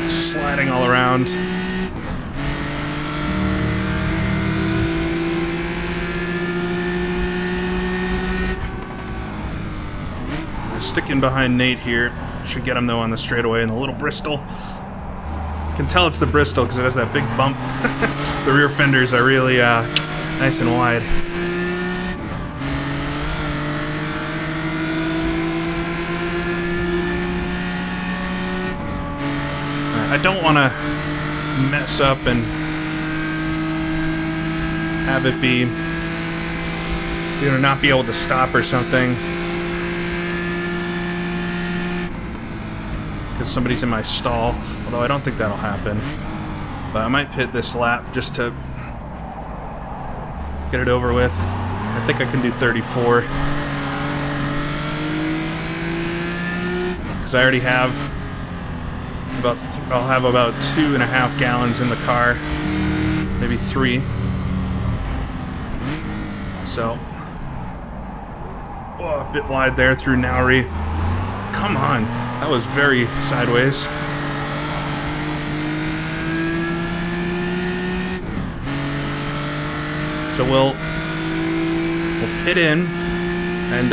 Sliding all around. We're sticking behind Nate here. Should get him though on the straightaway in the little Bristol. Can tell it's the Bristol because it has that big bump. The rear fenders are really nice and wide. I don't want to mess up and have it be, not be able to stop or something because somebody's in my stall, although I don't think that'll happen. But I might pit this lap just to get it over with. I think I can do 34 because I already have I'll have about 2.5 gallons in the car, maybe 3. So, a bit wide there through Nowry. Come on, that was very sideways. So we'll pit in and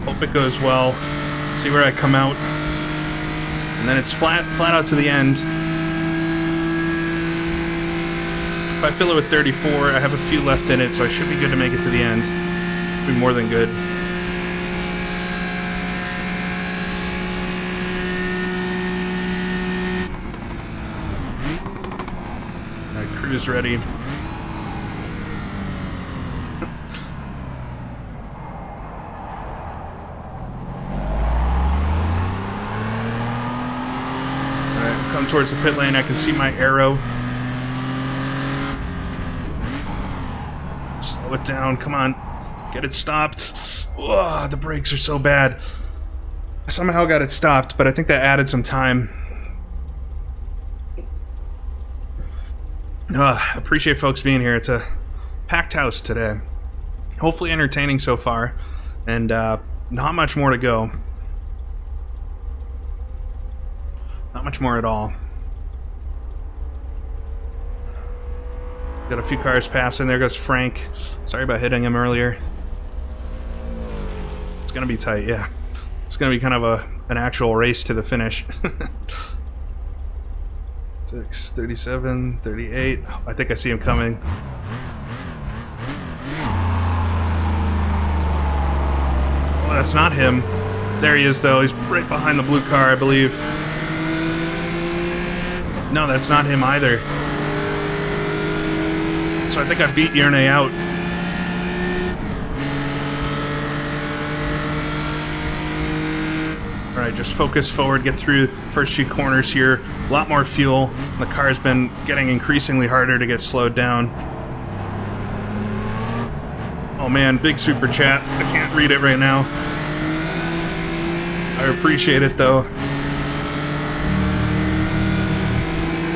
hope it goes well. See where I come out. And then it's flat out to the end. If I fill it with 34, I have a few left in it, so I should be good to make it to the end. Be more than good. Alright, cruise ready. Come towards the pit lane, I can see my arrow. Slow it down, come on. Get it stopped. Ugh, the brakes are so bad. I somehow got it stopped, but I think that added some time. Appreciate folks being here. It's a packed house today. Hopefully entertaining so far, and not much more to go. Not much more at all. Got a few cars passing. There goes Frank. Sorry about hitting him earlier. It's gonna be tight, yeah. It's gonna be kind of an actual race to the finish. 6, 37, 38. I think I see him coming. Oh, that's not him. There he is, though. He's right behind the blue car, I believe. No, that's not him either. So I think I beat Yerne out. Alright, just focus forward, get through the first few corners here. A lot more fuel. The car's been getting increasingly harder to get slowed down. Oh man, big super chat. I can't read it right now. I appreciate it though.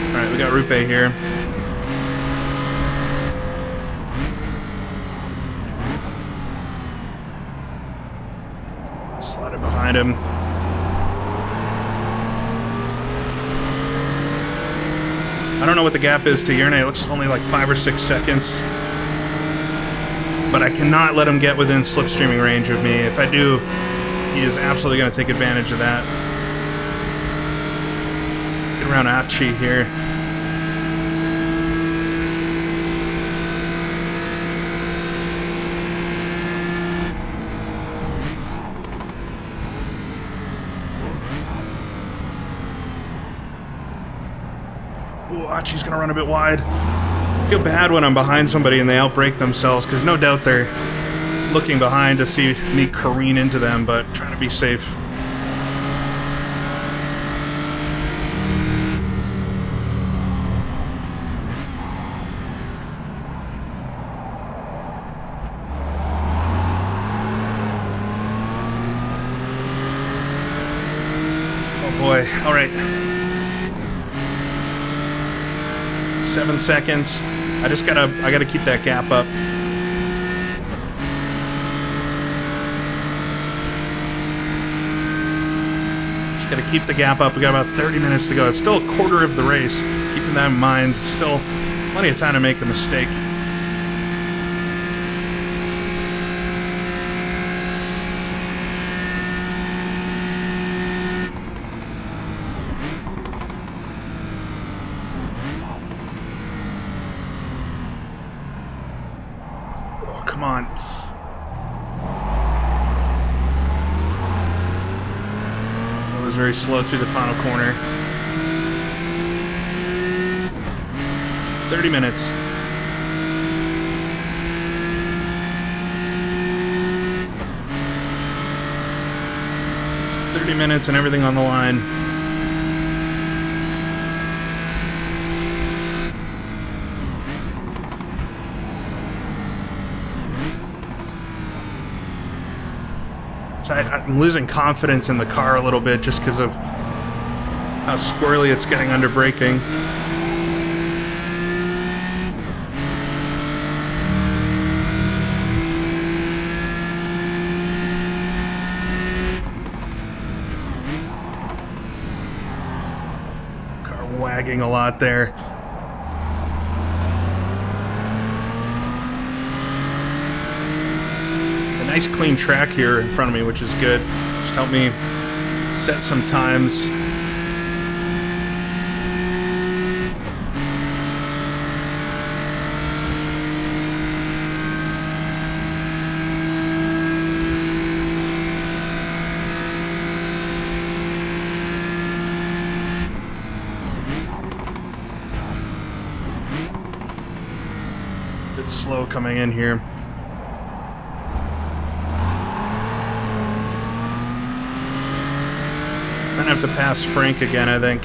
Alright, we got Rupe here. Slide it behind him. I don't know what the gap is to Yerne. It looks only like 5 or 6 seconds. But I cannot let him get within slipstreaming range of me. If I do, he is absolutely going to take advantage of that. Get around Achi here. Ooh, Achi's going to run a bit wide. I feel bad when I'm behind somebody and they outbrake themselves, because no doubt they're looking behind to see me careen into them, but trying to be safe. Oh boy, all right. 7 seconds. I gotta keep that gap up. Just gotta keep the gap up. We got about 30 minutes to go. It's still a quarter of the race. Keeping that in mind, still plenty of time to make a mistake. Come on. It was very slow through the final corner. 30 minutes. And everything on the line. I'm losing confidence in the car a little bit just because of how squirrely it's getting under braking. Car wagging a lot there. Nice clean track here in front of me, which is good. Just help me set some times. A bit slow coming in here. I'm gonna have to pass Frank again, I think.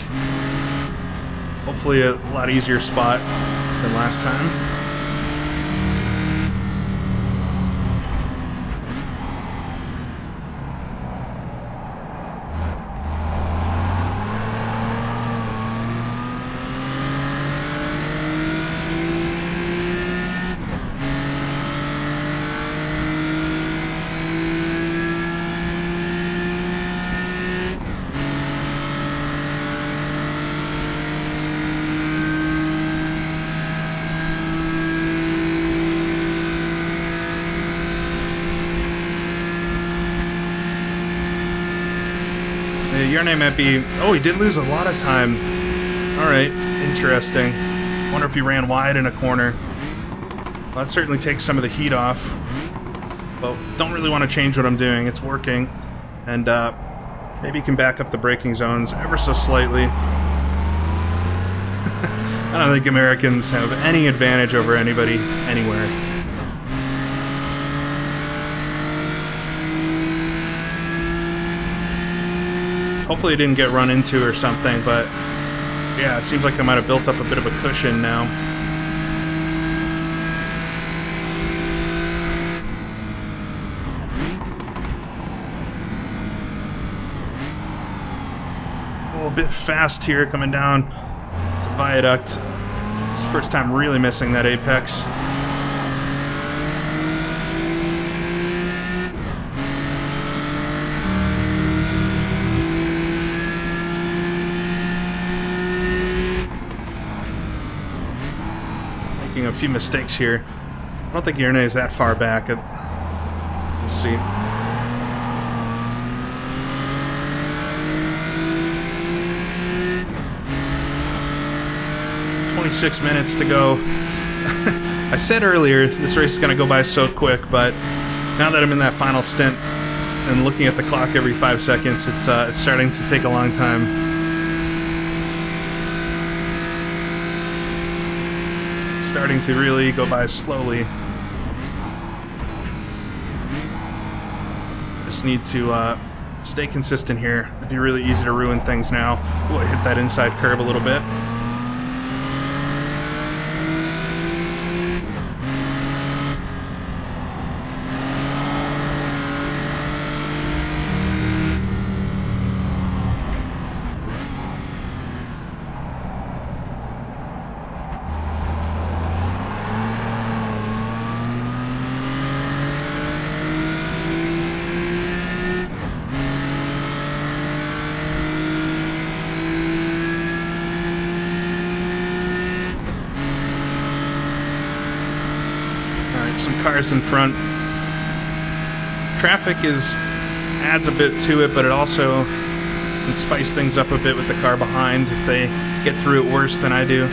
Hopefully a lot easier spot than last time. Your name might be... Oh, he did lose a lot of time. Alright, interesting. Wonder if he ran wide in a corner. Well, that certainly takes some of the heat off. But don't really want to change what I'm doing. It's working. And maybe you can back up the braking zones ever so slightly. I don't think Americans have any advantage over anybody anywhere. Hopefully it didn't get run into or something, but yeah, it seems like I might have built up a bit of a cushion now. Oh, a bit fast here coming down to viaduct. It's the first time really missing that apex. Making a few mistakes here. I don't think Irene is that far back. We'll see. 26 minutes to go. I said earlier this race is going to go by so quick, but now that I'm in that final stint and looking at the clock every 5 seconds, it's starting to take a long time. It's starting to really go by slowly. Just need to stay consistent here. It'd be really easy to ruin things now. Oh, I hit that inside curb a little bit. Some cars in front. Traffic adds a bit to it, but it also can spice things up a bit with the car behind if they get through it worse than I do.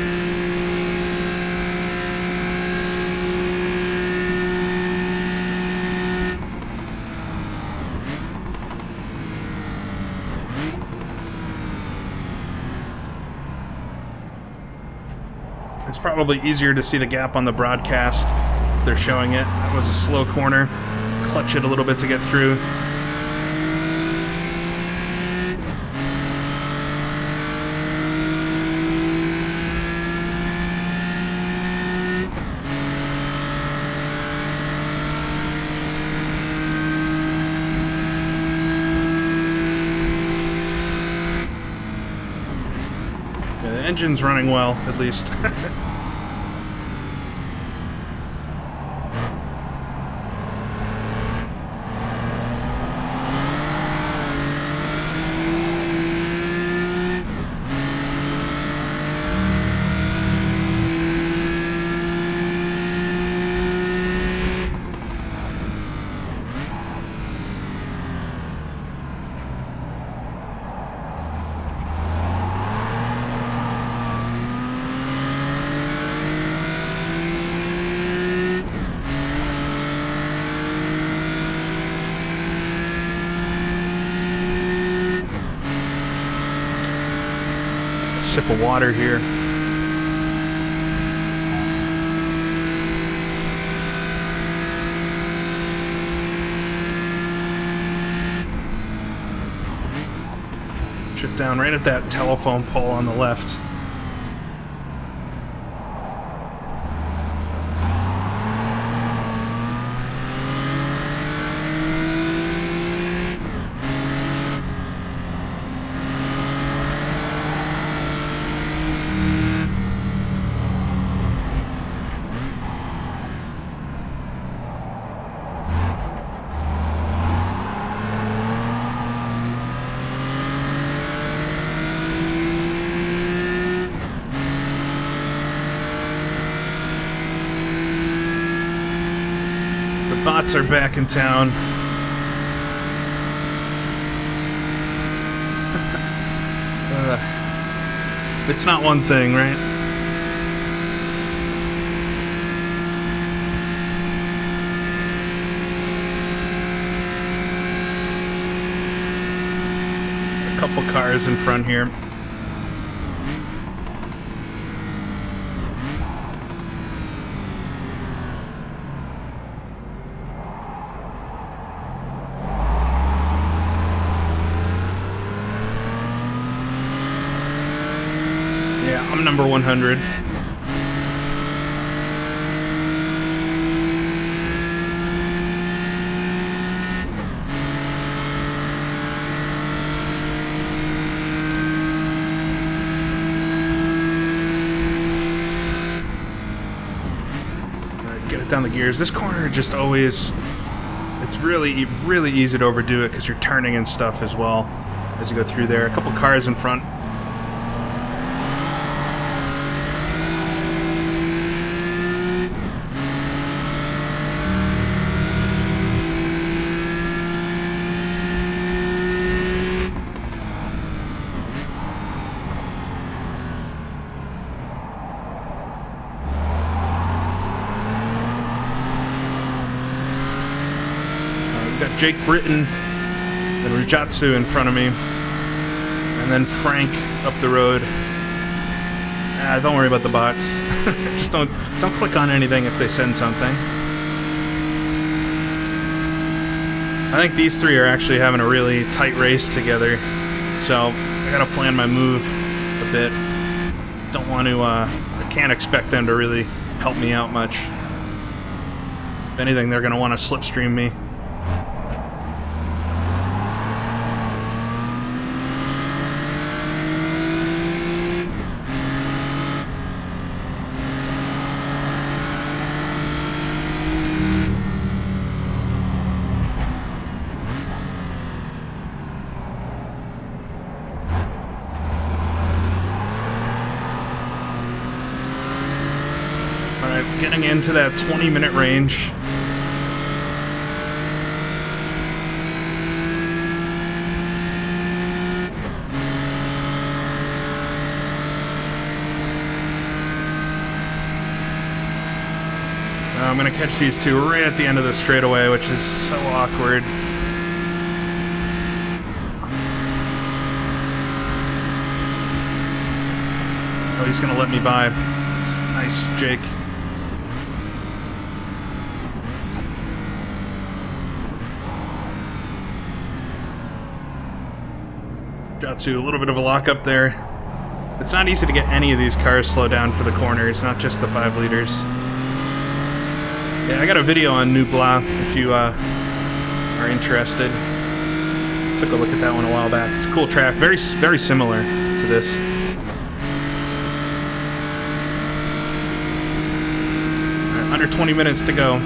It's probably easier to see the gap on the broadcast. They're showing it. That was a slow corner. Clutch it a little bit to get through. Yeah, the engine's running well, at least. Sip of water here. Shift down right at that telephone pole on the left. Bots are back in town. It's not one thing, right? A couple cars in front here. I'm number 100. down the gears. This corner just always, it's really, really easy to overdo it because you're turning and stuff as well as you go through there. A couple cars in front. Got Jake Britton and Rujatsu in front of me, and then Frank up the road. Don't worry about the bots. Just don't click on anything if they send something. I think these three are actually having a really tight race together, so I gotta plan my move a bit. Don't want to. I can't expect them to really help me out much. If anything, they're gonna want to slipstream me. Getting into that 20-minute range. I'm going to catch these two right at the end of the straightaway, which is so awkward. Oh, he's going to let me by. It's nice, Jake. Jatsu, a little bit of a lockup there. It's not easy to get any of these cars slowed down for the corners, not just the 5 liters. Yeah, I got a video on Nubla if you are interested. Took a look at that one a while back. It's a cool track, very similar to this. All right, under 20 minutes to go.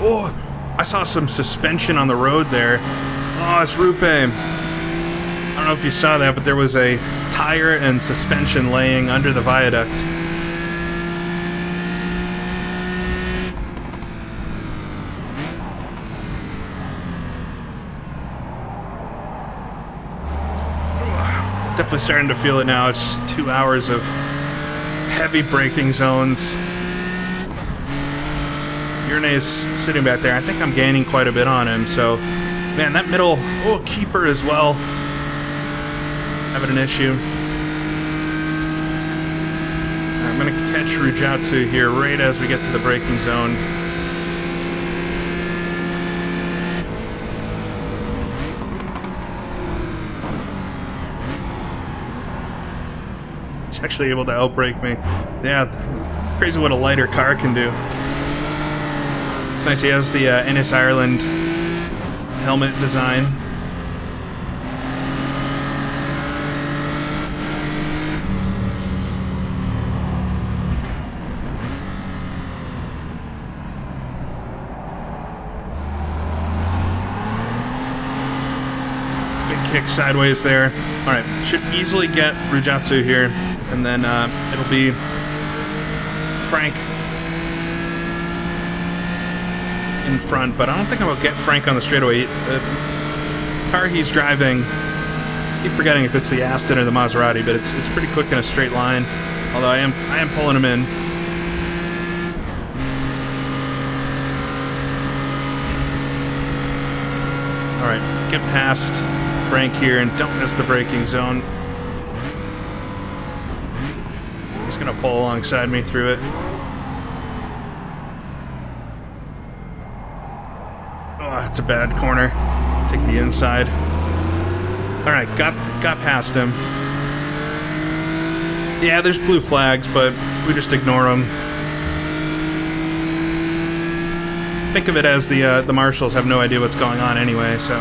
Oh, I saw some suspension on the road there. Oh, it's Rupe. I don't know if you saw that, but there was a tire and suspension laying under the viaduct. Definitely starting to feel it now. It's just 2 hours of heavy braking zones. Urnay's sitting back there. I think I'm gaining quite a bit on him, so... Man, that middle... Oh, keeper as well. Having an issue. I'm going to catch Rujatsu here right as we get to the braking zone. He's actually able to outbrake me. Yeah, crazy what a lighter car can do. It's nice he has the Ennis Ireland helmet design. Big kick sideways there. Alright, should easily get Rujatsu here, and then it'll be Frank in front, but I don't think I'll get Frank on the straightaway. The car he's driving, I keep forgetting if it's the Aston or the Maserati, but it's pretty quick in a straight line. Although I am pulling him in. All right, get past Frank here and don't miss the braking zone. He's gonna pull alongside me through it. It's a bad corner. Take the inside. Alright, got past him. Yeah, there's blue flags, but we just ignore them. think of it as the marshals have no idea what's going on anyway, so.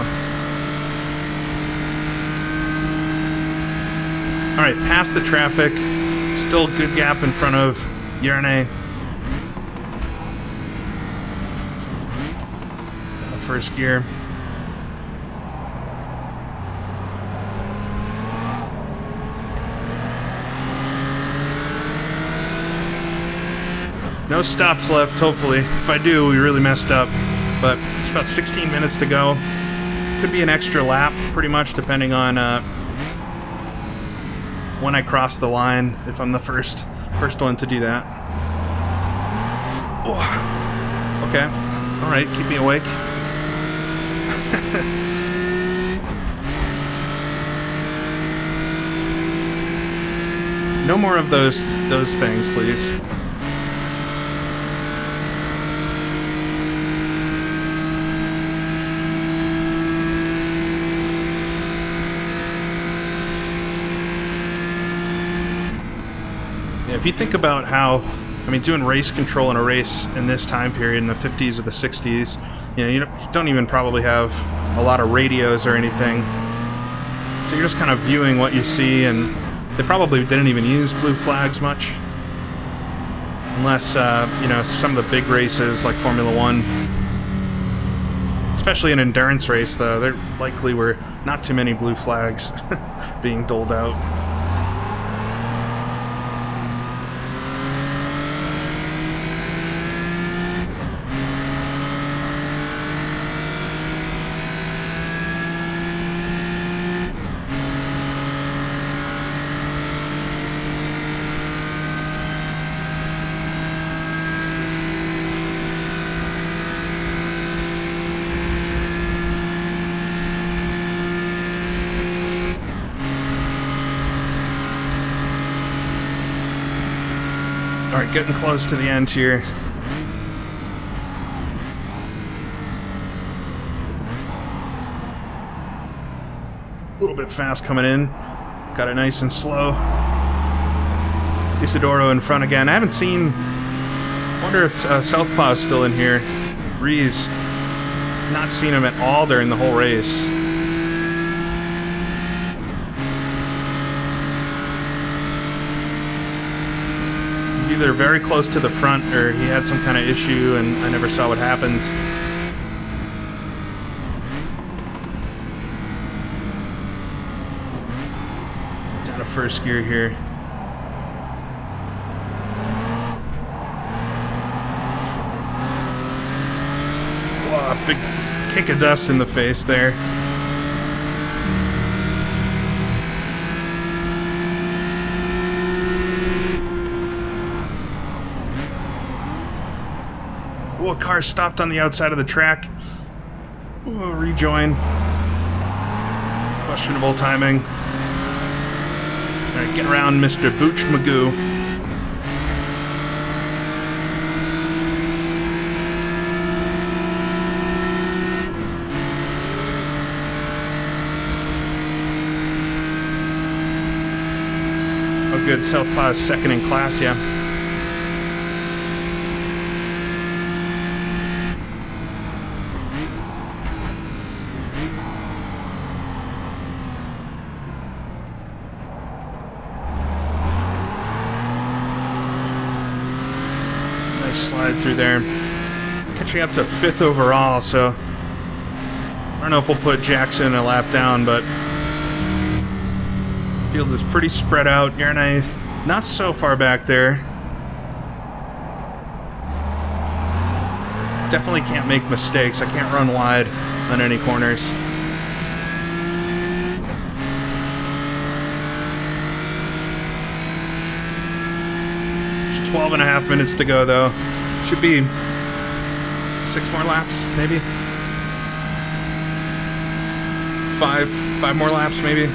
Alright, past the traffic. Still a good gap in front of Yarnay. First gear. No stops left, hopefully. If I do, we really messed up. But it's about 16 minutes to go. Could be an extra lap, pretty much, depending on when I cross the line, if I'm the first one to do that. Oh. Okay. Alright, keep me awake. No more of those things, please. Yeah, if you think about how, I mean, doing race control in a race in this time period in the 50s or the 60s, you don't even probably have a lot of radios or anything. So you're just kind of viewing what you see, and they probably didn't even use blue flags much. Unless, some of the big races like Formula One. Especially an endurance race, though, there likely were not too many blue flags being doled out. Alright, getting close to the end here. A little bit fast coming in. Got it nice and slow. Isidoro in front again. I haven't seen... wonder if Southpaw's still in here. Rees. Not seen him at all during the whole race. Either very close to the front or he had some kind of issue and I never saw what happened. Down to first gear here. Whoa, big kick of dust in the face there. A car stopped on the outside of the track. We'll rejoin. Questionable timing. Alright, get around Mr. Booch Magoo. Oh good, Southpaw's second in class, yeah. Slide through there. Catching up to 5th overall, so I don't know if we'll put Jackson a lap down, but field is pretty spread out. Yarnay not so far back there. Definitely can't make mistakes. I can't run wide on any corners. Just 12.5 minutes to go, though. Should be 6 more laps, maybe. Five more laps, maybe.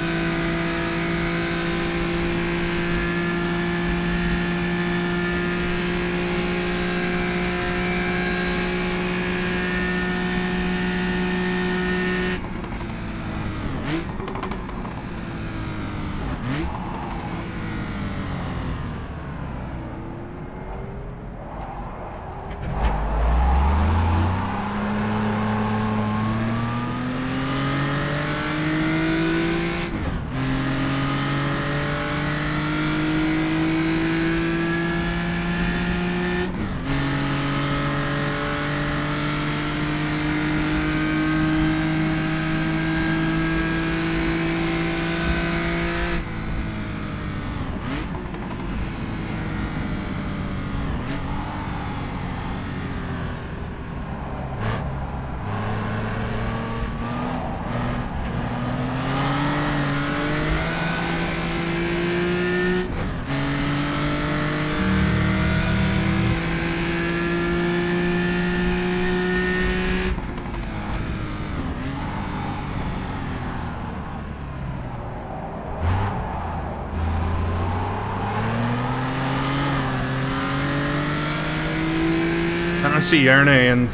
I don't see Yarne and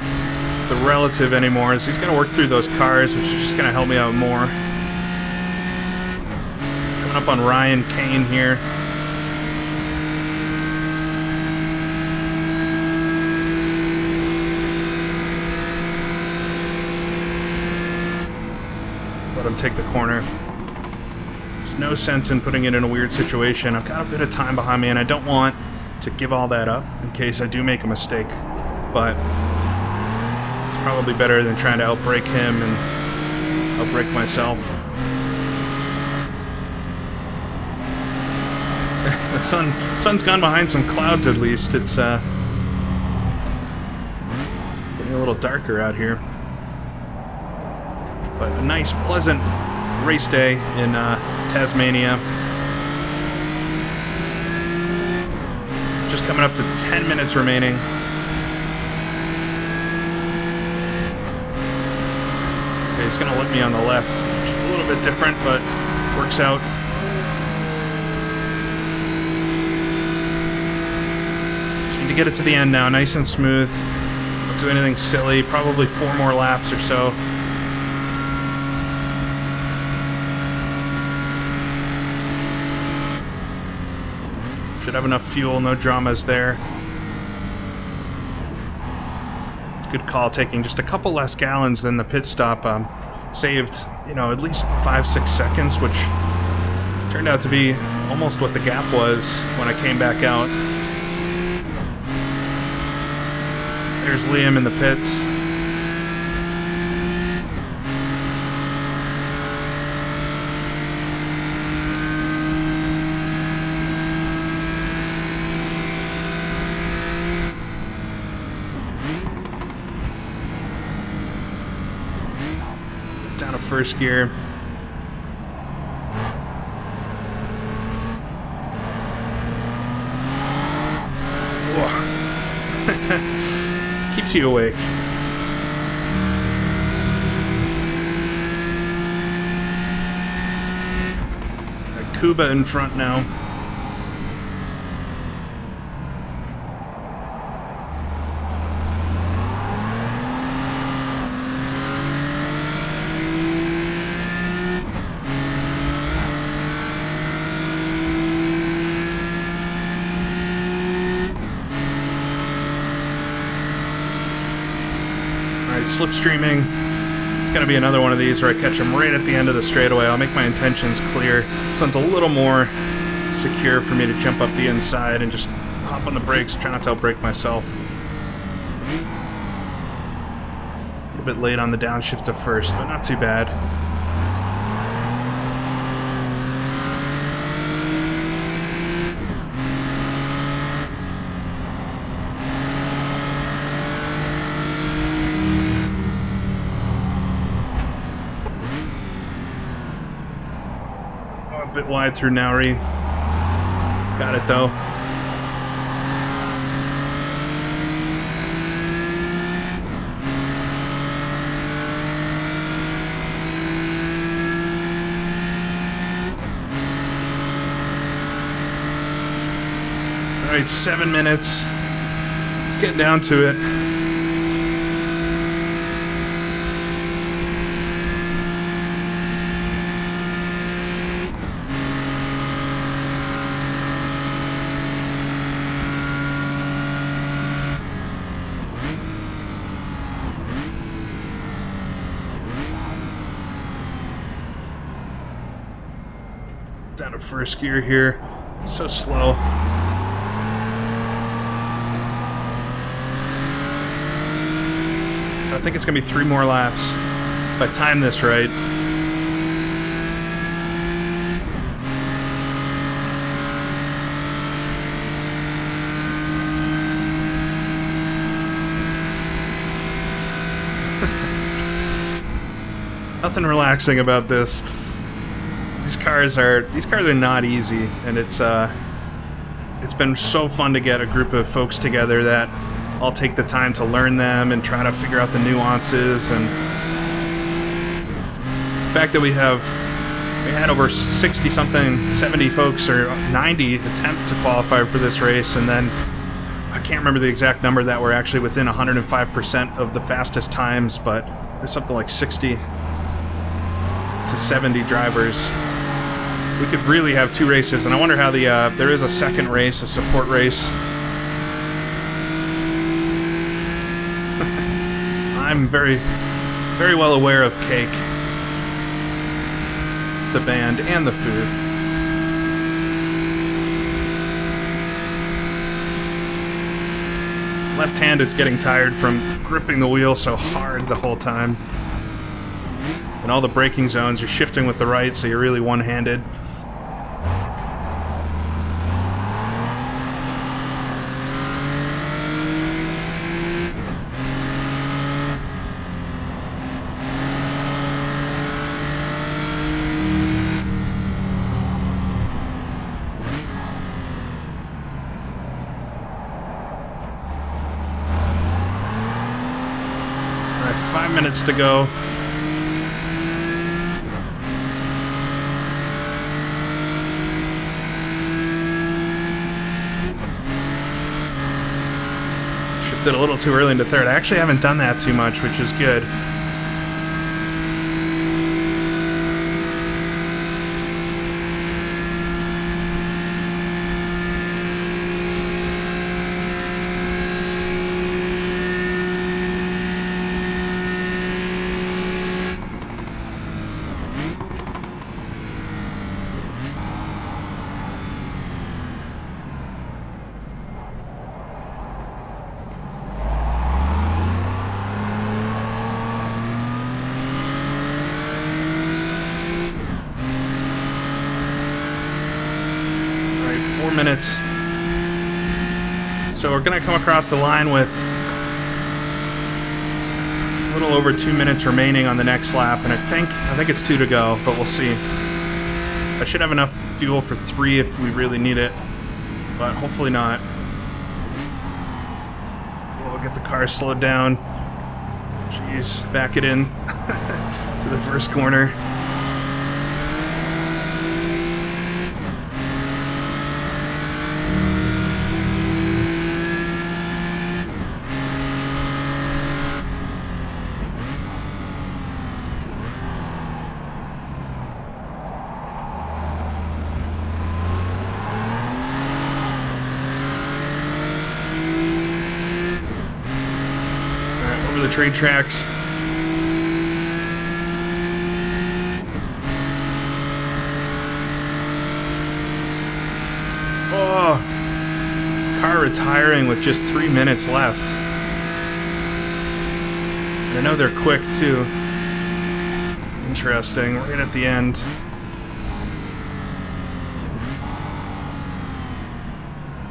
the relative anymore, so he's got to work through those cars, which is just going to help me out more. Coming up on Ryan Kane here. Let him take the corner. There's no sense in putting it in a weird situation. I've got a bit of time behind me, and I don't want to give all that up in case I do make a mistake. But it's probably better than trying to outbrake him and outbrake myself. The sun's gone behind some clouds at least. It's getting a little darker out here. But a nice, pleasant race day in Tasmania. Just coming up to 10 minutes remaining. Okay, he's going to let me on the left. A little bit different, but works out. Just need to get it to the end now, nice and smooth. Don't do anything silly. Probably 4 more laps or so. Should have enough fuel, no dramas there. It's a good call, taking just a couple less gallons than the pit stop. Saved, at least 5-6 seconds, which turned out to be almost what the gap was when I came back out. There's Liam in the pits. Down to first gear. Keeps you awake. Got Kuba in front now. Slipstreaming. It's going to be another one of these where I catch him right at the end of the straightaway. I'll make my intentions clear. This one's a little more secure for me to jump up the inside and just hop on the brakes, try not to outbrake myself. A little bit late on the downshift to first, but not too bad. A bit wide through Nowry. Got it though. Alright, 7 minutes. Getting down to it. Down to first gear here. So slow. So I think it's going to be 3 more laps if I time this right. Nothing relaxing about this. These cars are not easy, and it's been so fun to get a group of folks together that all take the time to learn them and try to figure out the nuances. And the fact that we had over 60 something, 70 folks or 90 attempt to qualify for this race, and then I can't remember the exact number that we're actually within 105% of the fastest times, but there's something like 60 to 70 drivers. We could really have 2 races, and I wonder how the there is a second race, a support race. I'm very, very well aware of Cake, the band, and the food. Left hand is getting tired from gripping the wheel so hard the whole time. In all the braking zones, you're shifting with the right, so you're really one-handed. All right, 5 minutes to go. Did a little too early into third. I actually haven't done that too much, which is good. Minutes. So we're going to come across the line with a little over 2 minutes remaining on the next lap, and I think it's 2 to go, but we'll see. I should have enough fuel for 3 if we really need it, but hopefully not. We'll get the car slowed down. Jeez, back it in to the first corner. The train tracks. Oh, car retiring with just 3 minutes left. And I know they're quick too. Interesting, right at the end.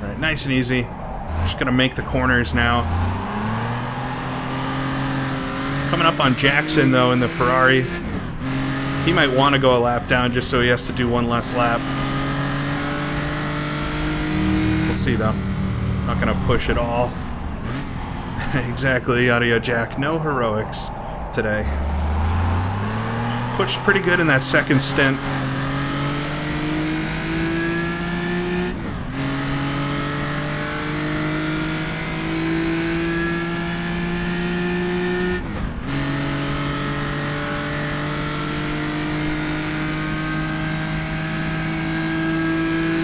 All right, nice and easy. Just gonna make the corners now. Coming up on Jackson, though, in the Ferrari. He might want to go a lap down just so he has to do one less lap. We'll see, though. Not going to push at all. Exactly, Audio Jack. No heroics today. Pushed pretty good in that second stint.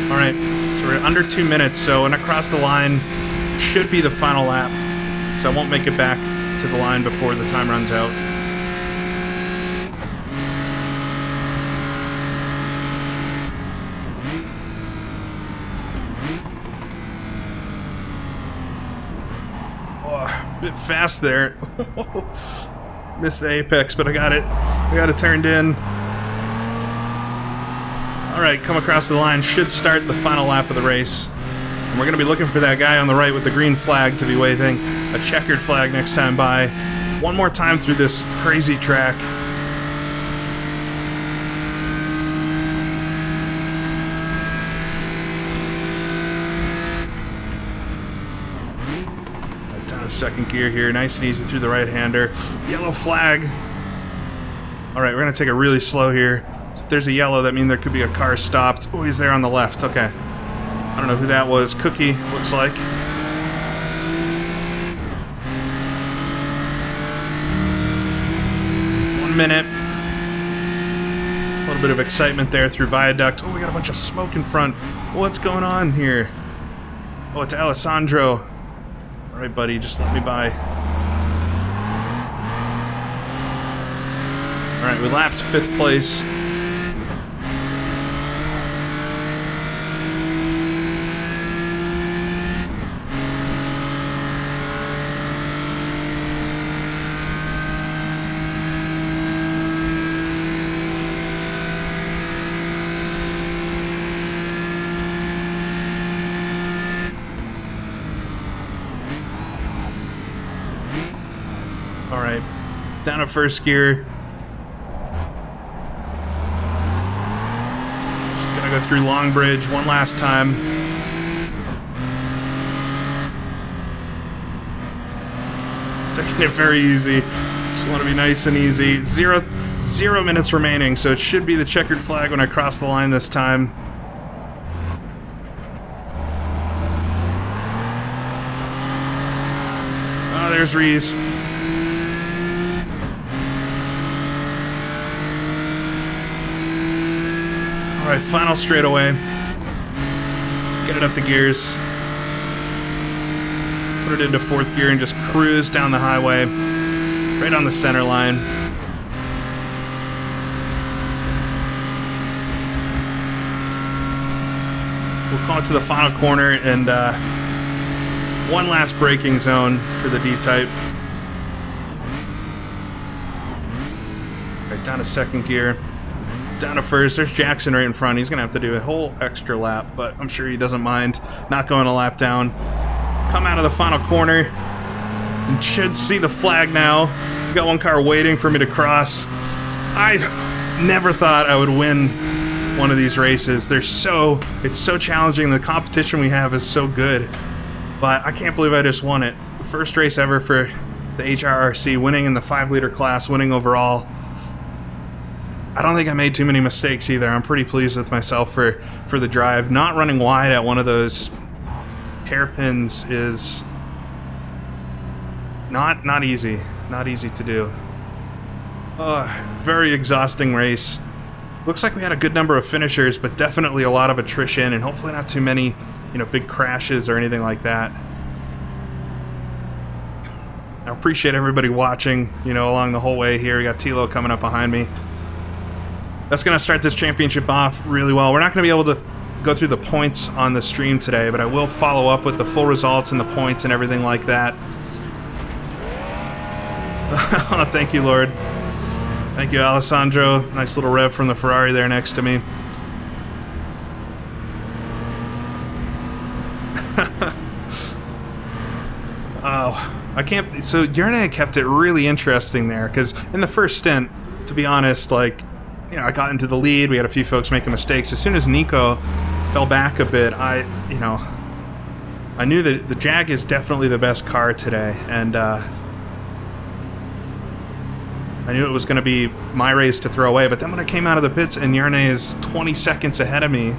Alright, so we're under 2 minutes, so when I cross the line, should be the final lap. So I won't make it back to the line before the time runs out. Oh, a bit fast there. Missed the apex, but I got it. I got it turned in. Alright, come across the line, should start the final lap of the race. And we're going to be looking for that guy on the right with the green flag to be waving. A checkered flag next time by. One more time through this crazy track. Right down to second gear here, nice and easy through the right-hander. Yellow flag. Alright, we're going to take it really slow here. If there's a yellow, that means there could be a car stopped. Oh, he's there on the left. Okay. I don't know who that was. Cookie, looks like. minute. A little bit of excitement there through Viaduct. Oh, we got a bunch of smoke in front. What's going on here? Oh, it's Alessandro. All right, buddy, just let me by. All right, we lapped 5th place. All right, down to 1st gear. Just gonna go through Long Bridge one last time. Taking it very easy. Just want to be nice and easy. Zero minutes remaining, so it should be the checkered flag when I cross the line this time. Oh, there's Reese. Alright, final straightaway. Get it up the gears. Put it into 4th gear and just cruise down the highway. Right on the center line. We'll call it to the final corner and one last braking zone for the D-type. Right, down to 2nd gear. Down to 1st. There's Jackson right in front. He's going to have to do a whole extra lap, but I'm sure he doesn't mind not going a lap down. Come out of the final corner and should see the flag now. Got one car waiting for me to cross. I never thought I would win one of these races. It's so challenging. The competition we have is so good, but I can't believe I just won it. The first race ever for the HRRC, winning in the 5-liter class, winning overall. I don't think I made too many mistakes either. I'm pretty pleased with myself for the drive. Not running wide at one of those hairpins is not easy. Not easy to do. Very exhausting race. Looks like we had a good number of finishers, but definitely a lot of attrition, and hopefully not too many, big crashes or anything like that. I appreciate everybody watching, along the whole way here. We got Tilo coming up behind me. That's going to start this championship off really well. We're not going to be able to go through the points on the stream today, but I will follow up with the full results and the points and everything like that. Oh, thank you, Lord. Thank you, Alessandro. Nice little rev from the Ferrari there next to me. Oh, I can't... So, Yerne kept it really interesting there, because in the first stint, to be honest, I got into the lead. We had a few folks making mistakes. As soon as Nico fell back a bit, I knew that the Jag is definitely the best car today, and I knew it was going to be my race to throw away. But then when I came out of the pits and Yerne is 20 seconds ahead of me,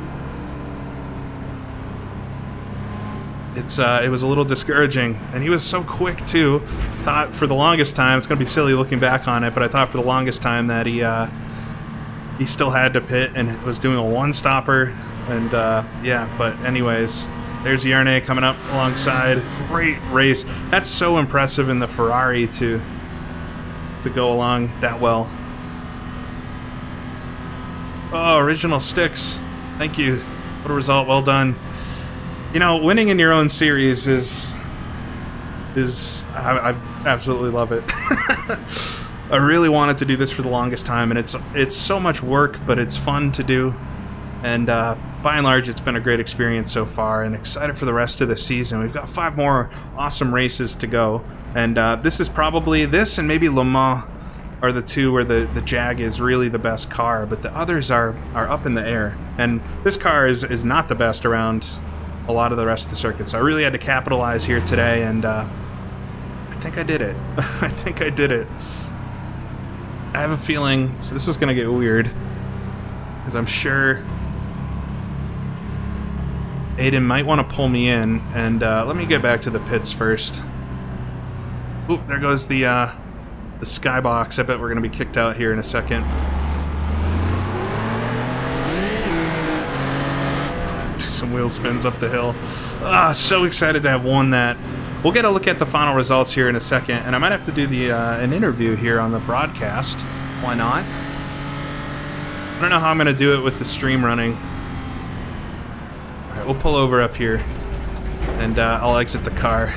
it was a little discouraging. And he was so quick too. Thought for the longest time, it's going to be silly looking back on it, but I thought for the longest time that he still had to pit and was doing a one-stopper, and yeah, but anyways, there's Yerne coming up alongside. Great race. That's so impressive in the Ferrari to go along that well. Oh, original sticks. Thank you. What a result. Well done. Winning in your own series is I absolutely love it. I really wanted to do this for the longest time, and it's so much work, but it's fun to do. And by and large, it's been a great experience so far, and excited for the rest of the season. We've got 5 more awesome races to go, and this is probably, this and maybe Le Mans are the 2 where the Jag is really the best car, but the others are up in the air. And this car is not the best around a lot of the rest of the circuit, so I really had to capitalize here today, and I think I did it. I think I did it. I have a feeling, so this is going to get weird, because I'm sure Aiden might want to pull me in, and let me get back to the pits first. Oop, there goes the the skybox. I bet we're going to be kicked out here in a second. Do some wheel spins up the hill. So excited to have won that. We'll get a look at the final results here in a second, and I might have to do the an interview here on the broadcast. Why not? I don't know how I'm going to do it with the stream running. All right, we'll pull over up here, and I'll exit the car.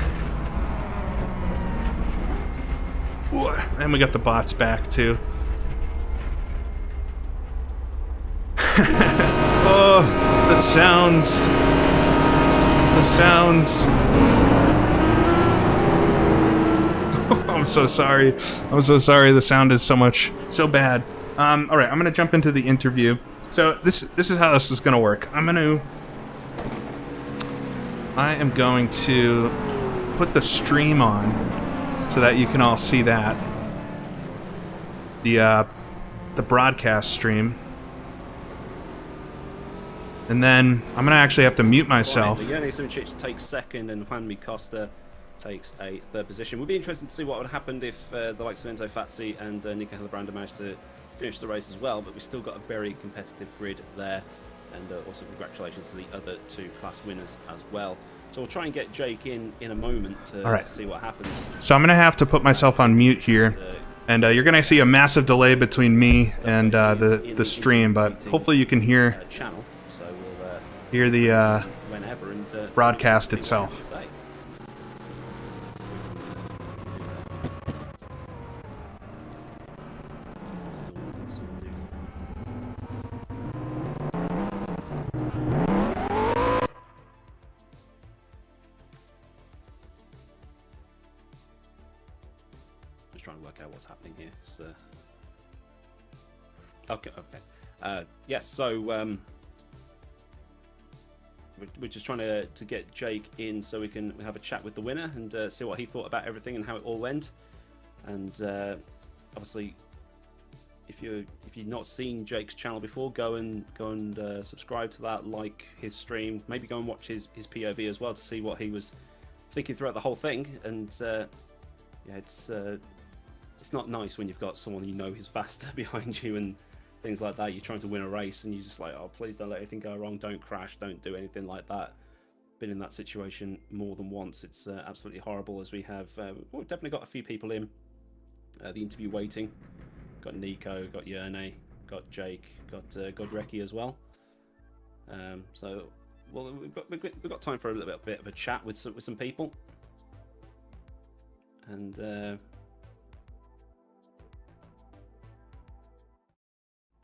Ooh, and we got the bots back, too. Oh, the sounds. The sounds. I'm so sorry. I'm so sorry. The sound is so bad. All right, I'm gonna jump into the interview. So this is how this is gonna work. I am going to put the stream on so that you can all see that. The broadcast stream. And then I'm gonna actually have to mute myself. Right, Simicic takes second, and Juan Costa takes a third position. We'll be interested to see what would have happened if the likes of Enzo Fazzi and Nico Hillebrand managed to finish the race as well. But we still got a very competitive grid there, and also congratulations to the other two class winners as well. So we'll try and get Jake in a moment to see what happens. So I'm gonna have to put myself on mute here. And you're going to see a massive delay between me and the stream, but hopefully you can hear the broadcast itself. Just trying to work out what's happening here. So... Okay. Yes, so we're just trying to get Jake in so we can have a chat with the winner and see what he thought about everything and how it all went. And obviously, if you've not seen Jake's channel before, go and subscribe to that, like his stream, maybe go and watch his POV as well to see what he was thinking throughout the whole thing. And yeah, it's not nice when you've got someone you know is faster behind you and things like that. You're trying to win a race and you're just like, oh, please don't let anything go wrong, don't crash, don't do anything like that. Been in that situation more than once. It's absolutely horrible, as we have we've definitely got a few people in the interview waiting. Got Nico, got Yerne, got Jake, got Godrecki as well. So well, we've got time for a little bit of a chat with some people. And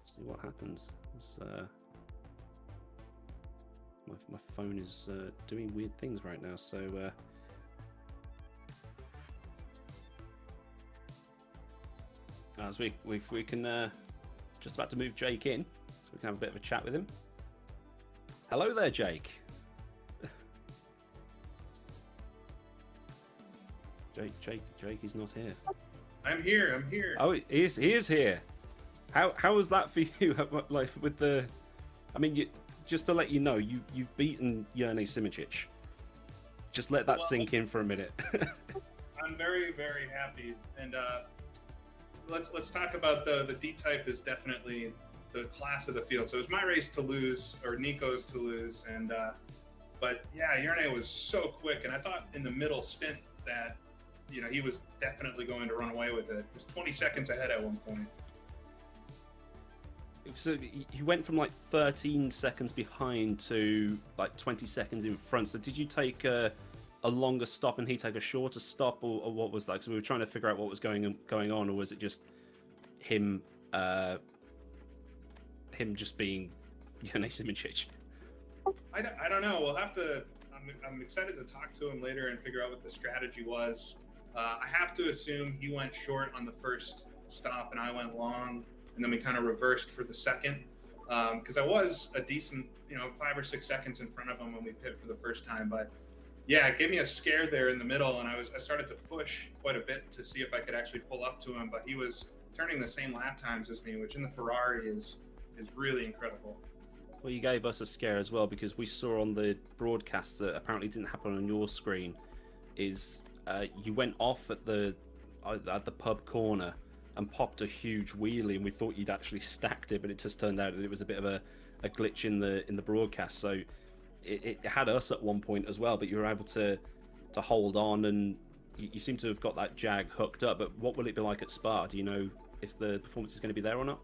see what happens. My phone is doing weird things right now, so as we can just about to move Jake in, so we can have a bit of a chat with him. Hello there, Jake. Jake is not here. I'm here. Oh, he is here. How was that for you? Like with the, I mean, just to let you know, you've beaten Yerne Simicic. Just let that sink in for a minute. I'm very, very happy, and let's talk about the D-type is definitely the class of the field. So it was my race to lose, or Nico's to lose, and but yeah, Yerne was so quick, and I thought in the middle stint that he was definitely going to run away with it. It was 20 seconds ahead at one point. So he went from like 13 seconds behind to like 20 seconds in front. So did you take a longer stop and he take a shorter stop, or what was that? Because we were trying to figure out what was going on, or was it just him just being Yerne Simicic? I don't know. We'll have to. I'm excited to talk to him later and figure out what the strategy was. I have to assume he went short on the first stop and I went long, and then we kind of reversed for the second, because I was a decent, 5 or 6 seconds in front of him when we pit for the first time. But yeah, it gave me a scare there in the middle, and I started to push quite a bit to see if I could actually pull up to him, but he was turning the same lap times as me, which in the Ferrari is really incredible. Well, you gave us a scare as well, because we saw on the broadcast that apparently didn't happen on your screen, is you went off at the at the pub corner and popped a huge wheelie, and we thought you'd actually stacked it, but it just turned out that it was a bit of a glitch in the broadcast. So it had us at one point as well, but you were able to hold on, and you seem to have got that Jag hooked up. But what will it be like at Spa? Do you know if the performance is going to be there or not?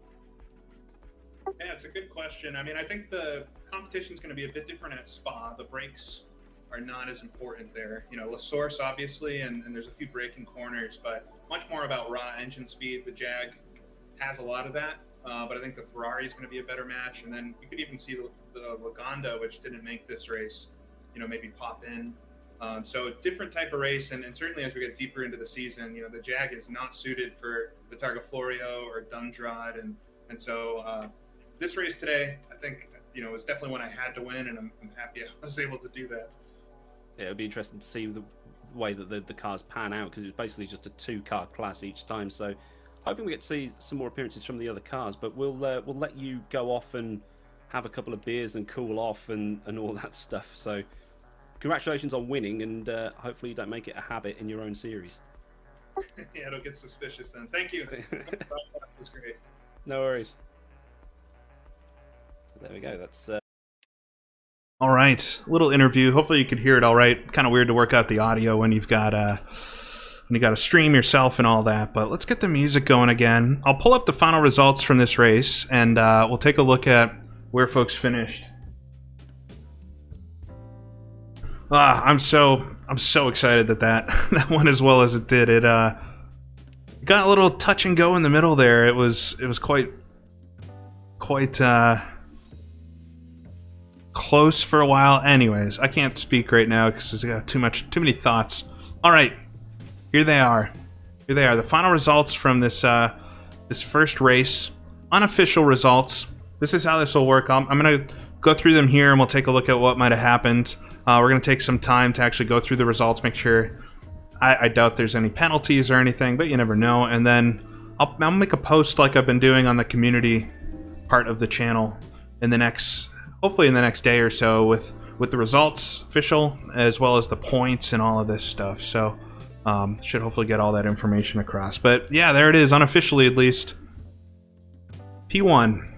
Yeah, it's a good question. I mean, I think the competition is going to be a bit different at Spa. The brakes are not as important there. You know, La Source, obviously, and there's a few braking corners, but much more about raw engine speed. The Jag has a lot of that, but I think the Ferrari is going to be a better match. And then you could even see the Lagonda, which didn't make this race, you know, maybe pop in. So different type of race, and certainly as we get deeper into the season, you know, the Jag is not suited for the Targa Florio or Dundrod, and so this race today, I think, you know, was definitely one I had to win, and I'm happy I was able to do that. Yeah, it'll be interesting to see the way that the cars pan out, because it's basically just a 2-car class each time. So hoping we get to see some more appearances from the other cars, but we'll let you go off and have a couple of beers and cool off and all that stuff. So congratulations on winning, and hopefully you don't make it a habit in your own series. Yeah, it'll get suspicious then. Thank you. That was great. No worries. There we go. That's all right. A little interview. Hopefully you could hear it all right. Kind of weird to work out the audio when you've got to stream yourself and all that. But let's get the music going again. I'll pull up the final results from this race, and we'll take a look at where folks finished. I'm so excited that went as well as it did. It got a little touch and go in the middle there. It was quite close for a while. Anyways, I can't speak right now because I got too many thoughts. All right, here they are. The final results from this first race. Unofficial results. This is how this will work. I'm gonna go through them here, and we'll take a look at what might have happened. We're gonna take some time to actually go through the results, make sure. I doubt there's any penalties or anything, but you never know. And then I'll make a post like I've been doing on the community part of the channel hopefully in the next day or so with the results official, as well as the points and all of this stuff. So should hopefully get all that information across. But yeah, there it is, unofficially at least. P1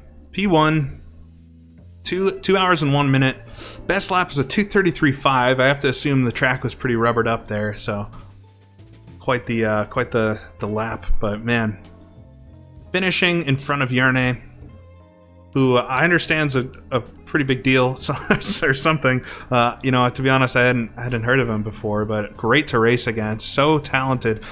2 hours and 1 minute. Best lap was a 2:33.5. I have to assume the track was pretty rubbered up there, so quite the lap. But man, finishing in front of Yarne, who I understand's a pretty big deal or something. You know, to be honest, I hadn't heard of him before, but great to race against. So talented.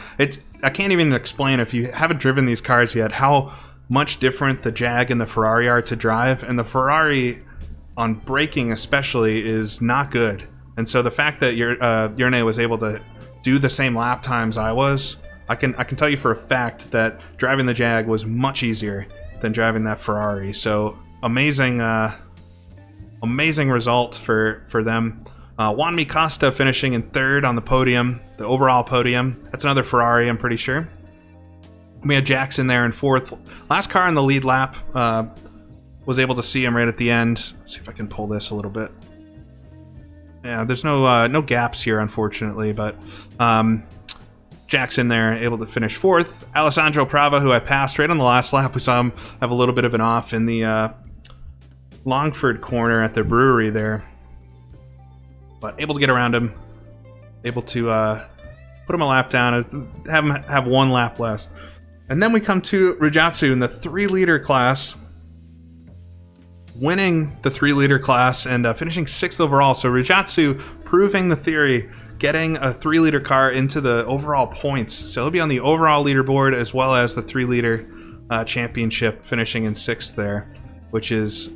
I can't even explain, if you haven't driven these cars yet, how much different the Jag and the Ferrari are to drive. And the Ferrari, on braking especially, is not good. And so the fact that Yarne was able to do the same lap times I was, I can tell you for a fact that driving the Jag was much easier than driving that Ferrari. So amazing result for them. Juan Mi Costa finishing in third on the podium, the overall podium. That's another Ferrari, I'm pretty sure. We had Jackson there in fourth. Last car in the lead lap. Was able to see him right at the end. Let's see if I can pull this a little bit. Yeah, there's no gaps here, unfortunately, but Jackson there, able to finish fourth. Alessandro Prava, who I passed right on the last lap. We saw him have a little bit of an off in the Longford corner at the brewery there. But able to get around him. Able to put him a lap down, have him have 1 lap left. And then we come to Rajatsu in the 3-liter class, winning the 3-liter class and finishing 6th overall. So Rajatsu proving the theory, getting a 3-liter car into the overall points. So he'll be on the overall leaderboard as well as the 3-liter championship, finishing in 6th there, which is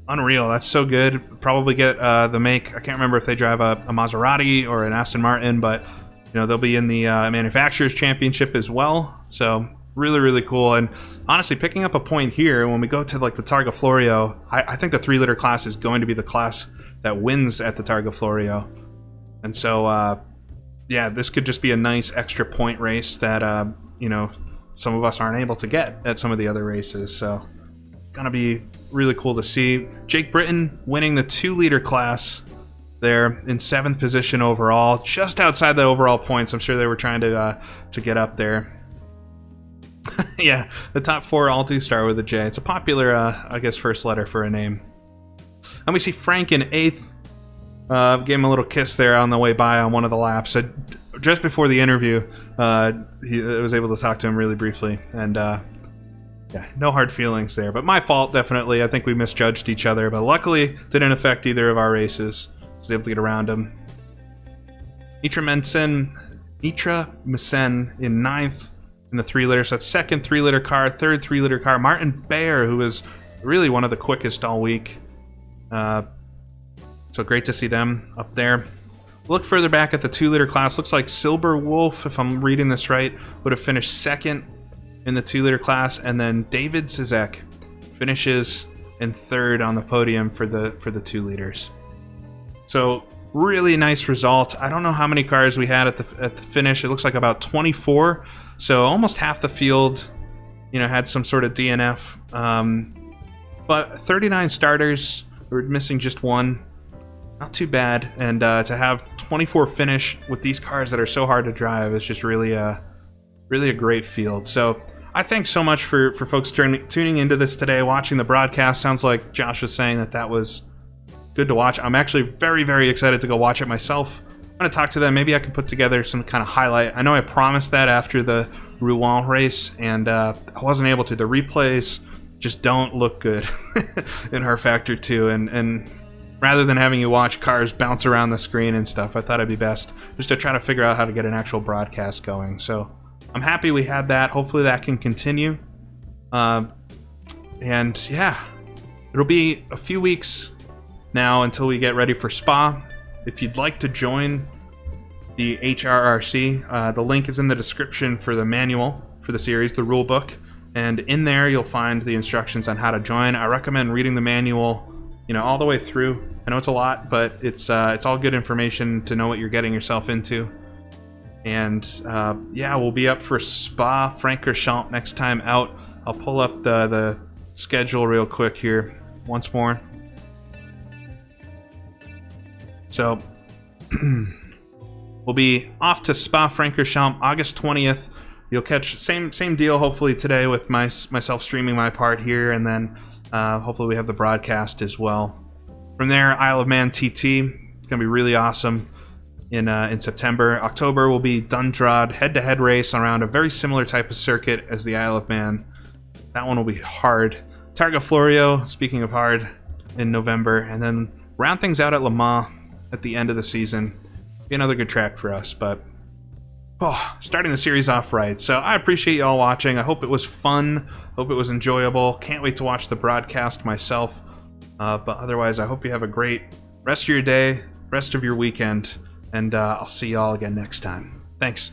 unreal. That's so good. Probably get the make. I can't remember if they drive a Maserati or an Aston Martin, but you know, they'll be in the manufacturers championship as well. So really, really cool. And honestly, picking up a point here when we go to like the Targa Florio, I think the 3-liter class is going to be the class that wins at the Targa Florio. And so, yeah, this could just be a nice extra point race that, you know, some of us aren't able to get at some of the other races. So gonna be really cool to see. Jake Britton winning the 2-liter class there in 7th position overall, just outside the overall points. I'm sure they were trying to get up there. Yeah, the top 4 all do start with a J. It's a popular, I guess, first letter for a name. And we see Frank in 8th. Gave him a little kiss there on the way by on one of the laps. Just before the interview, he was able to talk to him really briefly. And yeah, no hard feelings there. But my fault, definitely. I think we misjudged each other. But luckily, didn't affect either of our races. I was able to get around him. Nitra Mesen in 9th in the 3-liter. So that's 2nd 3-liter car, 3rd 3-liter car. Martin Baer, who was really one of the quickest all week. So great to see them up there. Look further back at the 2-liter class. Looks like Silver Wolf, if I'm reading this right, would have finished 2nd in the 2-liter class, and then David Zizek finishes in 3rd on the podium for the 2-liters. So really nice result. I don't know how many cars we had at the finish. It looks like about 24. So almost half the field, had some sort of DNF. But 39 starters. We're missing just one. Not too bad. And to have 24 finish with these cars that are so hard to drive is just really a great field. So I thank so much for folks tuning into this today, watching the broadcast. Sounds like Josh was saying that was good to watch. I'm actually very, very excited to go watch it myself. I'm going to talk to them. Maybe I can put together some kind of highlight. I know I promised that after the Rouen race, and I wasn't able to. The replays just don't look good in Her Factor 2, and rather than having you watch cars bounce around the screen and stuff, I thought it'd be best just to try to figure out how to get an actual broadcast going. So I'm happy we had that. Hopefully that can continue. And yeah, it'll be a few weeks now until we get ready for Spa. If you'd like to join the HRRC, the link is in the description for the manual for the series, the rule book, and in there you'll find the instructions on how to join. I recommend reading the manual, all the way through. I know it's a lot, but it's all good information to know what you're getting yourself into. And yeah, we'll be up for Spa Francorchamps next time out. I'll pull up the schedule real quick here once more. So we'll be off to Spa Francorchamps August 20th. You'll catch same deal hopefully today with myself streaming my part here, and then hopefully we have the broadcast as well. From there, Isle of Man TT. It's gonna be really awesome in September. October will be Dundrod head-to-head race around a very similar type of circuit as the Isle of Man. That one will be hard. Targa Florio, speaking of hard, in November, and then round things out at Le Mans at the end of the season. Be another good track for us, but starting the series off right. So I appreciate you all watching. I hope it was fun. Hope it was enjoyable. Can't wait to watch the broadcast myself. But otherwise, I hope you have a great rest of your day, rest of your weekend, and I'll see you all again next time. Thanks.